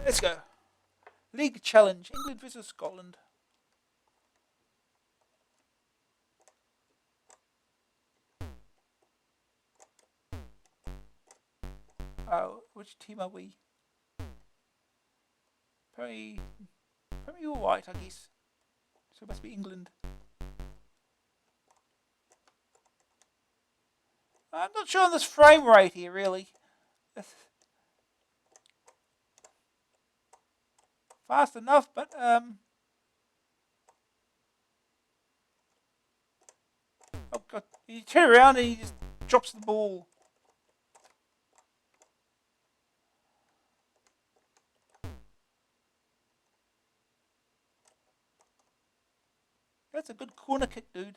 Let's go. League challenge. England versus Scotland. Oh, which team are we? Probably all white, I guess. So it must be England. I'm not sure on this frame rate here, really. Fast enough, but oh god, you turn around and he just drops the ball. That's a good corner kick, dude.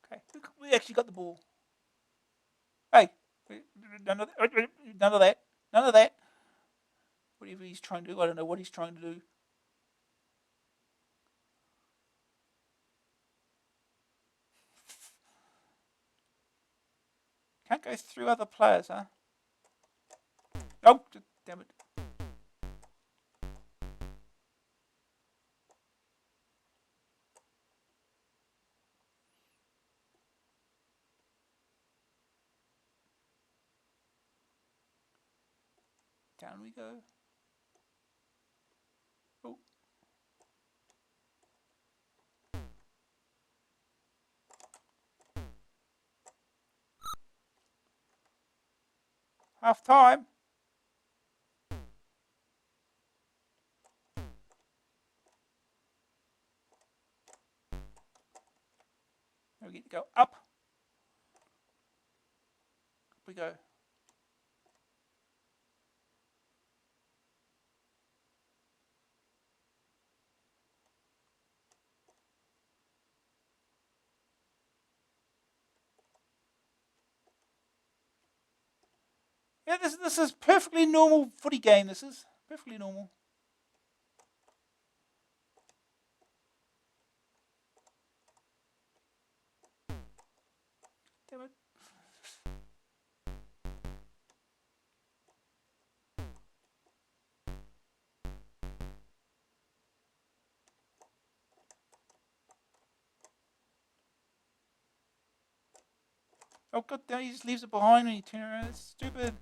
Okay, we actually got the ball. Hey, none of that. None of that. None of that. Whatever he's trying to do, I don't know what he's trying to do. Can't go through other players, huh? Oh, damn it. Down we go. Oh. Half time. We get to go up. Up we go. Yeah, this is perfectly normal footy game. This is perfectly normal. Damn it. Oh god, he just leaves it behind when you turn around. It's stupid.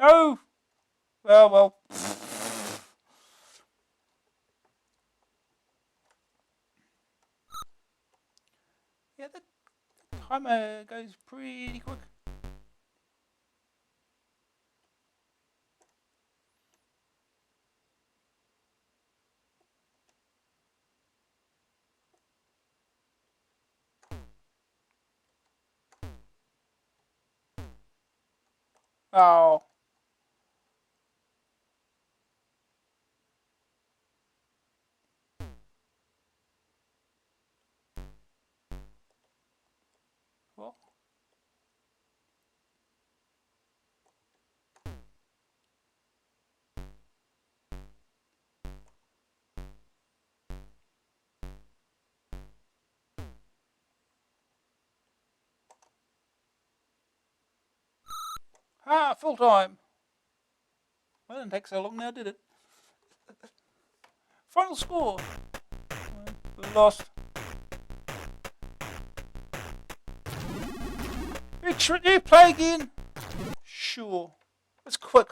No. Well. Yeah, the timer goes pretty quick. Oh. Well. Full time. Well, didn't take so long now, did it? Final score. We lost. You play again? Sure. It's quick.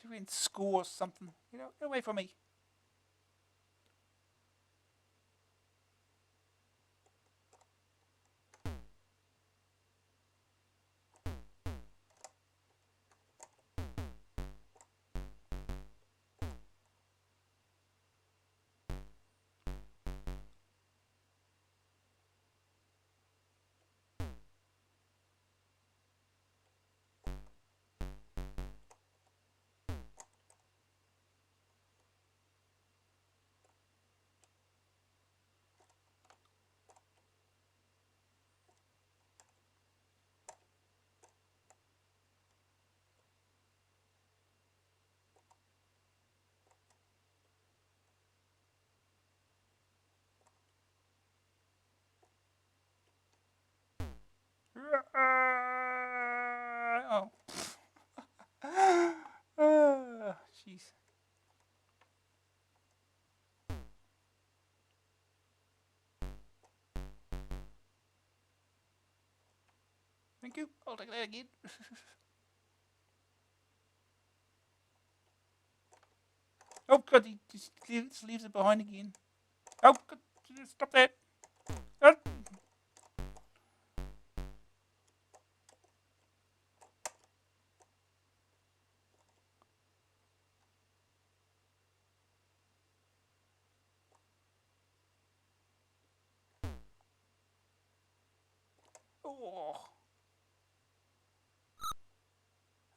See if we can score something. Get away from me. Oh. Jeez. Thank you. I'll take that again. Oh, God, he just leaves it behind again. Oh, God, stop that. Oh.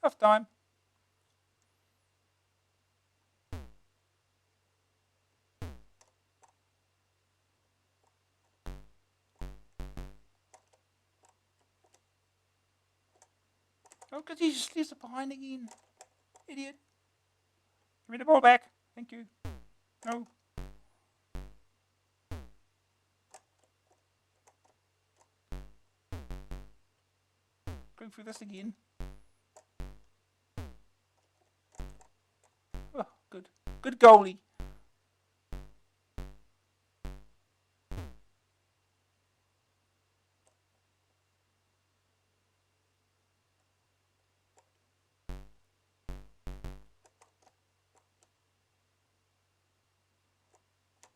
Half time. Oh, because he just leaves it behind again. Idiot. Give me the ball back. Thank you. No. Going through this again. Oh, good. Good goalie.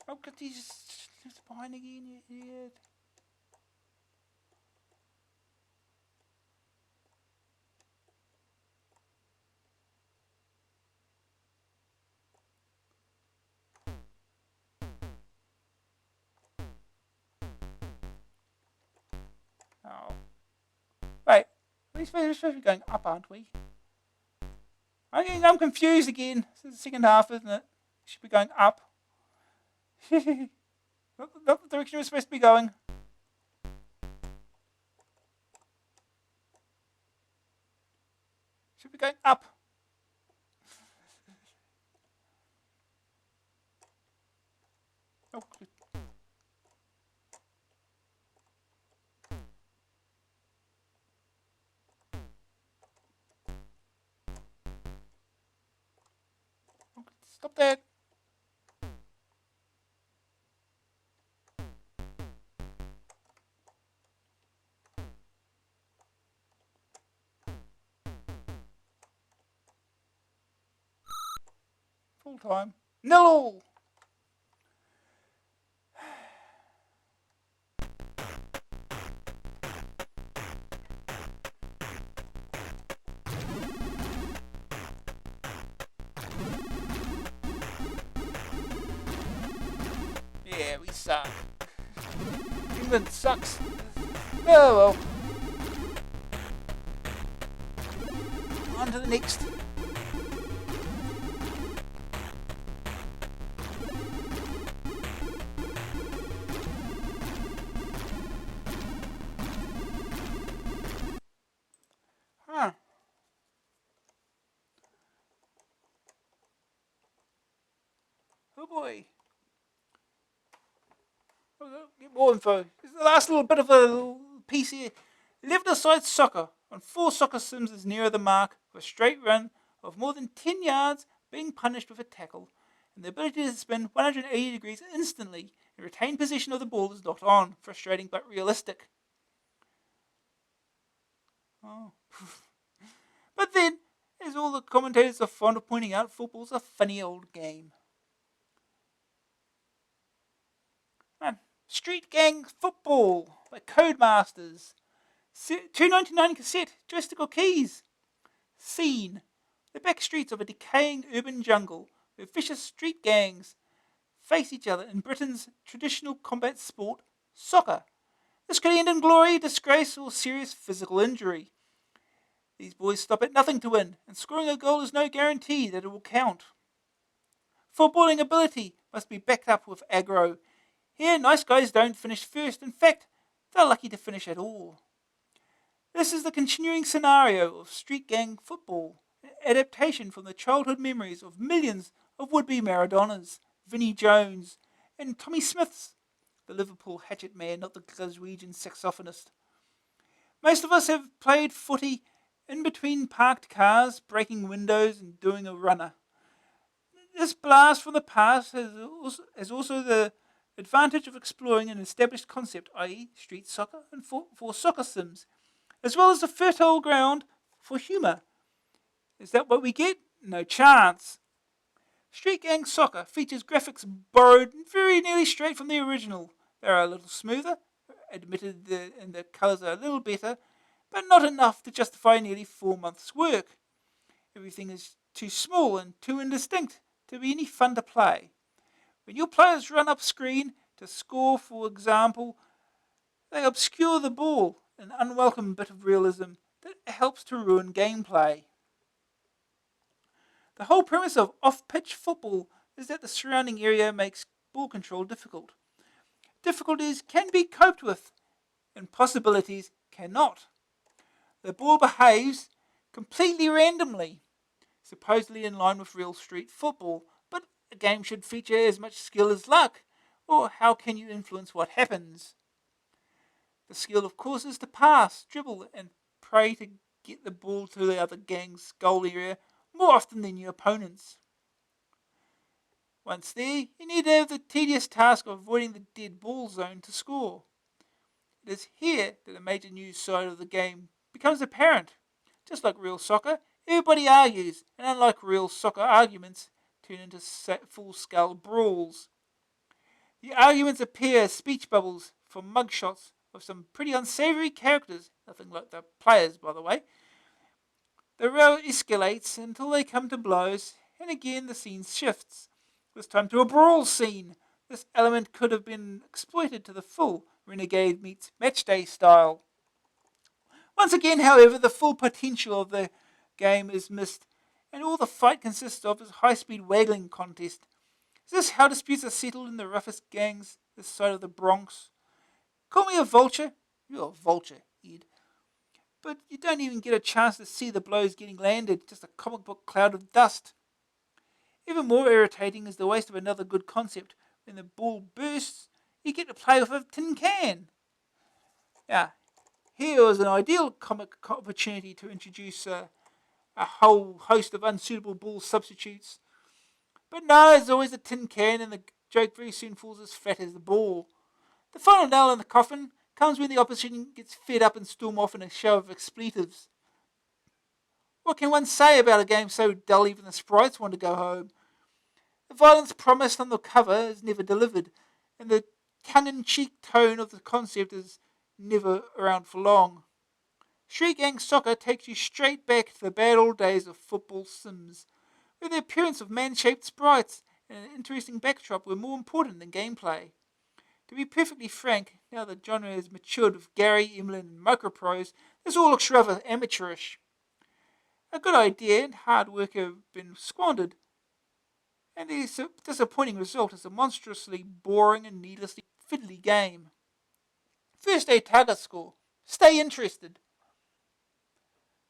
Oh, because he just leaves it behind again, you idiot. Oh. Right. We're supposed to be going up, aren't we? I'm confused again. This is the second half, isn't it? We should be going up. Not the direction we're supposed to be going. Should be going up. Oh, good. Oh, stop that. Full time. 0-0. Yeah, we suck. England sucks. Oh well. On to the next. Huh. Oh boy. Get more info. This is the last little bit of a piece here. 11-a-side soccer on 4 soccer sims is nearer the mark for a straight run of more than 10 yards being punished with a tackle, and the ability to spin 180 degrees instantly and retain possession of the ball is not on. Frustrating but realistic. Oh. But then, as all the commentators are fond of pointing out, football's a funny old game. Man, Street Gang Football by Codemasters. $2.99 cassette, joystick or keys. Scene: the back streets of a decaying urban jungle where vicious street gangs face each other in Britain's traditional combat sport, soccer. This could end in glory, disgrace, or serious physical injury. These boys stop at nothing to win, and scoring a goal is no guarantee that it will count. Footballing ability must be backed up with aggro. Here, nice guys don't finish first. In fact, they're lucky to finish at all. This is the continuing scenario of street gang football, an adaptation from the childhood memories of millions of would-be Maradonas, Vinnie Jones, and Tommy Smiths, the Liverpool hatchet man, not the Glaswegian saxophonist. Most of us have played footy in between parked cars, breaking windows and doing a runner. This blast from the past has also the advantage of exploring an established concept, i.e. street soccer and for soccer sims, as well as a fertile ground for humour. Is that what we get? No chance. Street Gang Soccer features graphics borrowed very nearly straight from the original. They are a little smoother, admitted and the colours are a little better, but not enough to justify nearly 4 months' work. Everything is too small and too indistinct to be any fun to play. When your players run up screen to score, for example, they obscure the ball, an unwelcome bit of realism that helps to ruin gameplay. The whole premise of off-pitch football is that the surrounding area makes ball control difficult. Difficulties can be coped with, impossibilities cannot. The ball behaves completely randomly, supposedly in line with real street football, but a game should feature as much skill as luck, or how can you influence what happens? The skill, of course, is to pass, dribble, and pray to get the ball to the other gang's goal area more often than your opponents. Once there, you need to have the tedious task of avoiding the dead ball zone to score. It is here that the major news side of the game becomes apparent. Just like real soccer, everybody argues, and unlike real soccer arguments, turn into full-scale brawls. The arguments appear as speech bubbles from mugshots of some pretty unsavoury characters, nothing like the players, by the way. The row escalates until they come to blows, and again the scene shifts, this time to a brawl scene. This element could have been exploited to the full, Renegade meets Matchday style. Once again, however, the full potential of the game is missed, and all the fight consists of is a high-speed waggling contest. Is this how disputes are settled in the roughest gangs this side of the Bronx? Call me a vulture. You're a vulture, Ed. But you don't even get a chance to see the blows getting landed, just a comic book cloud of dust. Even more irritating is the waste of another good concept. When the ball bursts, you get to play with a tin can. Now, here was an ideal comic opportunity to introduce a whole host of unsuitable ball substitutes. But no, there's always a tin can, and the joke very soon falls as flat as the ball. The final nail in the coffin comes when the opposition gets fed up and storm off in a show of expletives. What can one say about a game so dull even the sprites want to go home? The violence promised on the cover is never delivered, and the tongue-in-cheek tone of the concept is never around for long. Street Gang Soccer takes you straight back to the bad old days of football sims, where the appearance of man-shaped sprites and an interesting backdrop were more important than gameplay. To be perfectly frank, now that genre has matured with Gary, Emlyn and Microprose, this all looks rather amateurish. A good idea and hard work have been squandered, and the disappointing result is a monstrously boring and needlessly fiddly game. First day target score. Stay interested.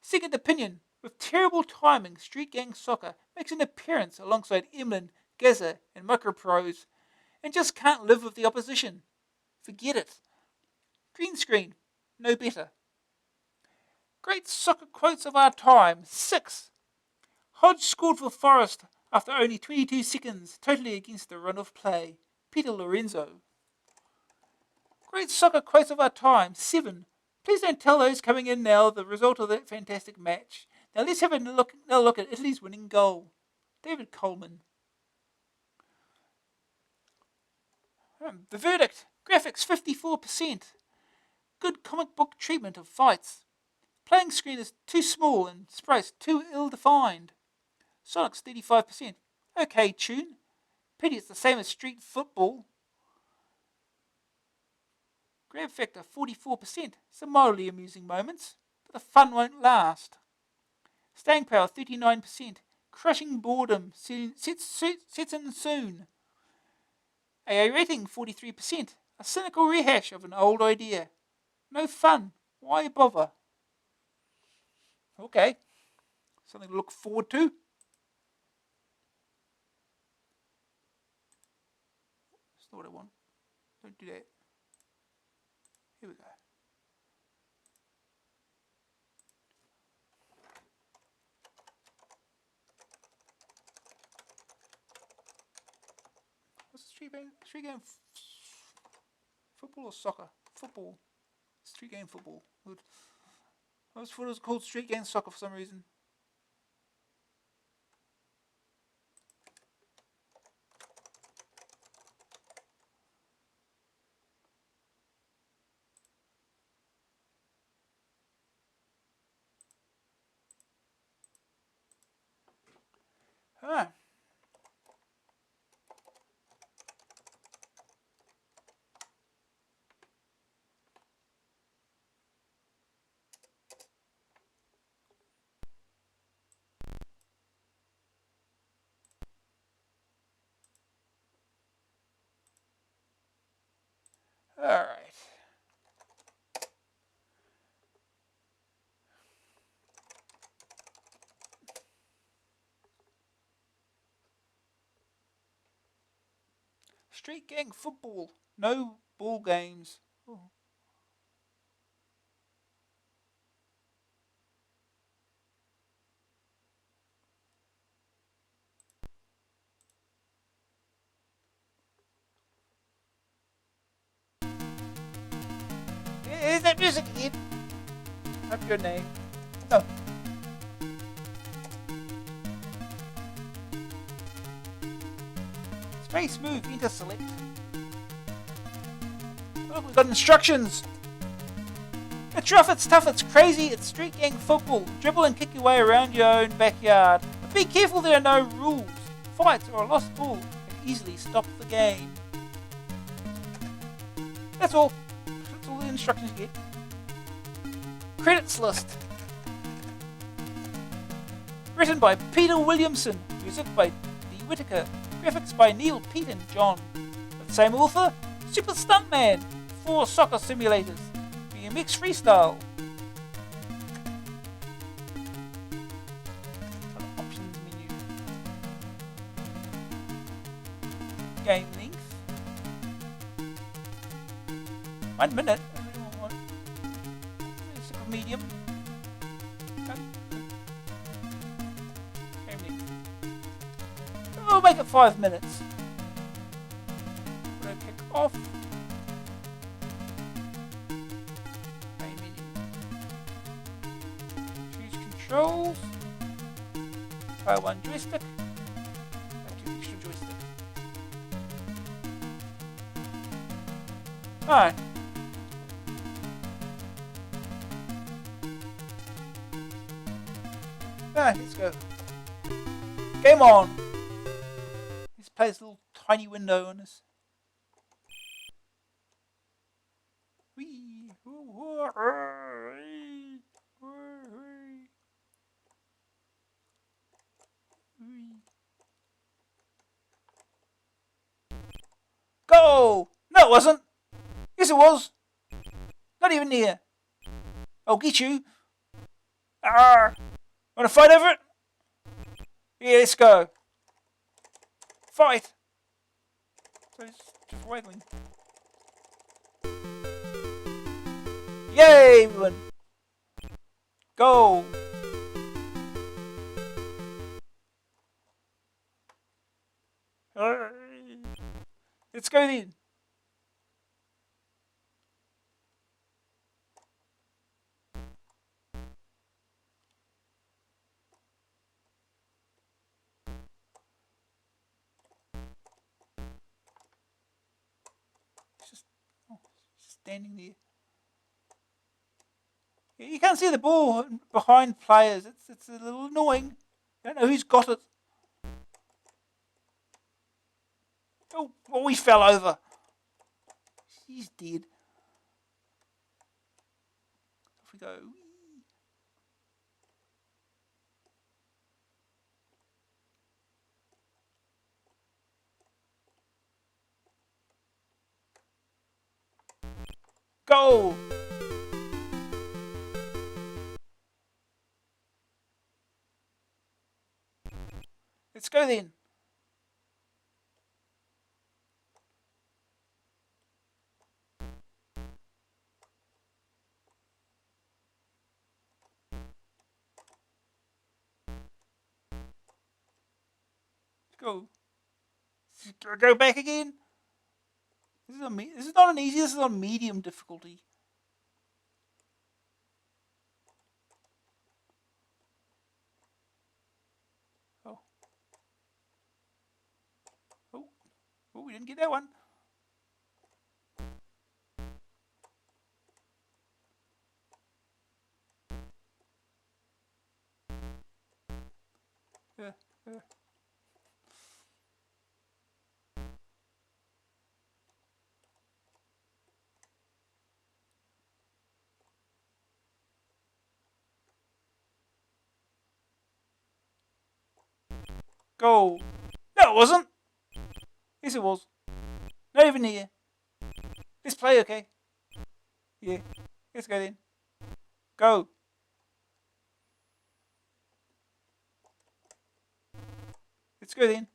Second opinion. With terrible timing, Street Gang Soccer makes an appearance alongside Emlyn, Gaza and Microprose, and just can't live with the opposition. Forget it. Green screen. No better. Great soccer quotes of our time. 6. Hodge scored for Forest after only 22 seconds, totally against the run of play. Peter Lorenzo. Great soccer quotes of our time. 7. Please don't tell those coming in now the result of that fantastic match. Now let's have another look at Italy's winning goal. David Coleman. The verdict. Graphics 54%. Good comic book treatment of fights. Playing screen is too small and sprites too ill-defined. Sonic's 35%. Okay tune. Pity it's the same as street football. Grab factor 44%. Some mildly amusing moments, but the fun won't last. Staying power 39%. Crushing boredom sets in soon. AA rating 43%. A cynical rehash of an old idea. No fun. Why bother? Okay. Something to look forward to. That's not what I want. Don't do that. Here we go. What's the street game? Football or soccer? Football. Street game football. Good. I always thought it was called Street Gang Soccer for some reason. Huh. Alright. Street Gang Football. No ball games. Oh. Here's that music again. Have your name. No. Space move into select. Look, we've got instructions. It's rough, it's tough, it's crazy, it's street gang football. Dribble and kick your way around your own backyard. But be careful, there are no rules. Fights or a lost ball can easily stop the game. That's all. That's all the instructions you get. Credits list. Written by Peter Williamson. Music by D. Whittaker. Graphics by Neil, Pete and John. With the same author, Super Stuntman. 4 soccer simulators. BMX Freestyle. Options menu. Game length. 1 minute. Super medium. Game length. We'll make it 5 minutes. We're going to kick off. Controls. Try 1 joystick. 2 extra joysticks. Alright. Alright, let's go. Game on! Let's play this little tiny window on this. Whee! Go! No, it wasn't. Yes, it was. Not even near. I'll get you. Arr! Wanna fight over it? Yeah, let's go. Fight! So it's just waggling. Yay, everyone! Go! Let's go then. Just standing there. Yeah, you can't see the ball behind players. It's a little annoying. You don't know who's got it. Oh, he fell over. He's dead. Off we go. Go! Let's go then. Go. Go back again. This is not an easy. This is on medium difficulty. Oh. Oh. Oh, we didn't get that one. Uh. Go. No, it wasn't. Yes, it was. Not even near. Let's play, okay? Yeah. Let's go then. Go. Let's go then.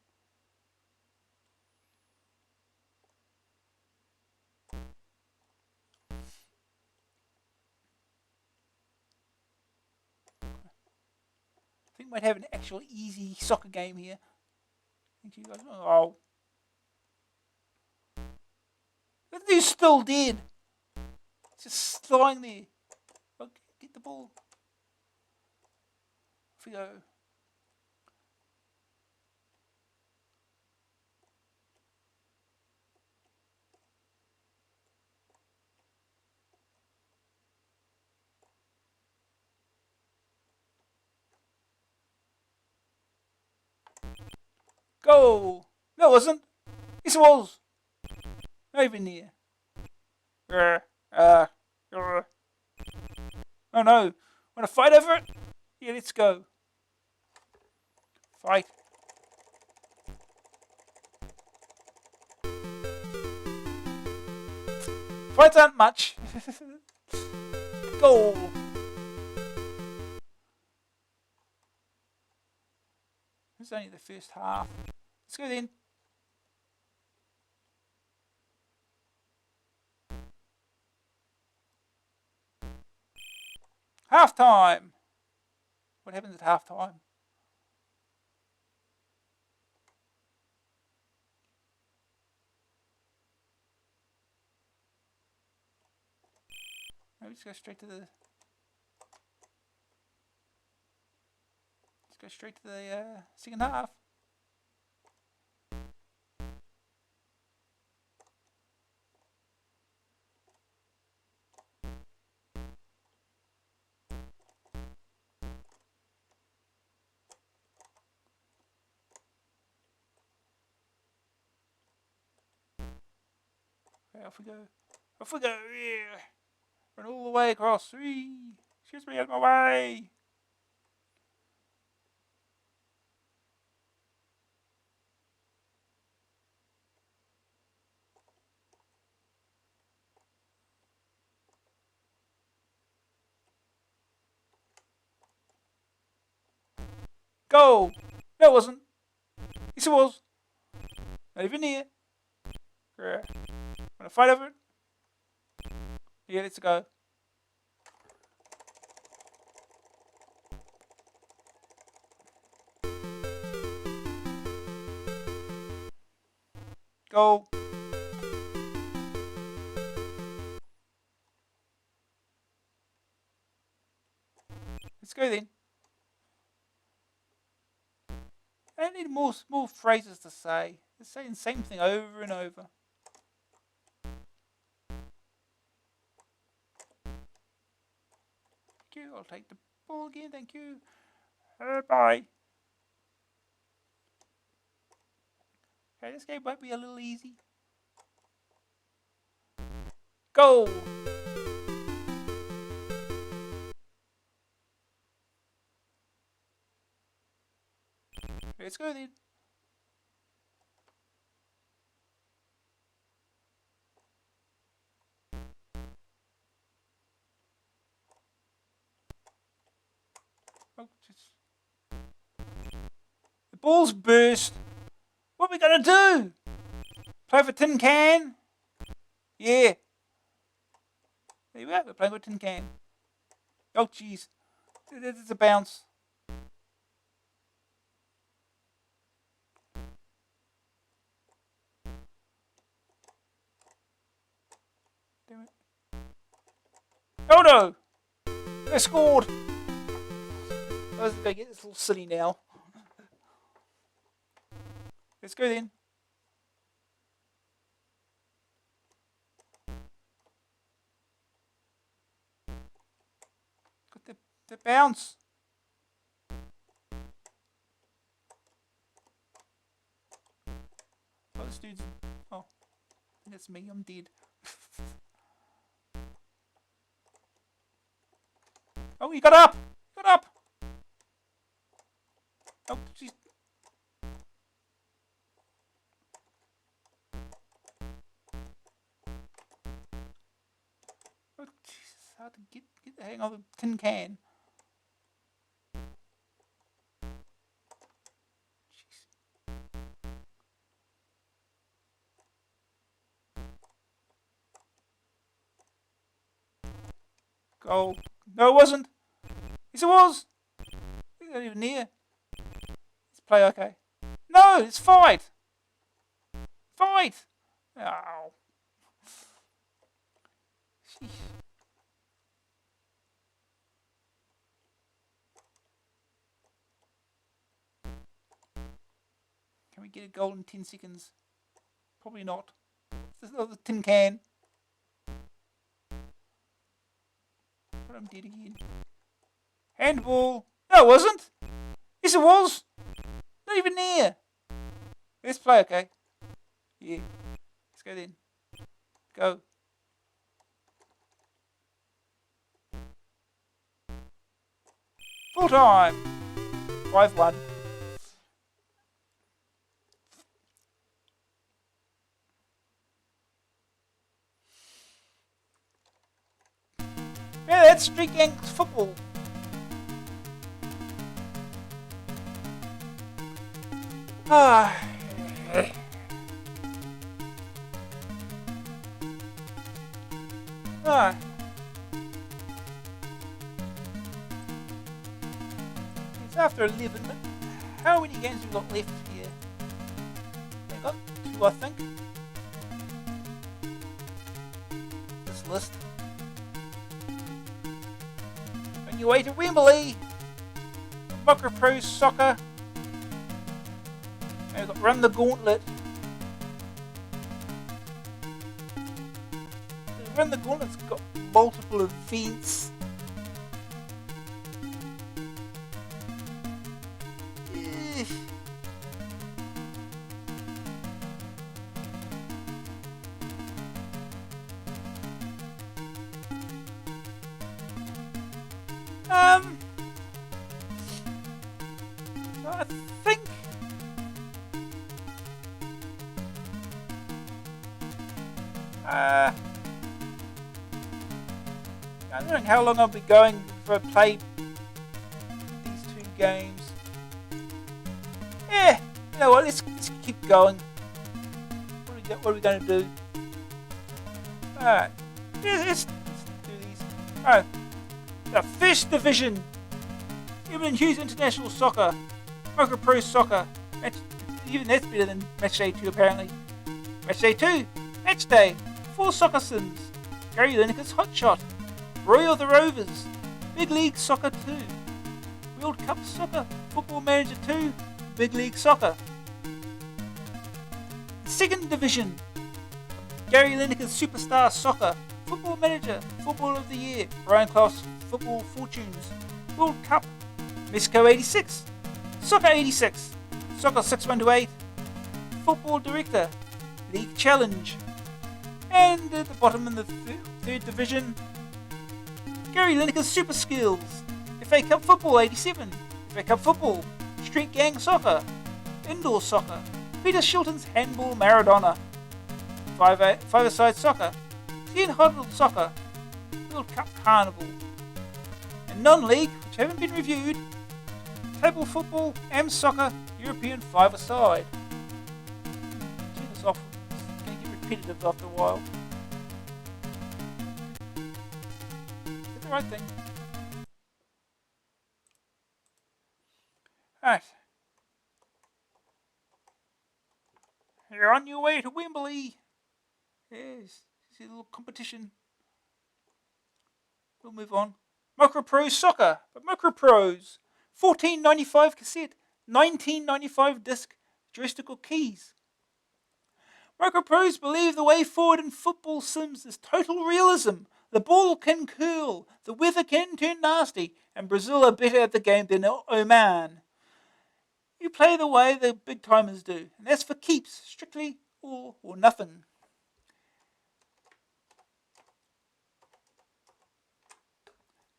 I think we might have an actual easy soccer game here. Thank you guys. Oh. That dude's still dead. Just lying there. Okay, get the ball. Off we go. Go! No, it wasn't. Yes, it was. Not even near. Oh no. Wanna fight over it? Yeah, let's go. Fight. Fights aren't much. Go. It's only the first half. Let's go then. Half time. What happens at half time? Maybe let's go straight to the. Let's go straight to the second half. Okay, off we go. Off we go. Yeah. Run all the way across. 3. Excuse me, out of my way. Go! No, it wasn't. Yes, it was. Not even near. Yeah. Wanna fight over it? Yeah, let's go. Go. Let's go then. I don't need more phrases to say. They're saying the same thing over and over. Thank you. I'll take the ball again. Thank you. Bye. Okay, this game might be a little easy. Go! Let's go then. Oh, just... The ball's burst. What are we gonna do? Play for tin can? Yeah. There we go. We're playing with tin can. Oh, jeez. It's a bounce. Damn it. Oh no! They scored! I was going to get this little silly now. Let's go then. Got the bounce. Oh, this dude's... Oh, I think that's me. I'm dead. Oh, he got up! Got up! Oh, jeez. Oh, Jesus. Hard to get the hang of the tin can. Jeez. Go. No, it wasn't. Yes, it was. It's not even near. Let's play okay. No, it's fight. Fight. Oh. Sheesh. Can we get a goal in 10 seconds? Probably not. This is the tin can. But I'm dead again. Handball. No, it wasn't. Yes, it was. Not even near. Let's play, okay? Yeah. Let's go then. Go. Full time. 5-1. Yeah, that's Street Gangs football. Ah. Ah. It's after 11, but how many games have we got left here? We got 2, I think. This list. On your way to Wembley, Microprose Soccer. And we've got Run the Gauntlet. Run the Gauntlet's got multiple events. I think I don't know how long I'll be going if I play these two games. Yeah, you know what? Let's keep going. What are we going to do? Alright, let's do these. Alright, the first division. Emlyn Hughes International Soccer. Microprose Soccer. Even that's better than Match Day 2 apparently. Match Day 2. Match Day. 4 Soccer Sims. Gary Lineker's Hot Shot. Roy of the Rovers. Big League Soccer 2. World Cup Soccer. Football Manager 2. Big League Soccer. The second division. Gary Lineker's Superstar Soccer. Football Manager. Football of the Year. Brian Clough's Football Fortunes. World Cup. Misco 86. Soccer 86. Soccer 61-8. Football Director. League Challenge. And at the bottom in the third division, Gary Lineker's Super Skills. FA Cup Football 87. FA Cup Football. Street Gang Soccer. Indoor Soccer. Peter Shilton's Handball Maradona. Five-a-side Soccer. 10 Huddle Soccer. World Cup Carnival. And non-league, which haven't been reviewed, Table Football, Am Soccer, European Five-a-side. Turn this off. It's going to get repetitive after a while. Did the right thing. Alright. You're on your way to Wembley. Yes. See a little competition. We'll move on. Microprose Soccer. But Microprose. $14.95 cassette. $19.95 disc. Joystick keys. Microprose believe the way forward in football sims is total realism. The ball can curl. The weather can turn nasty. And Brazil are better at the game than Oman. You play the way the big timers do. And that's for keeps. Strictly all or nothing.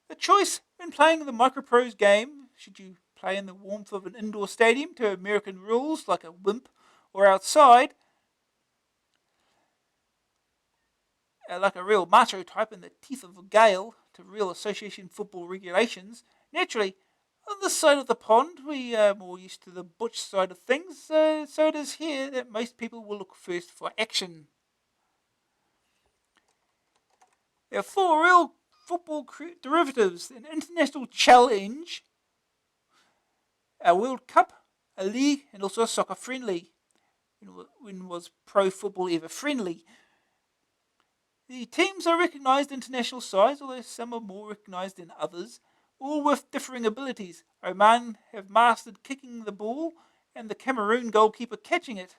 The choice when playing the Microprose game, should you play in the warmth of an indoor stadium to American rules like a wimp, or outside, like a real macho type in the teeth of a gale to real association football regulations, naturally, on this side of the pond, we are more used to the butch side of things, so it is here that most people will look first for action. There are 4 real football derivatives: an international challenge, a World Cup, a league, and also a soccer friendly. When was pro football ever friendly? The teams are recognised international sides, although some are more recognised than others, all with differing abilities. Oman have mastered kicking the ball and the Cameroon goalkeeper catching it,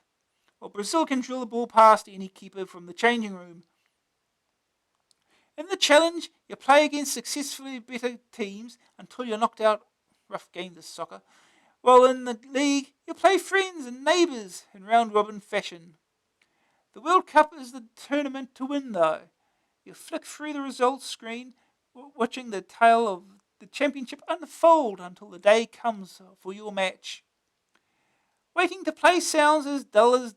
while Brazil can drill the ball past any keeper from the changing room. In the challenge, you play against successfully better teams until you're knocked out. Rough game, this soccer. While in the league, you play friends and neighbours in round-robin fashion. The World Cup is the tournament to win, though. You flick through the results screen, watching the tale of the championship unfold until the day comes for your match. Waiting to play sounds as dull as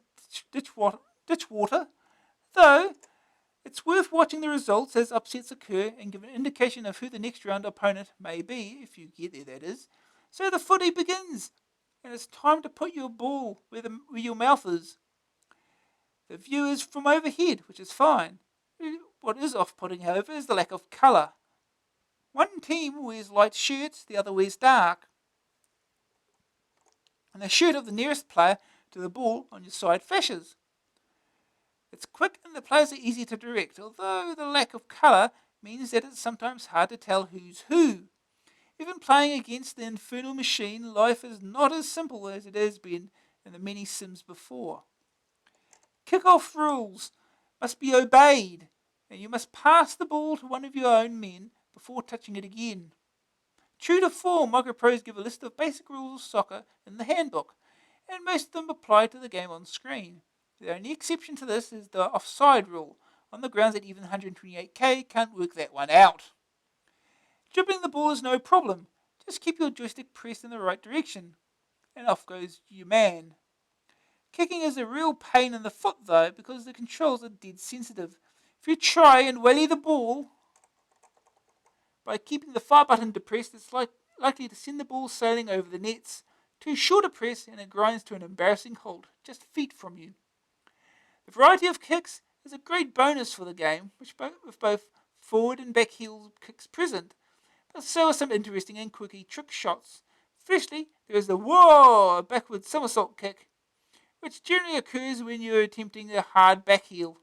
ditch water, though it's worth watching the results as upsets occur and give an indication of who the next round opponent may be, if you get there, that is. So the footy begins, and it's time to put your ball where your mouth is. The view is from overhead, which is fine. What is off-putting, however, is the lack of colour. One team wears light shirts, the other wears dark. And the shirt of the nearest player to the ball on your side flashes. It's quick and the players are easy to direct, although the lack of colour means that it's sometimes hard to tell who's who. Even playing against the infernal machine, life is not as simple as it has been in the many sims before. Kick-off rules must be obeyed, and you must pass the ball to one of your own men before touching it again. True to form, Microprose give a list of basic rules of soccer in the handbook, and most of them apply to the game on screen. The only exception to this is the offside rule, on the grounds that even 128k can't work that one out. Dribbling the ball is no problem. Just keep your joystick pressed in the right direction, and off goes your man. Kicking is a real pain in the foot though, because the controls are dead sensitive. If you try and wally the ball by keeping the fire button depressed, it's likely to send the ball sailing over the nets. Too short a press and it grinds to an embarrassing halt, just feet from you. The variety of kicks is a great bonus for the game, with both forward and back heel kicks present, but so are some interesting and quirky trick shots. Firstly, there is the whoa backward somersault kick, which generally occurs when you're attempting a hard back heel.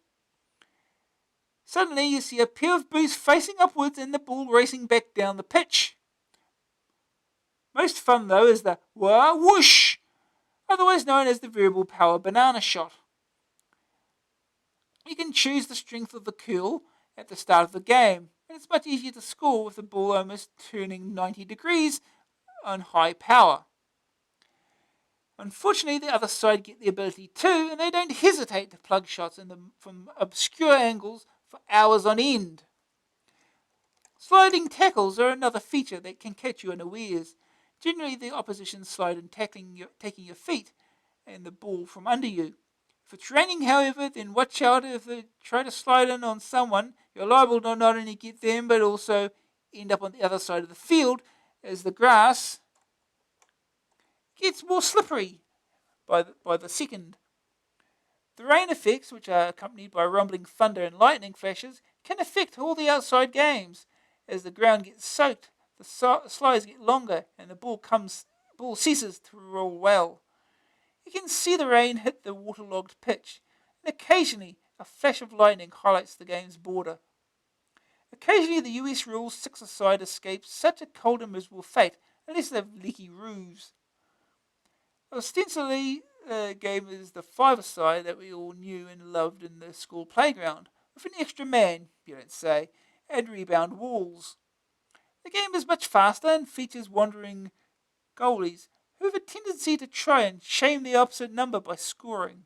Suddenly you see a pair of boots facing upwards and the ball racing back down the pitch. Most fun though is the wah whoosh, otherwise known as the variable power banana shot. You can choose the strength of the curl at the start of the game, and it's much easier to score with the ball almost turning 90 degrees on high power. Unfortunately, the other side get the ability too, and they don't hesitate to plug shots in them from obscure angles for hours on end. Sliding tackles are another feature that can catch you unawares. Generally, the opposition slide in taking your feet and the ball from under you. If it's raining, however, then watch out. If they try to slide in on someone, you're liable to not only get them, but also end up on the other side of the field, as the grass gets more slippery by the second. The rain effects, which are accompanied by rumbling thunder and lightning flashes, can affect all the outside games. As the ground gets soaked, the slides get longer and the ball ceases to roll well. You can see the rain hit the waterlogged pitch, and occasionally a flash of lightning highlights the game's border. Occasionally the US rules six-a-side escapes such a cold and miserable fate, unless they've leaky roofs. Ostensibly, the game is the five-a-side that we all knew and loved in the school playground, with an extra man, you don't say, and rebound walls. The game is much faster and features wandering goalies who have a tendency to try and shame the opposite number by scoring.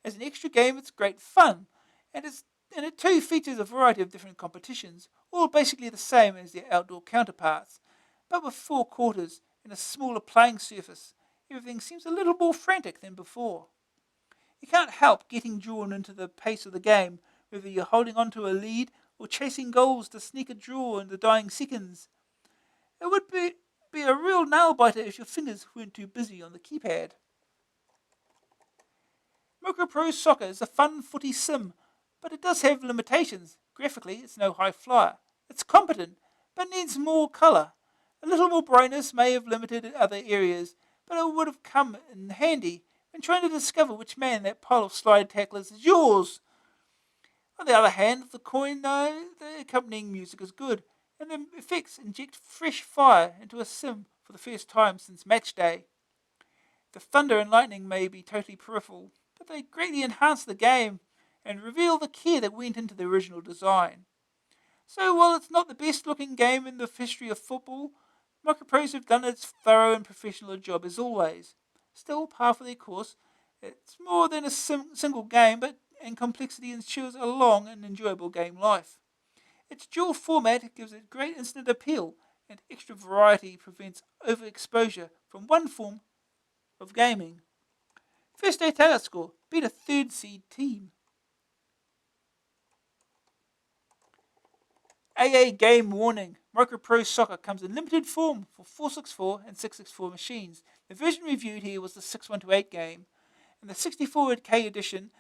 As an extra game, it's great fun, and it too features a variety of different competitions, all basically the same as their outdoor counterparts, but with 4 quarters and a smaller playing surface. Everything seems a little more frantic than before. You can't help getting drawn into the pace of the game, whether you're holding on to a lead or chasing goals to sneak a draw in the dying seconds. It would be a real nail-biter if your fingers weren't too busy on the keypad. Microprose Soccer is a fun footy sim, but it does have limitations. Graphically, it's no high flyer. It's competent, but needs more colour. A little more brightness may have limited in other areas, but it would have come in handy when trying to discover which man that pile of slide tacklers is yours. On the other hand of the coin, though, the accompanying music is good, and the effects inject fresh fire into a sim for the first time since match day. The thunder and lightning may be totally peripheral, but they greatly enhance the game and reveal the care that went into the original design. So while it's not the best looking game in the history of football, Microprose have done its thorough and professional job as always. Still, par for their course, it's more than a single game, and complexity ensures a long and enjoyable game life. Its dual format gives it great instant appeal, and extra variety prevents overexposure from one form of gaming. First day talent score, beat a 3rd seed team. AA game warning. Microprose Soccer comes in limited form for 464 and 664 machines. The version reviewed here was the 6128 game, and the 64K edition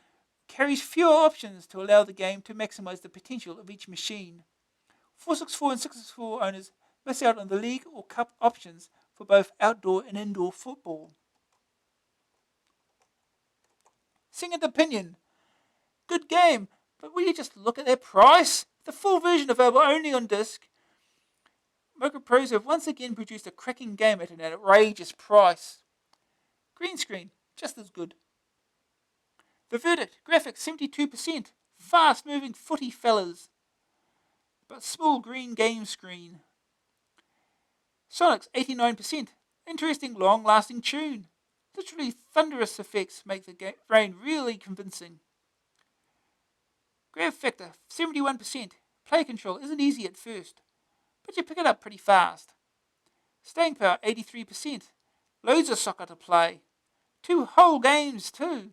carries fewer options to allow the game to maximize the potential of each machine. 464 and 664 owners miss out on the league or cup options for both outdoor and indoor football. Second opinion. Good game, but will you just look at their price? The full version available only on disc. Microprose have once again produced a cracking game at an outrageous price. Green screen, just as good. The verdict, graphics 72%, fast moving footy fellas, but small green game screen. Sonics 89%, interesting long lasting tune. Literally thunderous effects make the brain really convincing. Grab factor 71%, play control isn't easy at first. but you pick it up pretty fast. Staying power 83%. Loads of soccer to play. 2 whole games too.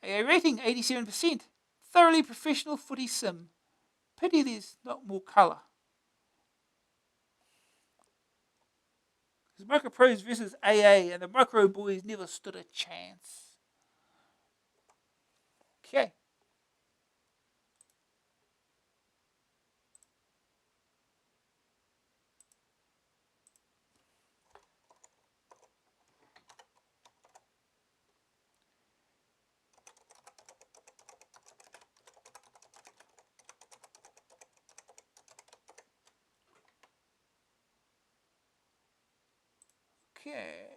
A rating 87%. Thoroughly professional footy sim. Pity there's not more colour. Because Microprose versus AA and the Micro Boys never stood a chance. Okay. Okay.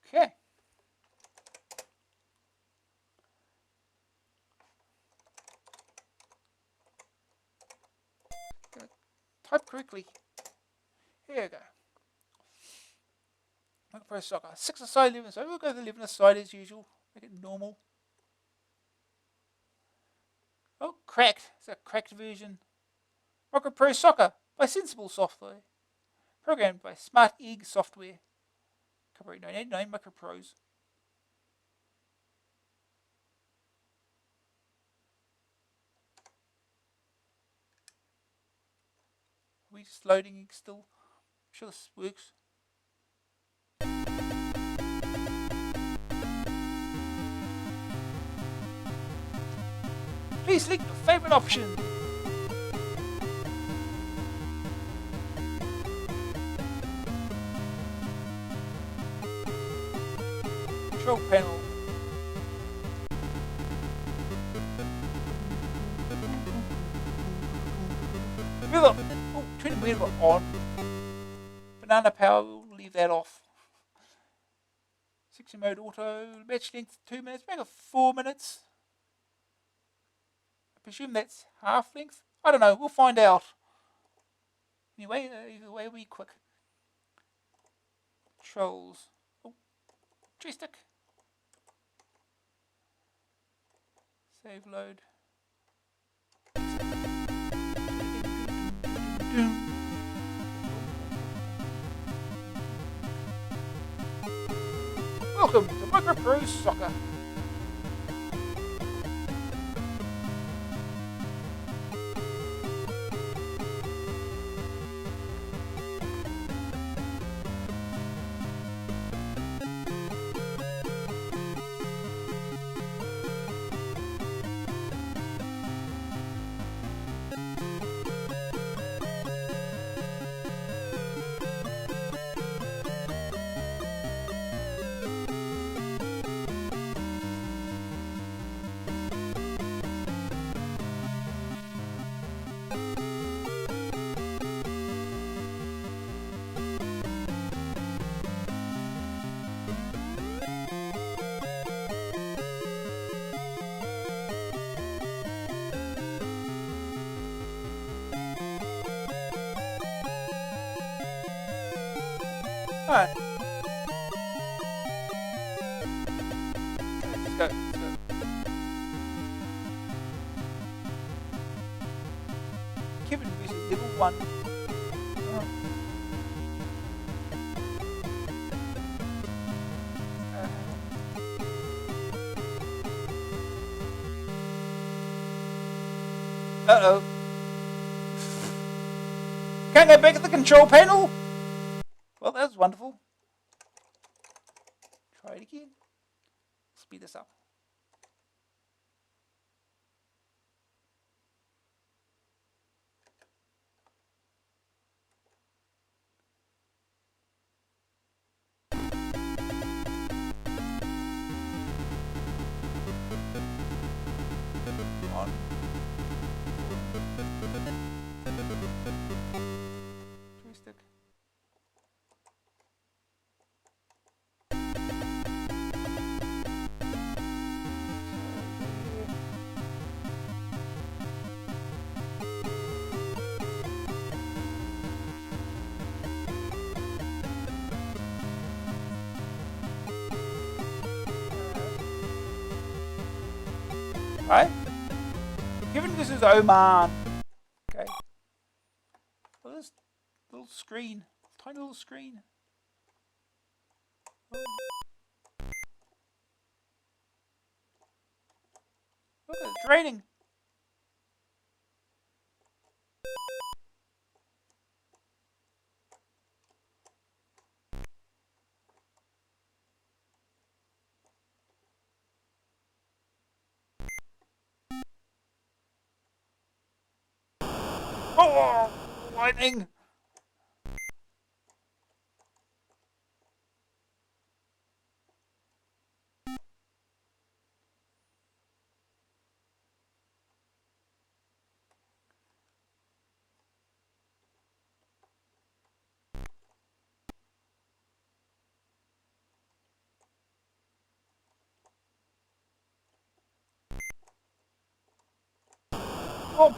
Okay. Type correctly. Here you go. Microprose Soccer. 6 aside, 11 aside. We'll go the 11 aside as usual. Make it normal. Oh, cracked. It's a cracked version. Microprose Soccer by Sensible Software. Programmed by Smart Egg Software. Copyright 1989 Microprose. Are we just loading still? I'm sure this works. Please select your favorite option. Control panel. Weather. Oh, turn the weather on. Banana power, we'll leave that off. Section mode auto. Match length 2 minutes. Make it 4 minutes. I presume that's half length. I don't know. We'll find out. Anyway, either way, we quick. Controls. Oh, joystick. Save load. Welcome to Microprose Soccer. Alright. Let's go. Kevin versus level 1. Uh-oh. Can't go back at the control panel? Well, that was wonderful. Try it again. Speed this up. On. Joystick. Right? Given this is Oman. Okay. Well, this little screen. Tiny little screen. Oh. Look, it's raining. Oh, lightning. Oh.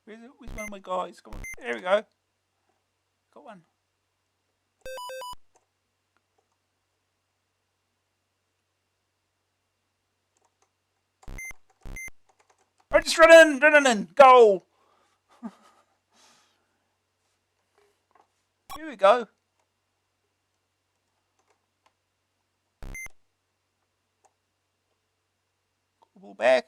Where's it? Where's one of my guys? Come on. There we go. Got one. I just run in, goal. Here we go. Ball back.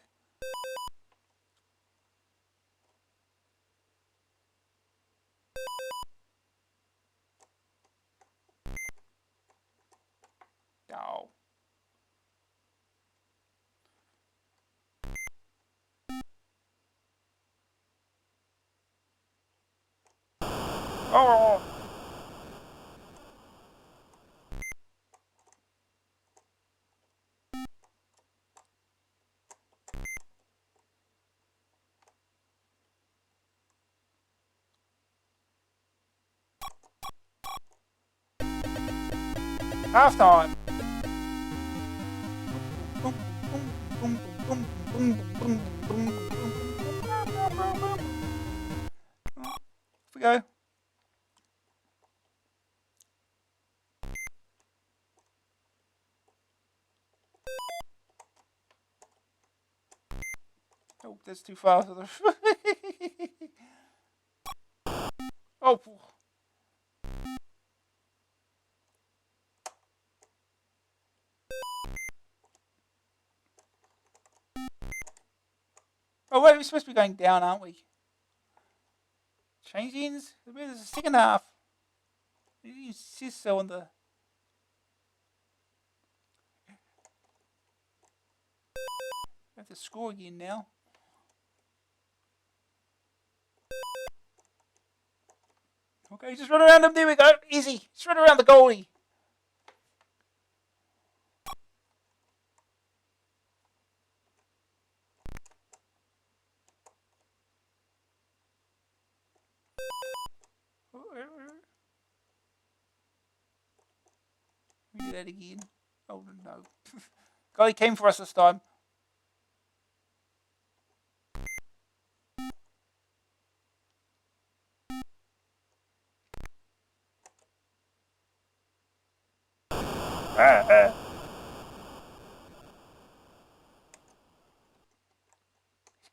Oh. Oh. Half time. Off we go. Oh, that's too far. Oh. Oh wait, we're supposed to be going down, aren't we? Change ends? There's a second half. You says so on the... I have to score again now. Okay, just run around him. There we go. Easy. Just run around the goalie. We do that again. Oh no. Goalie came for us this time.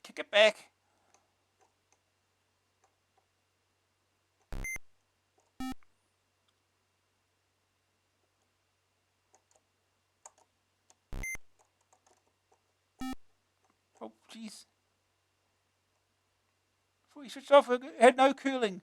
Kick it back. Oh, jeez. Before you switched off, it had no cooling.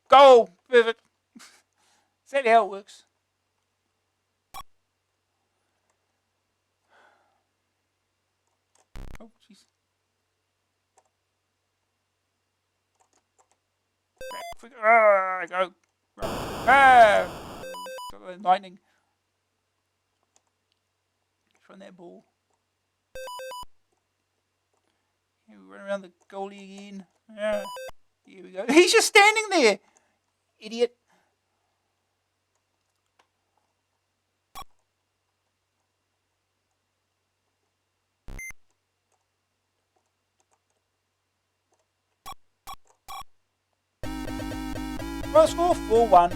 Goal! Pivot. Is that how it works? Oh, jeez. Go. Lightning. run that ball. Here we run around the goalie again. Yeah. Here we go. He's just standing there. Idiot. Well, score 4-1.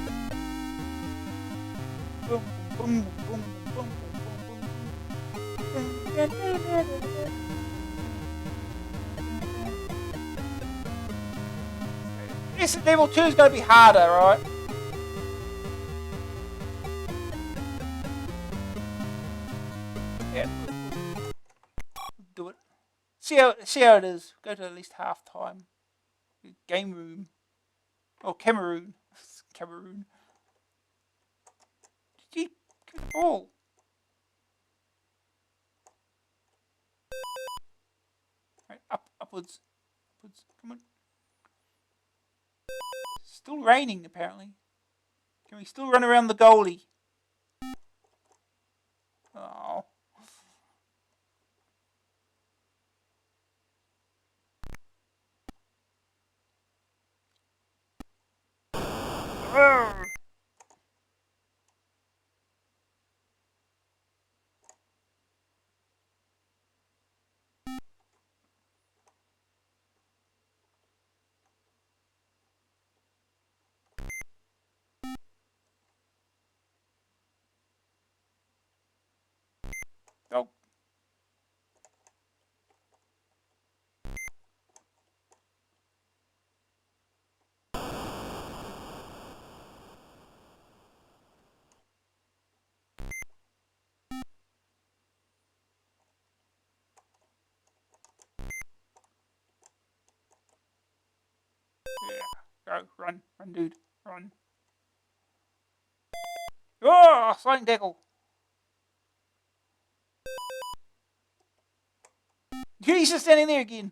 Boom, boom, boom, boom, boom, boom. This level 2 is going to be harder, right? Yeah. Do it. See how it is. Go to at least half time. Game room. Oh, Cameroon. Cameroon. Gee, give me the ball. Right, upwards. Come on. Still raining, apparently. Can we still run around the goalie? Oh. Oh. Yeah. Go. Run, dude. Run. Oh, sliding tackle. He's just standing there again.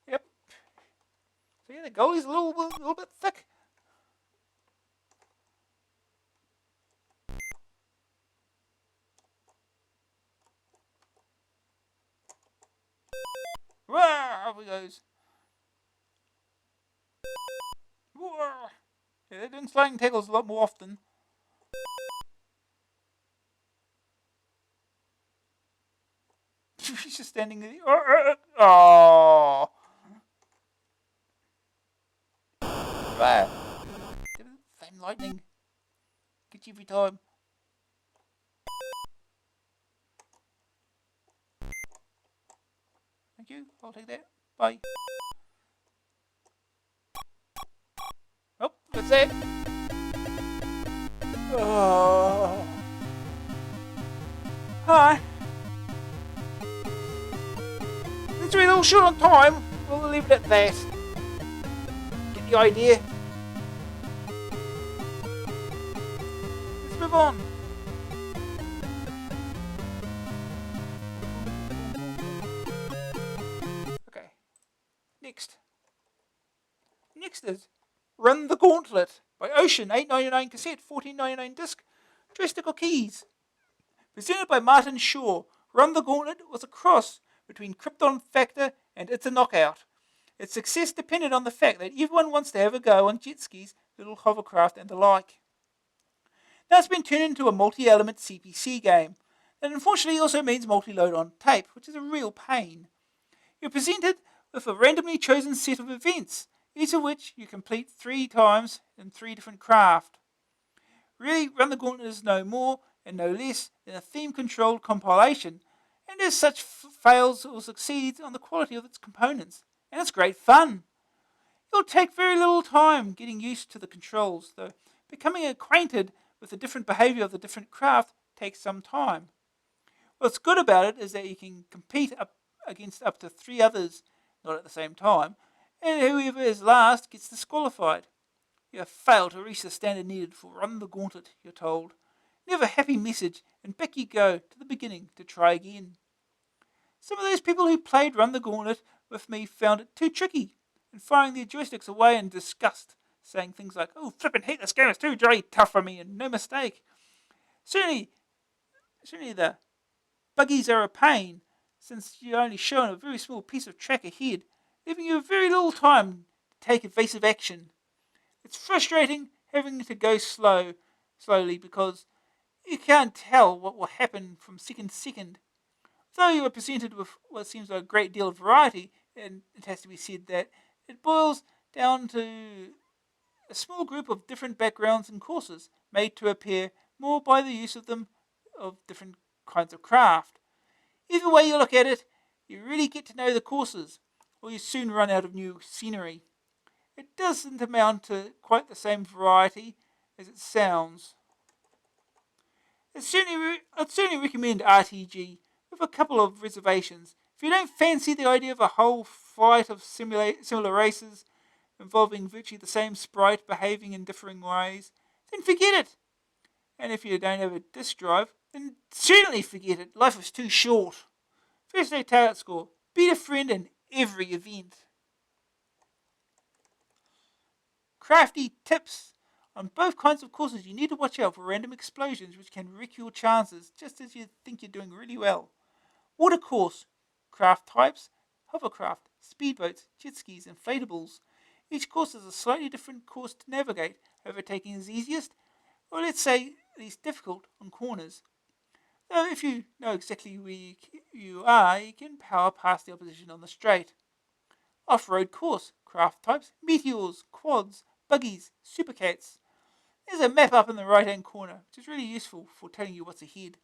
Yep. See, the goalie's a little bit thick. Off he goes. Yeah, they're doing sliding tackles a lot more often. He's just standing there. Oh. Right. Flame lightning. Get you every time. Thank you. I'll take that. Bye. Oh, that's it. Oh. Hi. Since we're a little short on time, we'll leave it at that. Get the idea? Let's move on. Okay. Next is Run the Gauntlet by Ocean, $8.99 cassette, $14.99 disc, joystick or keys. Presented by Martin Shaw, Run the Gauntlet was a cross between Krypton Factor and It's a Knockout. Its success depended on the fact that everyone wants to have a go on jet skis, little hovercraft and the like. Now it's been turned into a multi-element CPC game. That unfortunately also means multi-load on tape, which is a real pain. You're presented with a randomly chosen set of events, each of which you complete 3 times in 3 different craft. Really, Run the Gauntlet is no more and no less than a theme-controlled compilation, and as such fails or succeeds on the quality of its components, and it's great fun. It'll take very little time getting used to the controls, though becoming acquainted with the different behaviour of the different craft takes some time. What's good about it is that you can compete against up to 3 others, not at the same time, and whoever is last gets disqualified. You have failed to reach the standard needed for Run the Gauntlet, you're told. Leave a happy message, and back you go to the beginning to try again. Some of those people who played Run the Gauntlet with me found it too tricky, and firing their joysticks away in disgust, saying things like, "Oh, flippin' heck, this game is too bloody tough for me, and no mistake." Certainly, Certainly the buggies are a pain, since you're only shown a very small piece of track ahead, leaving you very little time to take evasive action. It's frustrating having to go slowly, because you can't tell what will happen from second to second. Though you are presented with what seems like a great deal of variety, and it has to be said that it boils down to a small group of different backgrounds and courses, made to appear more by the use of them of different kinds of craft. Either way you look at it, you really get to know the courses, or you soon run out of new scenery. It doesn't amount to quite the same variety as it sounds. I'd certainly recommend RTG, with a couple of reservations. If you don't fancy the idea of a whole flight of similar races involving virtually the same sprite behaving in differing ways, then forget it. And if you don't have a disk drive, then certainly forget it. Life is too short. First day target score. Beat a friend in every event. Crafty tips. On both kinds of courses, you need to watch out for random explosions which can wreck your chances just as you think you're doing really well. Water course. Craft types. Hovercraft, speedboats, jet skis, inflatables. Each course is a slightly different course to navigate. Overtaking is easiest, or let's say least difficult, on corners. Though if you know exactly where you are, you can power past the opposition on the straight. Off-road course. Craft types. Meteors, quads, buggies, supercats. There's a map up in the right-hand corner, which is really useful for telling you what's ahead.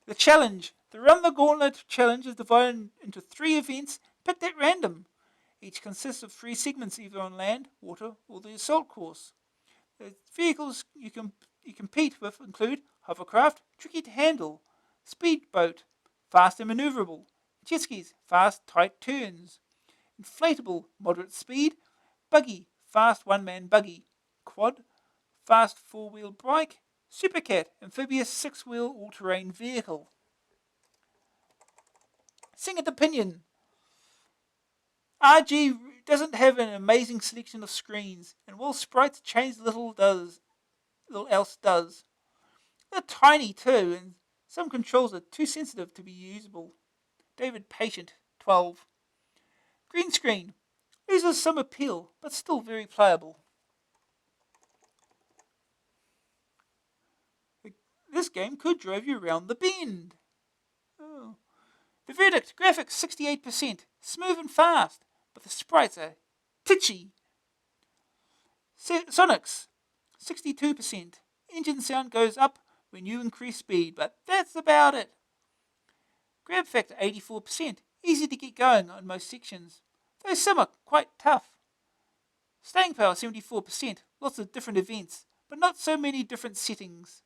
The challenge. The Run the Gauntlet challenge is divided into 3 events picked at random. Each consists of 3 segments, either on land, water, or the assault course. The vehicles you compete with include hovercraft, tricky to handle; speedboat, fast and maneuverable; jet skis, fast, tight turns; inflatable, moderate speed; buggy, fast one-man buggy; quad, fast 4-wheel bike; supercat, amphibious 6-wheel all-terrain vehicle. Singed opinion. RG doesn't have an amazing selection of screens, and while sprites change little else does. They're tiny too, and some controls are too sensitive to be usable. David Patient, 12. Green screen. Loses some appeal, but still very playable. This game could drive you around the bend. Oh. The verdict. Graphics 68%. Smooth and fast, but the sprites are titchy. Sonics 62%. Engine sound goes up when you increase speed, but that's about it. Grab factor 84%. Easy to get going on most sections, though some are quite tough. Staying power 74%. Lots of different events, but not so many different settings.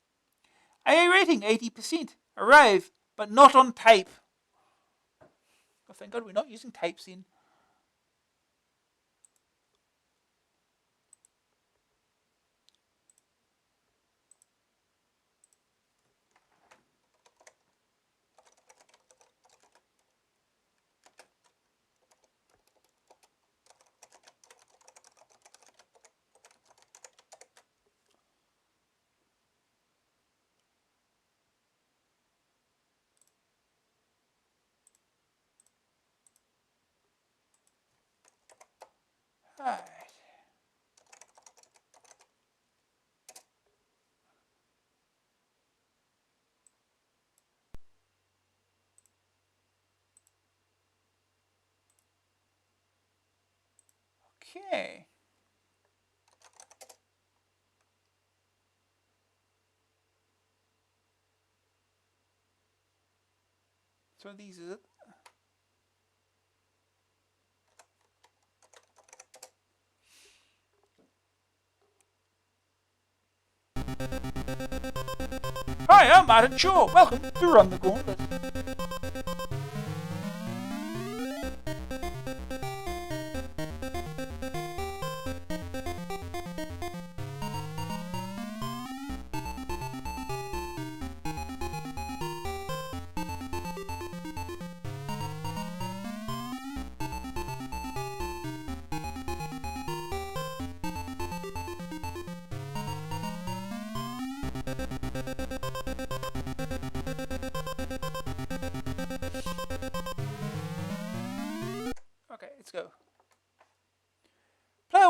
AA rating 80%. A rave, but not on tape. Oh, thank God we're not using tapes in. Right. Okay. So these are Hi, I'm Martin Shaw. Welcome to Run the Gauntlet.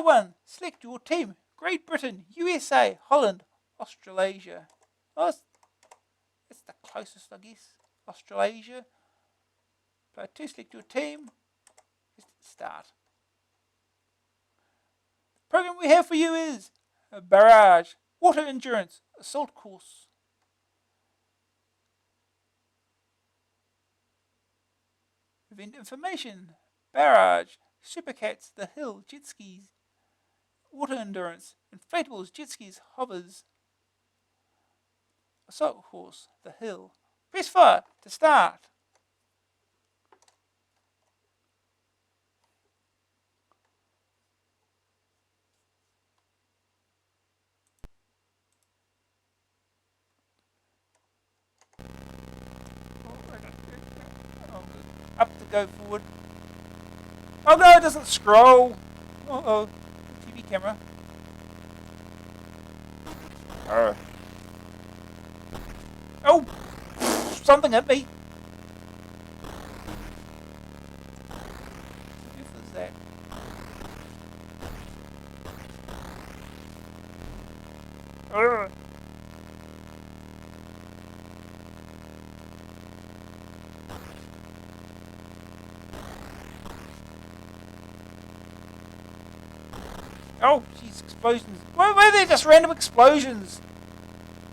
1. Select your team. Great Britain, USA, Holland, Australasia. Oh, it's the closest, I guess. Australasia. Player 2, select your team. Start. The program we have for you is a barrage, water endurance, assault course. Event information, barrage, supercats, the hill, jet skis, water endurance, inflatables, jet skis, hovers, assault course, the hill. Press fire to start. Up to go forward. Oh no, it doesn't scroll. Uh-oh. TV camera. Oh! Something hit me. What is that? Oh, jeez, explosions. Why are they just random explosions?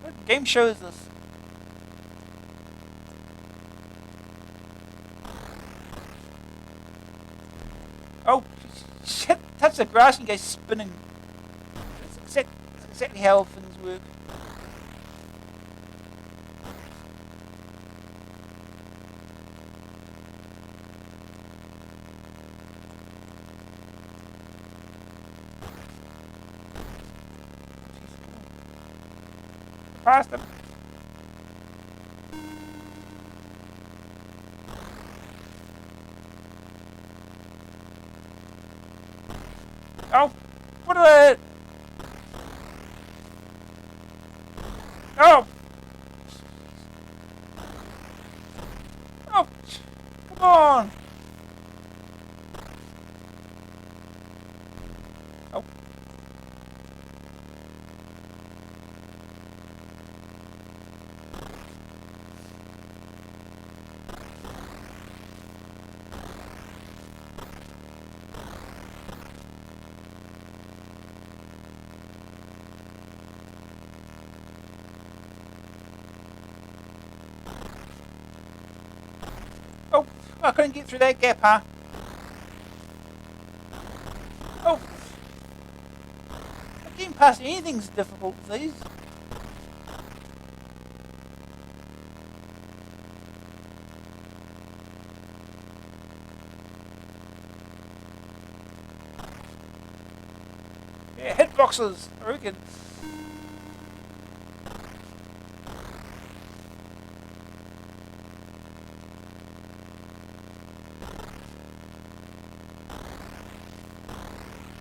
What game show is this? Oh, shit, touch the grass and go spinning. That's exactly how things work. Past them. Oh, what are they? Oh! Oh! Come on! Oh. Oh, I couldn't get through that gap, huh? Oh! Getting past anything's difficult with these. Yeah, hitboxes, I reckon.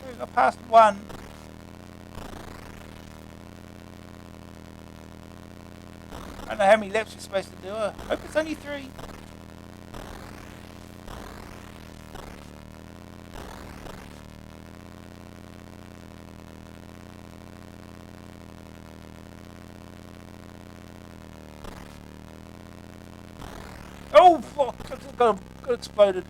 I got past one. I don't know how many laps you're supposed to do. I hope it's only 3. Oh, fuck! Got exploded.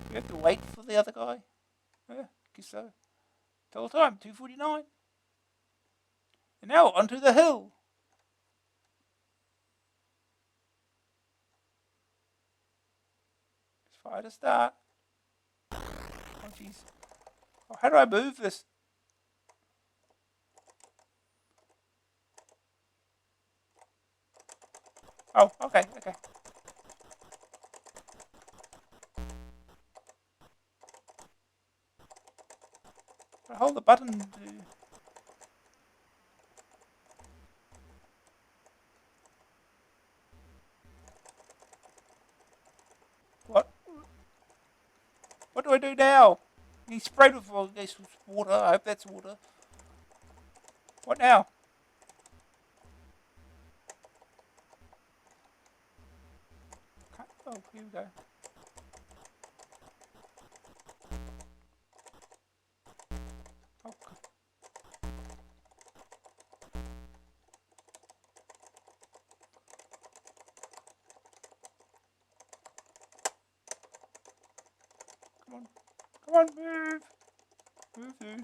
You have to wait for the other guy? Yeah, guess so. Total time, 2:49. And now onto the hill. Let's fire to start. Oh, jeez. Oh, how do I move this? Oh, okay. I hold the button to... What do I do now? He's sprayed with, well, I guess, water. I hope that's water. What now? Okay. Oh, here we go. Oh, come on. Come on, move. Move, move.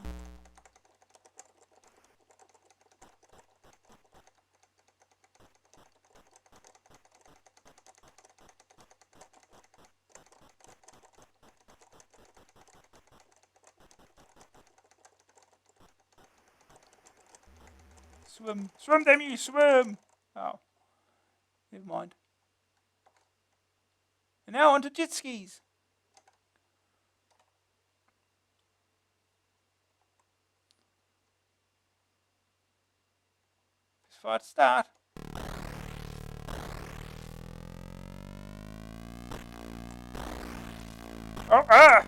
Swim. Swim, damn you, swim. Oh, never mind. And now onto jet skis. Just fire to start. Oh, ah!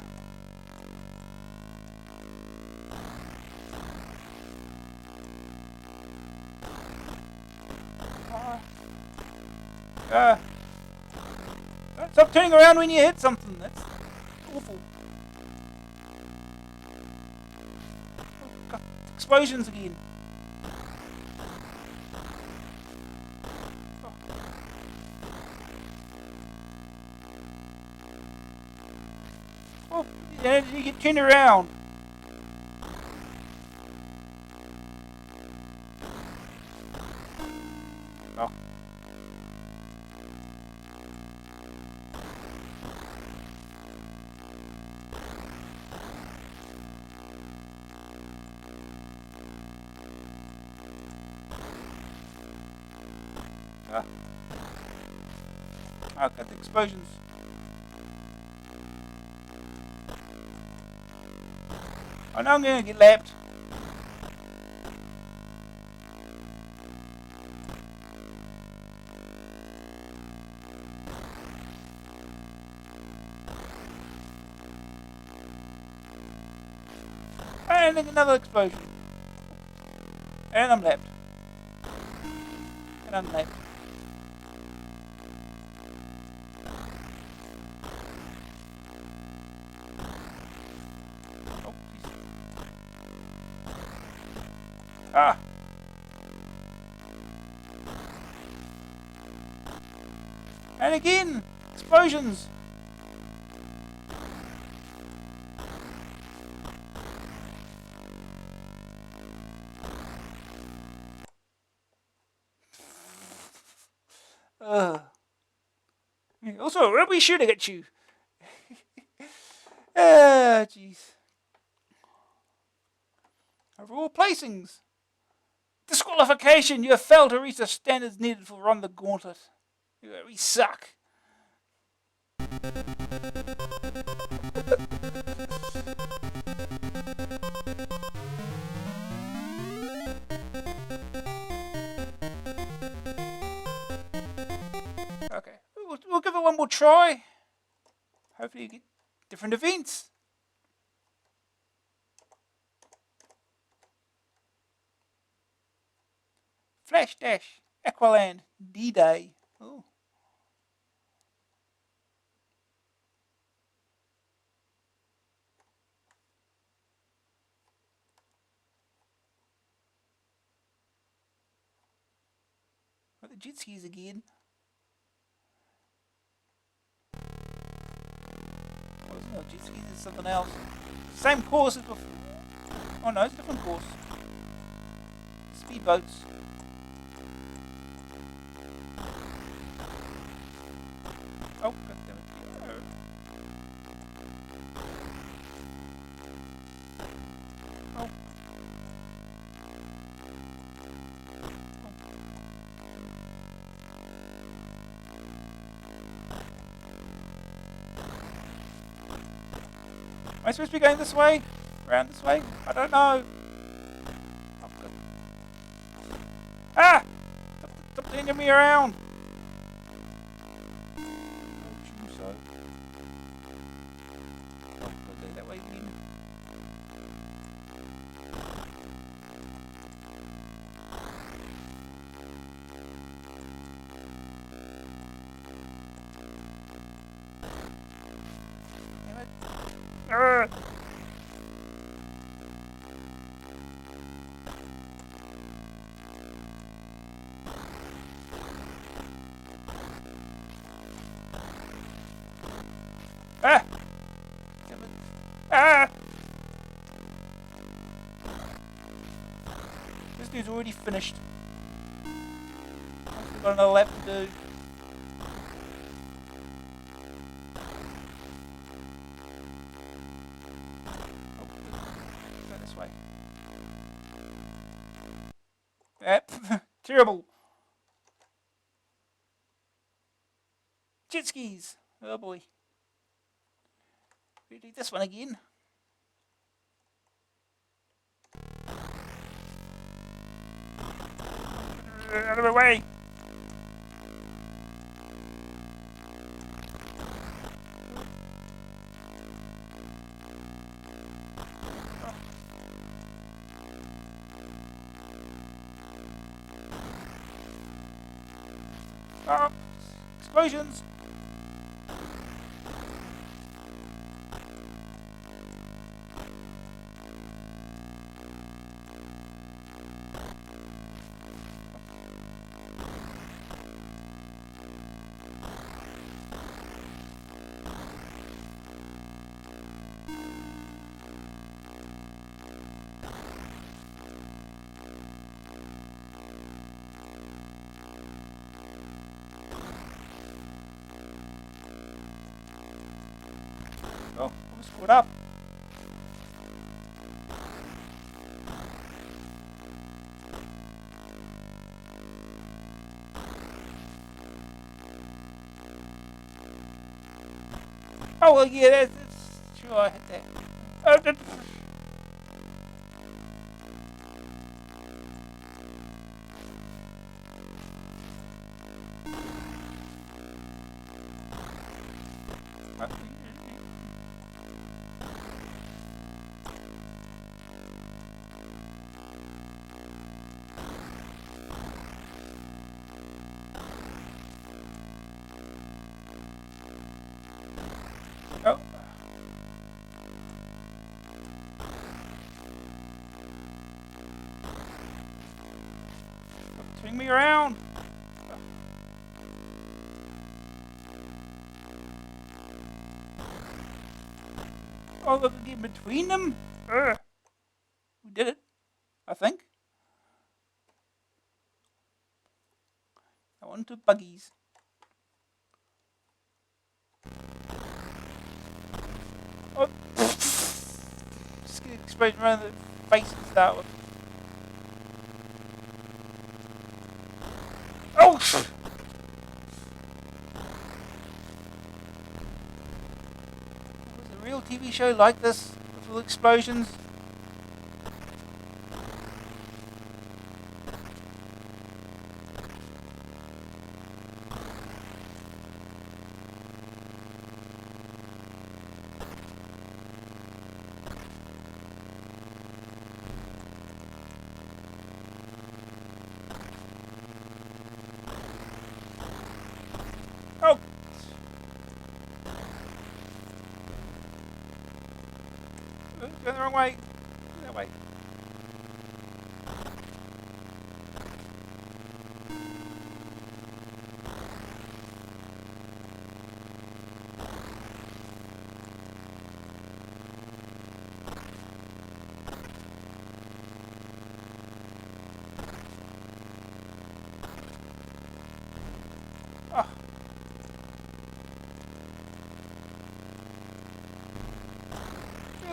Ah. Stop turning around when you hit something. That's awful. Oh, God. Explosions again. Oh. Oh, yeah, you get turned around. Oh. Ah. Oh, got the explosions. I know I'm going to get lapped. And then another explosion. And I'm lapped. And I'm lapped. Oh, geez. Ah! And again! Explosions! Also, we'll be shooting at you. Ah, jeez. Overall placings. Disqualification. You have failed to reach the standards needed for Run the Gauntlet. We suck. Okay, we'll give it one more try. Hopefully you get different events. Flash Dash, Aqualand, D-Day. Oh. Got the jet skis again. Oh, it's not jet skis, it's something else. Same course as before. Oh no, it's a different course. Speedboats. Oh, goddammit. Oh. Am I supposed to be going this way? Around this way? I don't know. Oh, good. Ah! Stop turning me around! Oh, so. Ah! Ah! This dude's already finished. We've got another lap to do. Oh, go this way. Yep. Terrible. Jet skis. Oh boy. We do this one again. Out of the way. Oh, explosions. Oh, almost caught up. Oh, well, yeah, that's sure I hit that. Oh, oh. Swing me around. Oh, look, we get between them. We did it, I think. I want to buggies. Oh, just get explosion around the face and start with. Oh! Was a real TV show like this with little explosions? Oh! Going the wrong way. That way. Oh.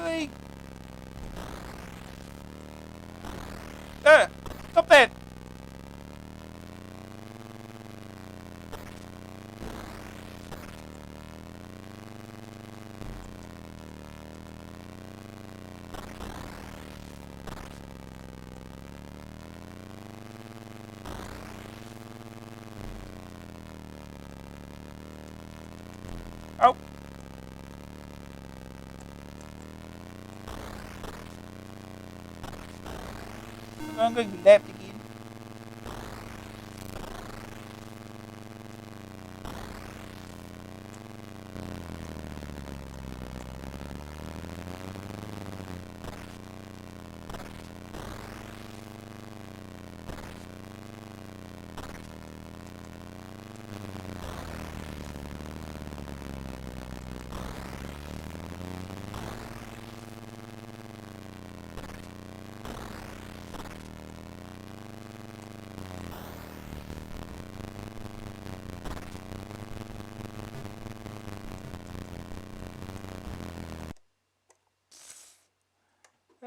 Really? Stop that! Oh! I'm going left again.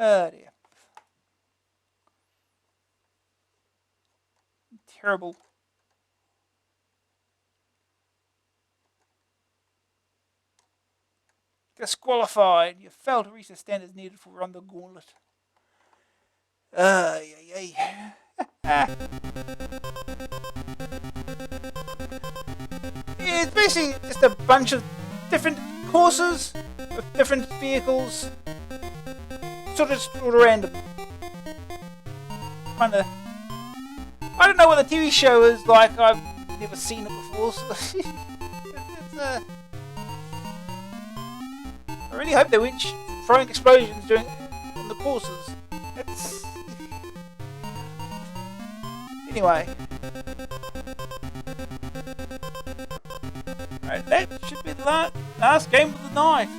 Oh dear. Terrible. Disqualified. You failed to reach the standards needed for Run the Gauntlet. It's basically just a bunch of different courses with different vehicles. Sort of random. Kinda. I don't know what the TV show is like. I've never seen it before. So it's, I really hope they weren't throwing explosions during on the courses. It's anyway. Right, that should be the last game of the night.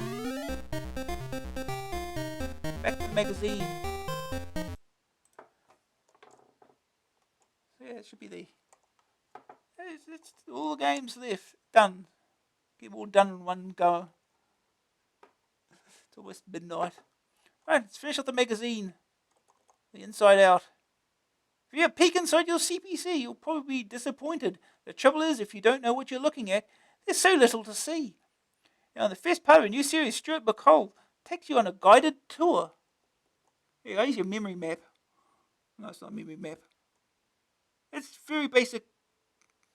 Back to the magazine. So yeah, it should be it's all the games left. Done. Get them all done in one go. It's almost midnight. Right, let's finish off the magazine. The inside out. If you have a peek inside your CPC, you'll probably be disappointed. The trouble is, if you don't know what you're looking at, there's so little to see. Now, in the first part of a new series, Stuart McCall takes you on a guided tour. Here you go, here's your memory map. No, it's not a memory map. It's a very basic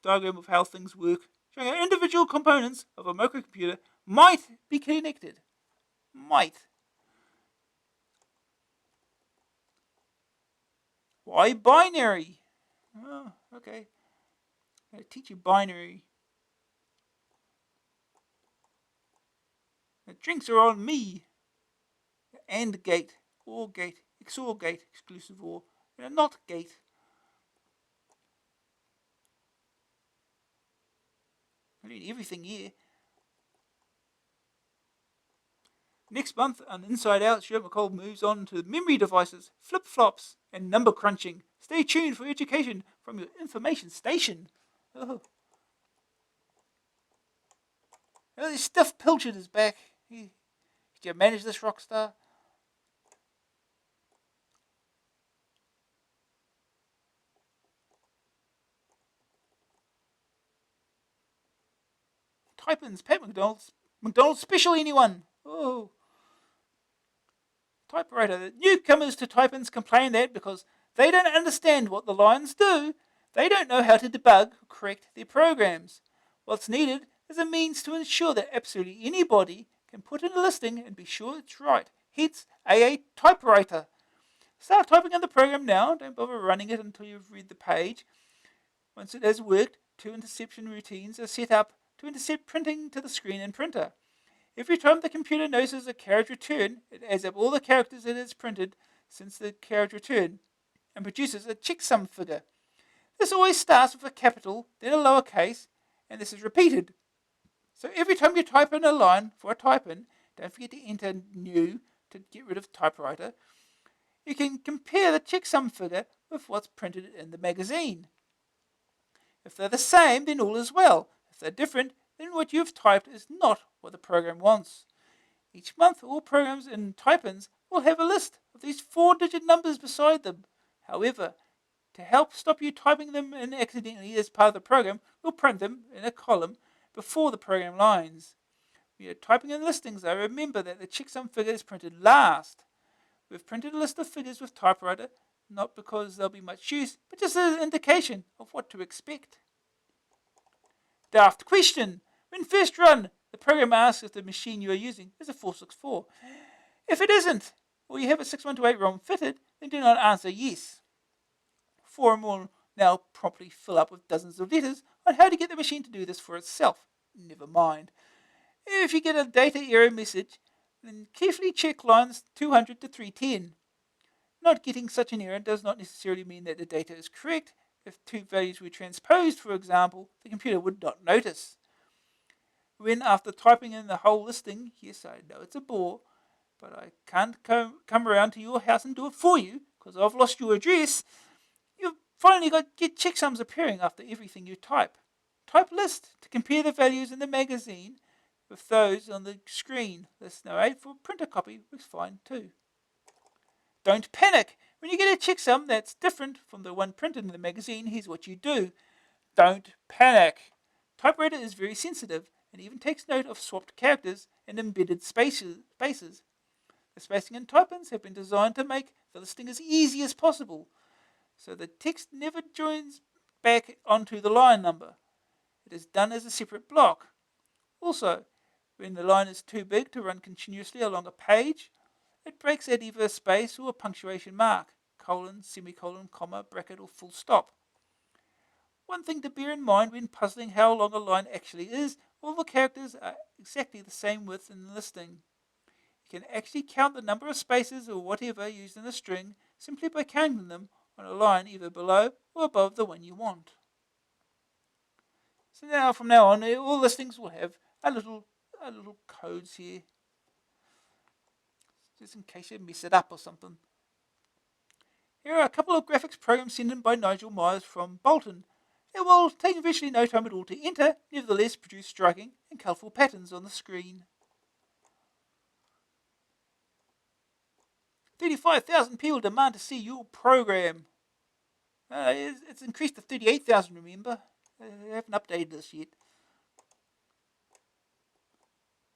diagram of how things work, showing how individual components of a microcomputer might be connected. Might. Why binary? Oh, okay. I'm going to teach you binary. The drinks are on me. AND gate, OR gate, XOR gate, exclusive OR, and a NOT gate. I need everything here. Next month on Inside Out, Stuart McCall moves on to memory devices, flip-flops, and number crunching. Stay tuned for education from your information station. Oh, this Stiff Pilchard is back. Did you manage this, Rockstar? Type-ins, Pat McDonald's special, anyone? Oh. Typewriter. The newcomers to type-ins complain that because they don't understand what the lines do, they don't know how to debug or correct their programs. What's needed is a means to ensure that absolutely anybody can put in a listing and be sure it's right. Hence, AA Typewriter. Start typing in the program now. Don't bother running it until you've read the page. Once it has worked, 2 interception routines are set up to intercept printing to the screen and printer. Every time the computer notices a carriage return, it adds up all the characters it has printed since the carriage return and produces a checksum figure. This always starts with a capital, then a lowercase, and this is repeated. So every time you type in a line for a type-in, don't forget to enter new to get rid of typewriter. You can compare the checksum figure with what's printed in the magazine. If they're the same, then all is well. If they're different, then what you've typed is not what the program wants. Each month, all programs in type-ins will have a list of these 4-digit numbers beside them. However, to help stop you typing them in accidentally as part of the program, we'll print them in a column before the program lines. When you're typing in listings, though, remember that the checksum figure is printed last. We've printed a list of figures with typewriter, not because there'll be much use, but just as an indication of what to expect. Daft question. When first run, the program asks if the machine you are using is a 464. If it isn't, or you have a 6128 ROM fitted, then do not answer yes. Forum will now promptly fill up with dozens of letters on how to get the machine to do this for itself. Never mind. If you get a data error message, then carefully check lines 200 to 310. Not getting such an error does not necessarily mean that the data is correct. If 2 values were transposed, for example, the computer would not notice. When, after typing in the whole listing, yes, I know it's a bore, but I can't come around to your house and do it for you, because I've lost your address, you've finally got get checksums appearing after everything you type. Type list to compare the values in the magazine with those on the screen. List no 8 for printer copy was fine too. Don't panic. When you get a checksum that's different from the one printed in the magazine, here's what you do. Don't panic. Typewriter is very sensitive and even takes note of swapped characters and embedded spaces. The spacing in type-ins have been designed to make the listing as easy as possible, so the text never joins back onto the line number. It is done as a separate block. Also, when the line is too big to run continuously along a page, it breaks at either a space or a punctuation mark, colon, semicolon, comma, bracket, or full stop. One thing to bear in mind when puzzling how long a line actually is, all the characters are exactly the same width in the listing. You can actually count the number of spaces or whatever used in a string simply by counting them on a line either below or above the one you want. So now, from now on, all listings will have a little codes here, just in case you mess it up or something. Here are a couple of graphics programs sent in by Nigel Myers from Bolton. They will take virtually no time at all to enter, nevertheless produce striking and colourful patterns on the screen. 35,000 people demand to see your program. It's increased to 38,000, remember? They haven't updated this yet.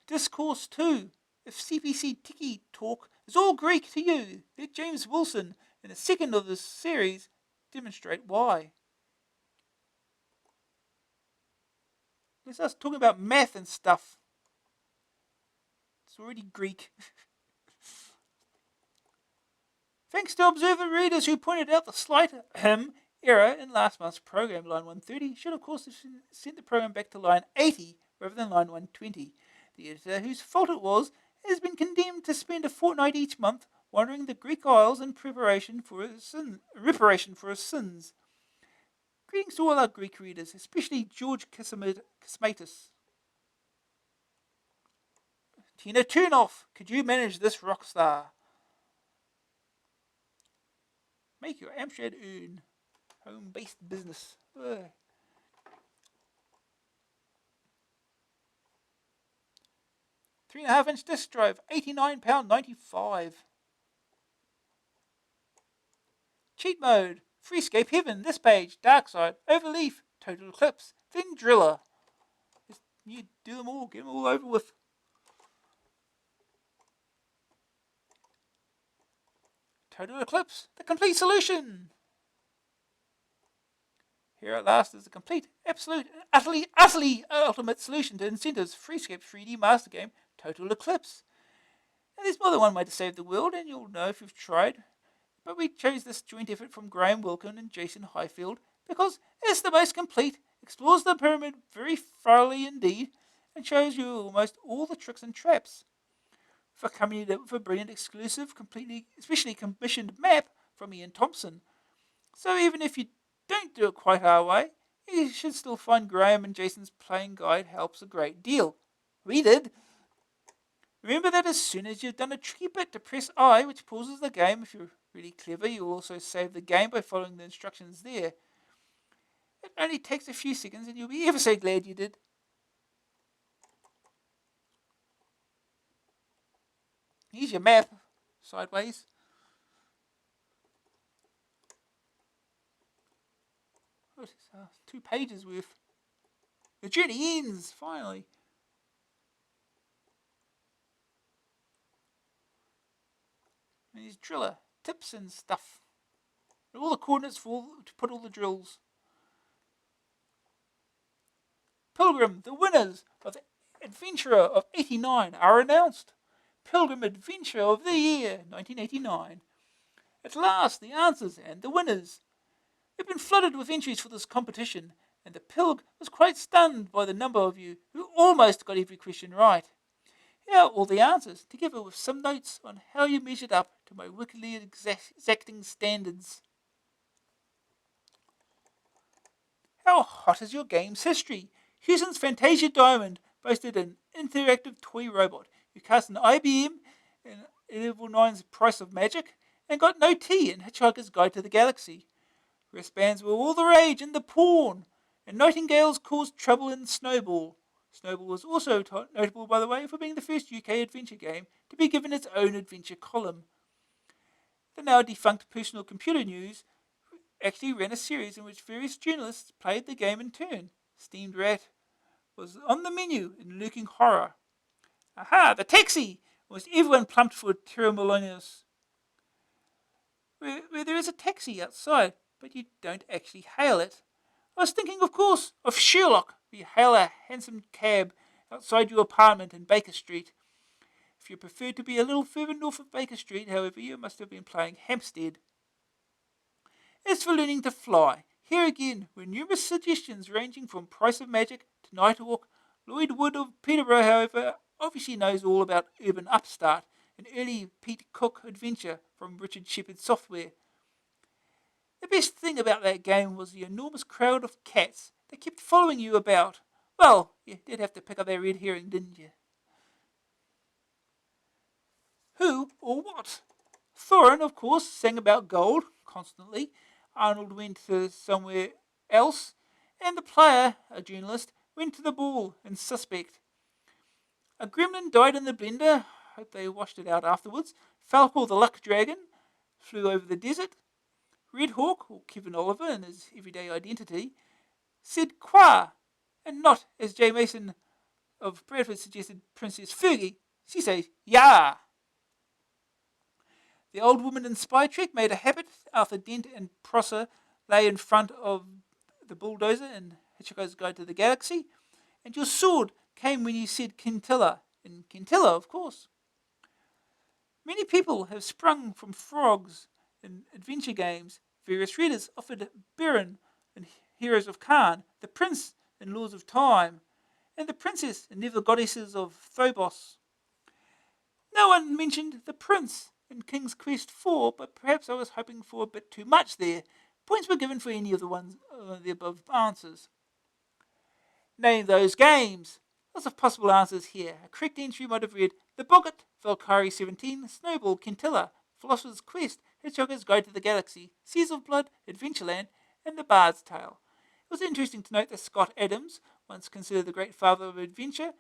Discourse 2. If CPC Tiki Talk is all Greek to you, let James Wilson, in the second of this series, demonstrate why. It's us talking about math and stuff. It's already Greek. Thanks to Observer readers who pointed out the slight error in last month's program, line 130 should of course have sent the program back to line 80 rather than line 120. The editor, whose fault it was, has been condemned to spend a fortnight each month wandering the Greek Isles in reparation for his sins. Greetings to all our Greek readers, especially George Kismatis. Tina Turnoff, could you manage this rock star? Make your Amstrad earn. Home-based business. Ugh. 3.5-inch disc drive, £89.95. Cheat mode, Freescape Heaven, this page, Dark Side, Overleaf, Total Eclipse, then Driller. You do them all, get them all over with. Total Eclipse, the complete solution. Here at last is the complete, absolute, and utterly ultimate solution to Incentive's Freescape 3D master game, Total Eclipse. Now, there's more than one way to save the world, and you'll know if you've tried. But we chose this joint effort from Graham Wilkin and Jason Highfield because it's the most complete, explores the pyramid very thoroughly indeed, and shows you almost all the tricks and traps. For accompanied it with a brilliant exclusive, completely, especially commissioned map from Ian Thompson. So even if you don't do it quite our way, you should still find Graham and Jason's playing guide helps a great deal. We did. Remember that as soon as you've done a tricky bit to press I, which pauses the game. If you're really clever, you'll also save the game by following the instructions there. It only takes a few seconds and you'll be ever so glad you did. Here's your map, sideways. Oh, 2 pages worth. The journey ends, finally. And here's Driller, tips and stuff. And all the coordinates to put all the drills. Pilgrim, the winners of the Adventurer of 89 are announced. Pilgrim Adventure of the Year, 1989. At last, the answers and the winners. We've been flooded with entries for this competition, and the Pilg was quite stunned by the number of you who almost got every question right. Here are all the answers, together with some notes on how you measured up to my wickedly exacting standards. How hot is your game's history? Hewson's Fantasia Diamond boasted an interactive toy robot who cast an IBM in Level 9's Price of Magic and got no T in Hitchhiker's Guide to the Galaxy. Wristbands were all the rage in the porn, and Nightingales caused trouble in Snowball. Snowball was also notable, by the way, for being the first UK adventure game to be given its own adventure column. The now defunct Personal Computer News actually ran a series in which various journalists played the game in turn. Steamed Rat was on the menu in lurking horror. Aha, the taxi! Almost everyone plumped for Terramolonius, where there is a taxi outside, but you don't actually hail it. I was thinking, of course, of Sherlock, where you hail a hansom cab outside your apartment in Baker Street. If you prefer to be a little further north of Baker Street, however, you must have been playing Hampstead. As for learning to fly, here again were numerous suggestions ranging from Price of Magic to Nighthawk. Lloyd Wood of Peterborough, however, obviously knows all about Urban Upstart, an early Pete Cook adventure from Richard Shepherd Software. The best thing about that game was the enormous crowd of cats that kept following you about. Well, you did have to pick up that red herring, didn't you? Who or what? Thorin, of course, sang about gold constantly. Arnold went to somewhere else. And the player, a journalist, went to the ball and suspect. A gremlin died in the blender. Hope they washed it out afterwards. Falcor the Luck Dragon flew over the desert. Red Hawk, or Kevin Oliver in his everyday identity, said Qua, and not, as J. Mason of Bradford suggested, Princess Fergie. She says, Ya. The old woman in Spy Trek made a habit. Arthur Dent and Prosser lay in front of the bulldozer in Hitchhiker's Guide to the Galaxy. And your sword came when you said Quintilla. In Quintilla, of course. Many people have sprung from frogs in adventure games. Various readers offered Biron in Heroes of Khan, the Prince in Laws of Time, and the Princess in Never Goddesses of Phobos. No one mentioned the Prince in King's Quest IV, but perhaps I was hoping for a bit too much there. Points were given for any of the above answers. Name those games. Lots of possible answers here. A correct entry might have read The Boggart, Valkyrie 17, Snowball, Quintilla, Philosopher's Quest, Hitchhiker's Guide to the Galaxy, Seas of Blood, Adventureland, and The Bard's Tale. It was interesting to note that Scott Adams, once considered the great father of adventure,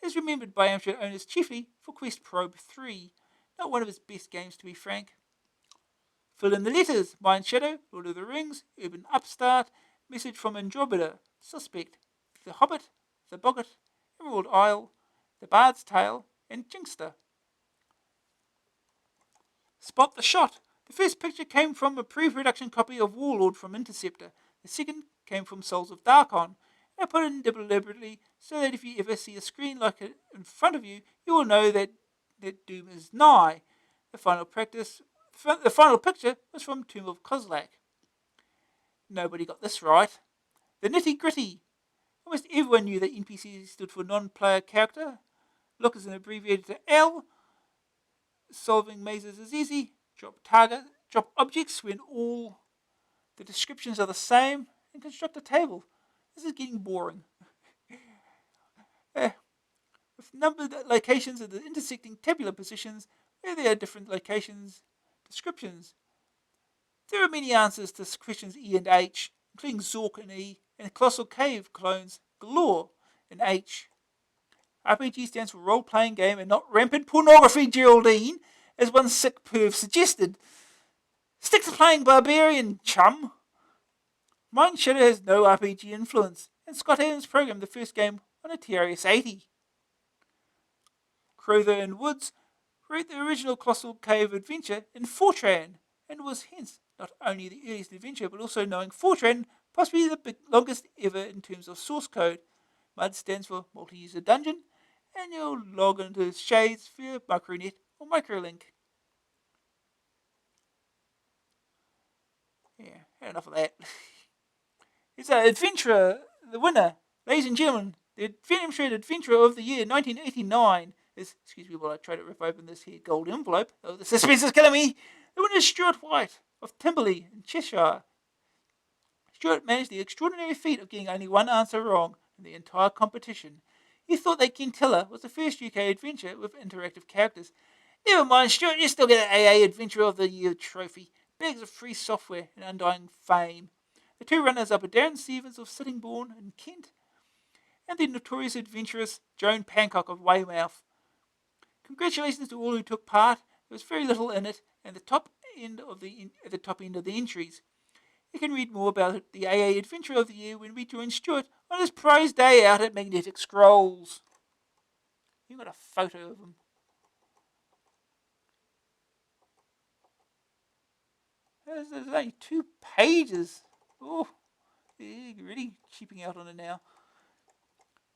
is remembered by Amstrad owners chiefly for Quest Probe 3, not one of his best games to be frank. Fill in the letters. Mind Shadow, Lord of the Rings, Urban Upstart, Message from Andromeda, Suspect, The Hobbit, The Boggart, Emerald Isle, The Bard's Tale, and Jinxter. Spot the Shot. The first picture came from a pre-production copy of Warlord from Interceptor. The second came from Souls of Darkon. And I put it in deliberately so that if you ever see a screen like it in front of you, you will know that doom is nigh. The final picture was from Tomb of Kozlak. Nobody got this right. The Nitty Gritty. Almost everyone knew that NPC stood for non-player character. Look is an abbreviated to L. Solving mazes is easy. Drop objects when all the descriptions are the same, and construct a table. This is getting boring. With numbered locations of the intersecting tabular positions, where there are different locations descriptions. There are many answers to questions E and H, including Zork in E, and Colossal Cave clones galore in H. RPG stands for role-playing game and not rampant pornography, Geraldine, as one sick perv suggested. Stick to playing Barbarian, chum. Mind Shadow has no RPG influence, and Scott Adams programmed the first game on a TRS-80. Crowther and Woods wrote the original Colossal Cave adventure in Fortran, and was hence not only the earliest adventure, but also knowing Fortran, possibly the longest ever in terms of source code. MUD stands for Multi-User Dungeon, and you'll log into Shades via Micronet or Microlink. Yeah, enough of that. It's an adventurer, the winner. Ladies and gentlemen, the Amstrad Adventurer of the Year 1989 is, excuse me while I try to rip open this here gold envelope. Oh, the suspense is killing me. The winner is Stuart White of Timberley in Cheshire. Stuart managed the extraordinary feat of getting only one answer wrong in the entire competition. He thought that Quintilla was the first UK adventure with interactive characters. Never mind, Stuart, you still get an AA Adventurer of the Year trophy, bags of free software, and undying fame. The two runners-up are Darren Stevens of Sittingbourne in Kent, and the notorious adventuress Joan Pancock of Weymouth. Congratulations to all who took part. There was very little in it, and the top at the top end of the entries. You can read more about the AA Adventure of the Year when we join Stuart on his prize day out at Magnetic Scrolls. You got a photo of him. There's only 2 pages. Oh, you're really cheaping out on it now.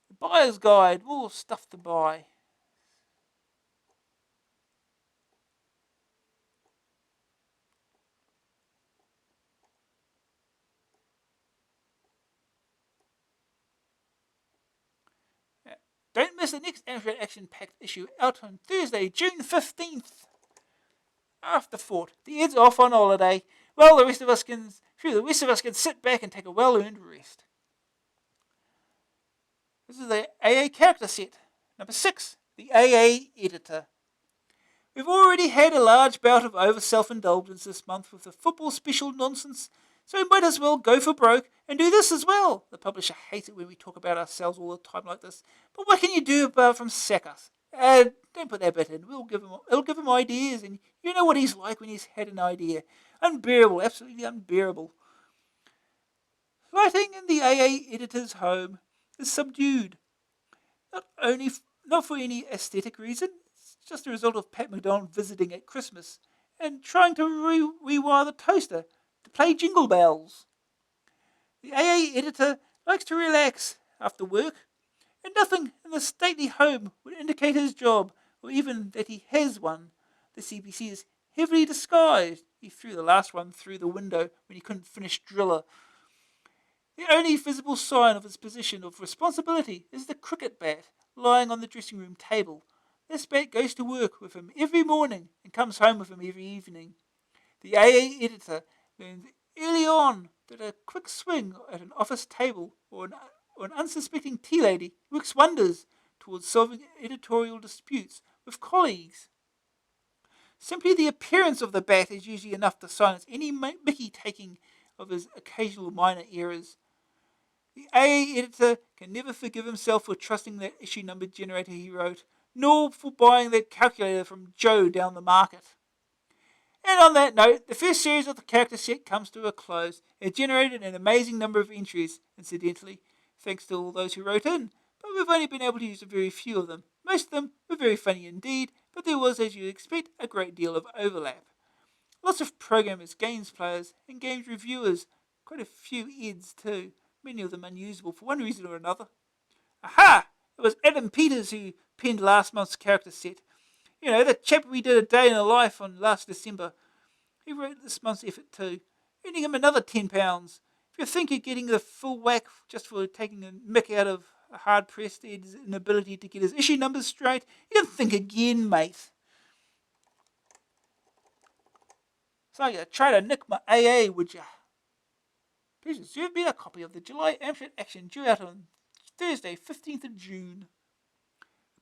The buyer's guide, more stuff to buy. Don't miss the next Amstrad Action packed issue out on Thursday, June 15th. After Fort, the Ed's off on holiday. Well, the rest of us can sit back and take a well-earned rest. This is the AA character set. Number 6, the AA Editor. We've already had a large bout of over self-indulgence this month with the football special nonsense, so we might as well go for broke and do this as well. The publisher hates it when we talk about ourselves all the time like this, but what can you do apart from sack us? Don't put that bit in. It'll give him ideas, and you know what he's like when he's had an idea. Unbearable, absolutely unbearable. Lighting in the AA editor's home is subdued. Not for any aesthetic reason. It's just a result of Pat McDonald visiting at Christmas and trying to rewire the toaster to play Jingle Bells. The AA editor likes to relax after work, and nothing in the stately home would indicate his job, or even that he has one. The CPC is heavily disguised. He threw the last one through the window when he couldn't finish Driller. The only visible sign of his position of responsibility is the cricket bat lying on the dressing room table. This bat goes to work with him every morning and comes home with him every evening. The AA editor learns early on that a quick swing at an office table or an unsuspecting tea lady works wonders towards solving editorial disputes with colleagues. Simply the appearance of the bat is usually enough to silence any mickey-taking of his occasional minor errors. The AA editor can never forgive himself for trusting that issue number generator he wrote, nor for buying that calculator from Joe down the market. And on that note, the first series of the character set comes to a close. It generated an amazing number of entries, incidentally, thanks to all those who wrote in, but we've only been able to use a very few of them. Most of them were very funny indeed, but there was, as you'd expect, a great deal of overlap. Lots of programmers, games players, and games reviewers. Quite a few Eds too, many of them unusable for one reason or another. Aha! It was Adam Peters who penned last month's character set. You know, the chap we did a day in the life on last December. He wrote this month's effort too, earning him another £10. If you think you're getting the full whack just for taking a mick out of a hard-pressed Ed's inability to get his issue numbers straight, you can think again, mate. So you try to nick my AA, would ya? Please reserve me a copy of the July Amstrad Action due out on Thursday, 15th of June.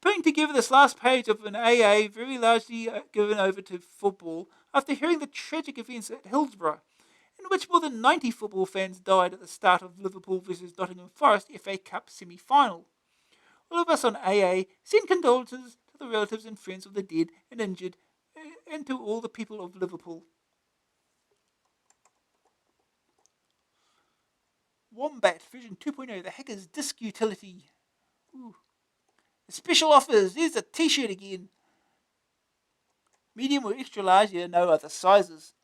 Putting together this last page of an AA very largely given over to football after hearing the tragic events at Hillsborough, in which more than 90 football fans died at the start of Liverpool vs Nottingham Forest FA Cup semi-final. All of us on AA send condolences to the relatives and friends of the dead and injured, and to all the people of Liverpool. Wombat version 2.0, the hacker's disk utility. Ooh. Special offers, here's a t-shirt again. Medium or extra large, no other sizes.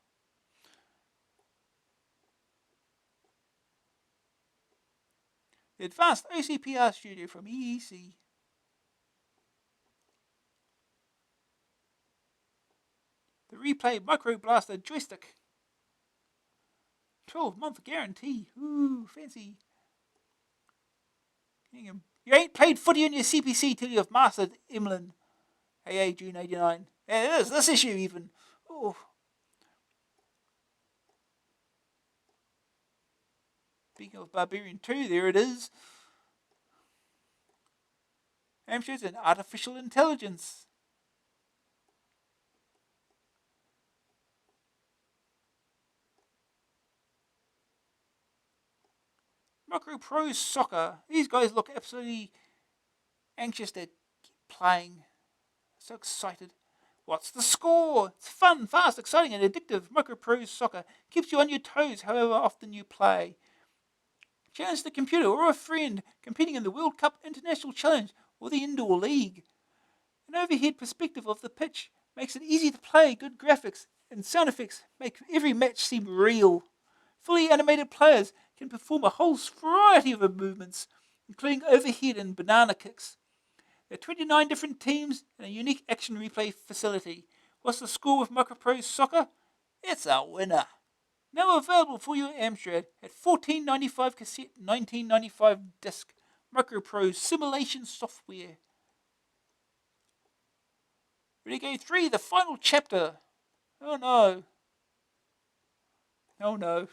The advanced OCPR studio from EEC. The Replay Micro Blaster joystick. 12-month guarantee. Ooh, fancy. You ain't played footy on your CPC till you've mastered Emlyn. AA June 89. Yeah, there's this issue even. Oh. Speaking of Barbarian 2, there it is. Amstrad's an artificial intelligence. Microprose Soccer. These guys look absolutely anxious to keep playing. So excited. What's the score? It's fun, fast, exciting, and addictive. Microprose Soccer keeps you on your toes however often you play. Challenge the computer or a friend competing in the World Cup International Challenge or the Indoor League. An overhead perspective of the pitch makes it easy to play. Good graphics and sound effects make every match seem real. Fully animated players can perform a whole variety of movements, including overhead and banana kicks. There are 29 different teams and a unique action replay facility. What's the score with Microprose Soccer? It's a winner. Now available for you at Amstrad at $14.95 cassette, $19.95 disc. Microprose simulation software. Renegade 3, the final chapter. Oh no. Oh no.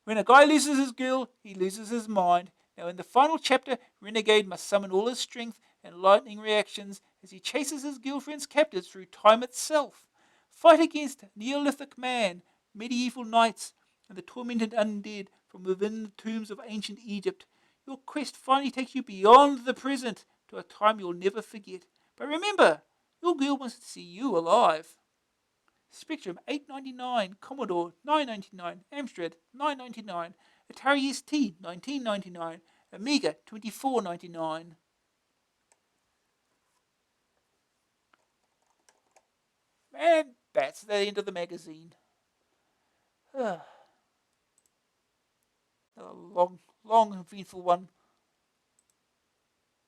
When a guy loses his girl, he loses his mind. Now in the final chapter, Renegade must summon all his strength and lightning reactions as he chases his girlfriend's captors through time itself. Fight against Neolithic man, medieval knights, and the tormented undead from within the tombs of ancient Egypt. Your quest finally takes you beyond the present to a time you'll never forget. But remember, your girl wants to see you alive. Spectrum $8.99, Commodore $9.99, Amstrad $9.99, Atari ST $19.99, Amiga $24.99. And that's the end of the magazine. A long, long, eventful one.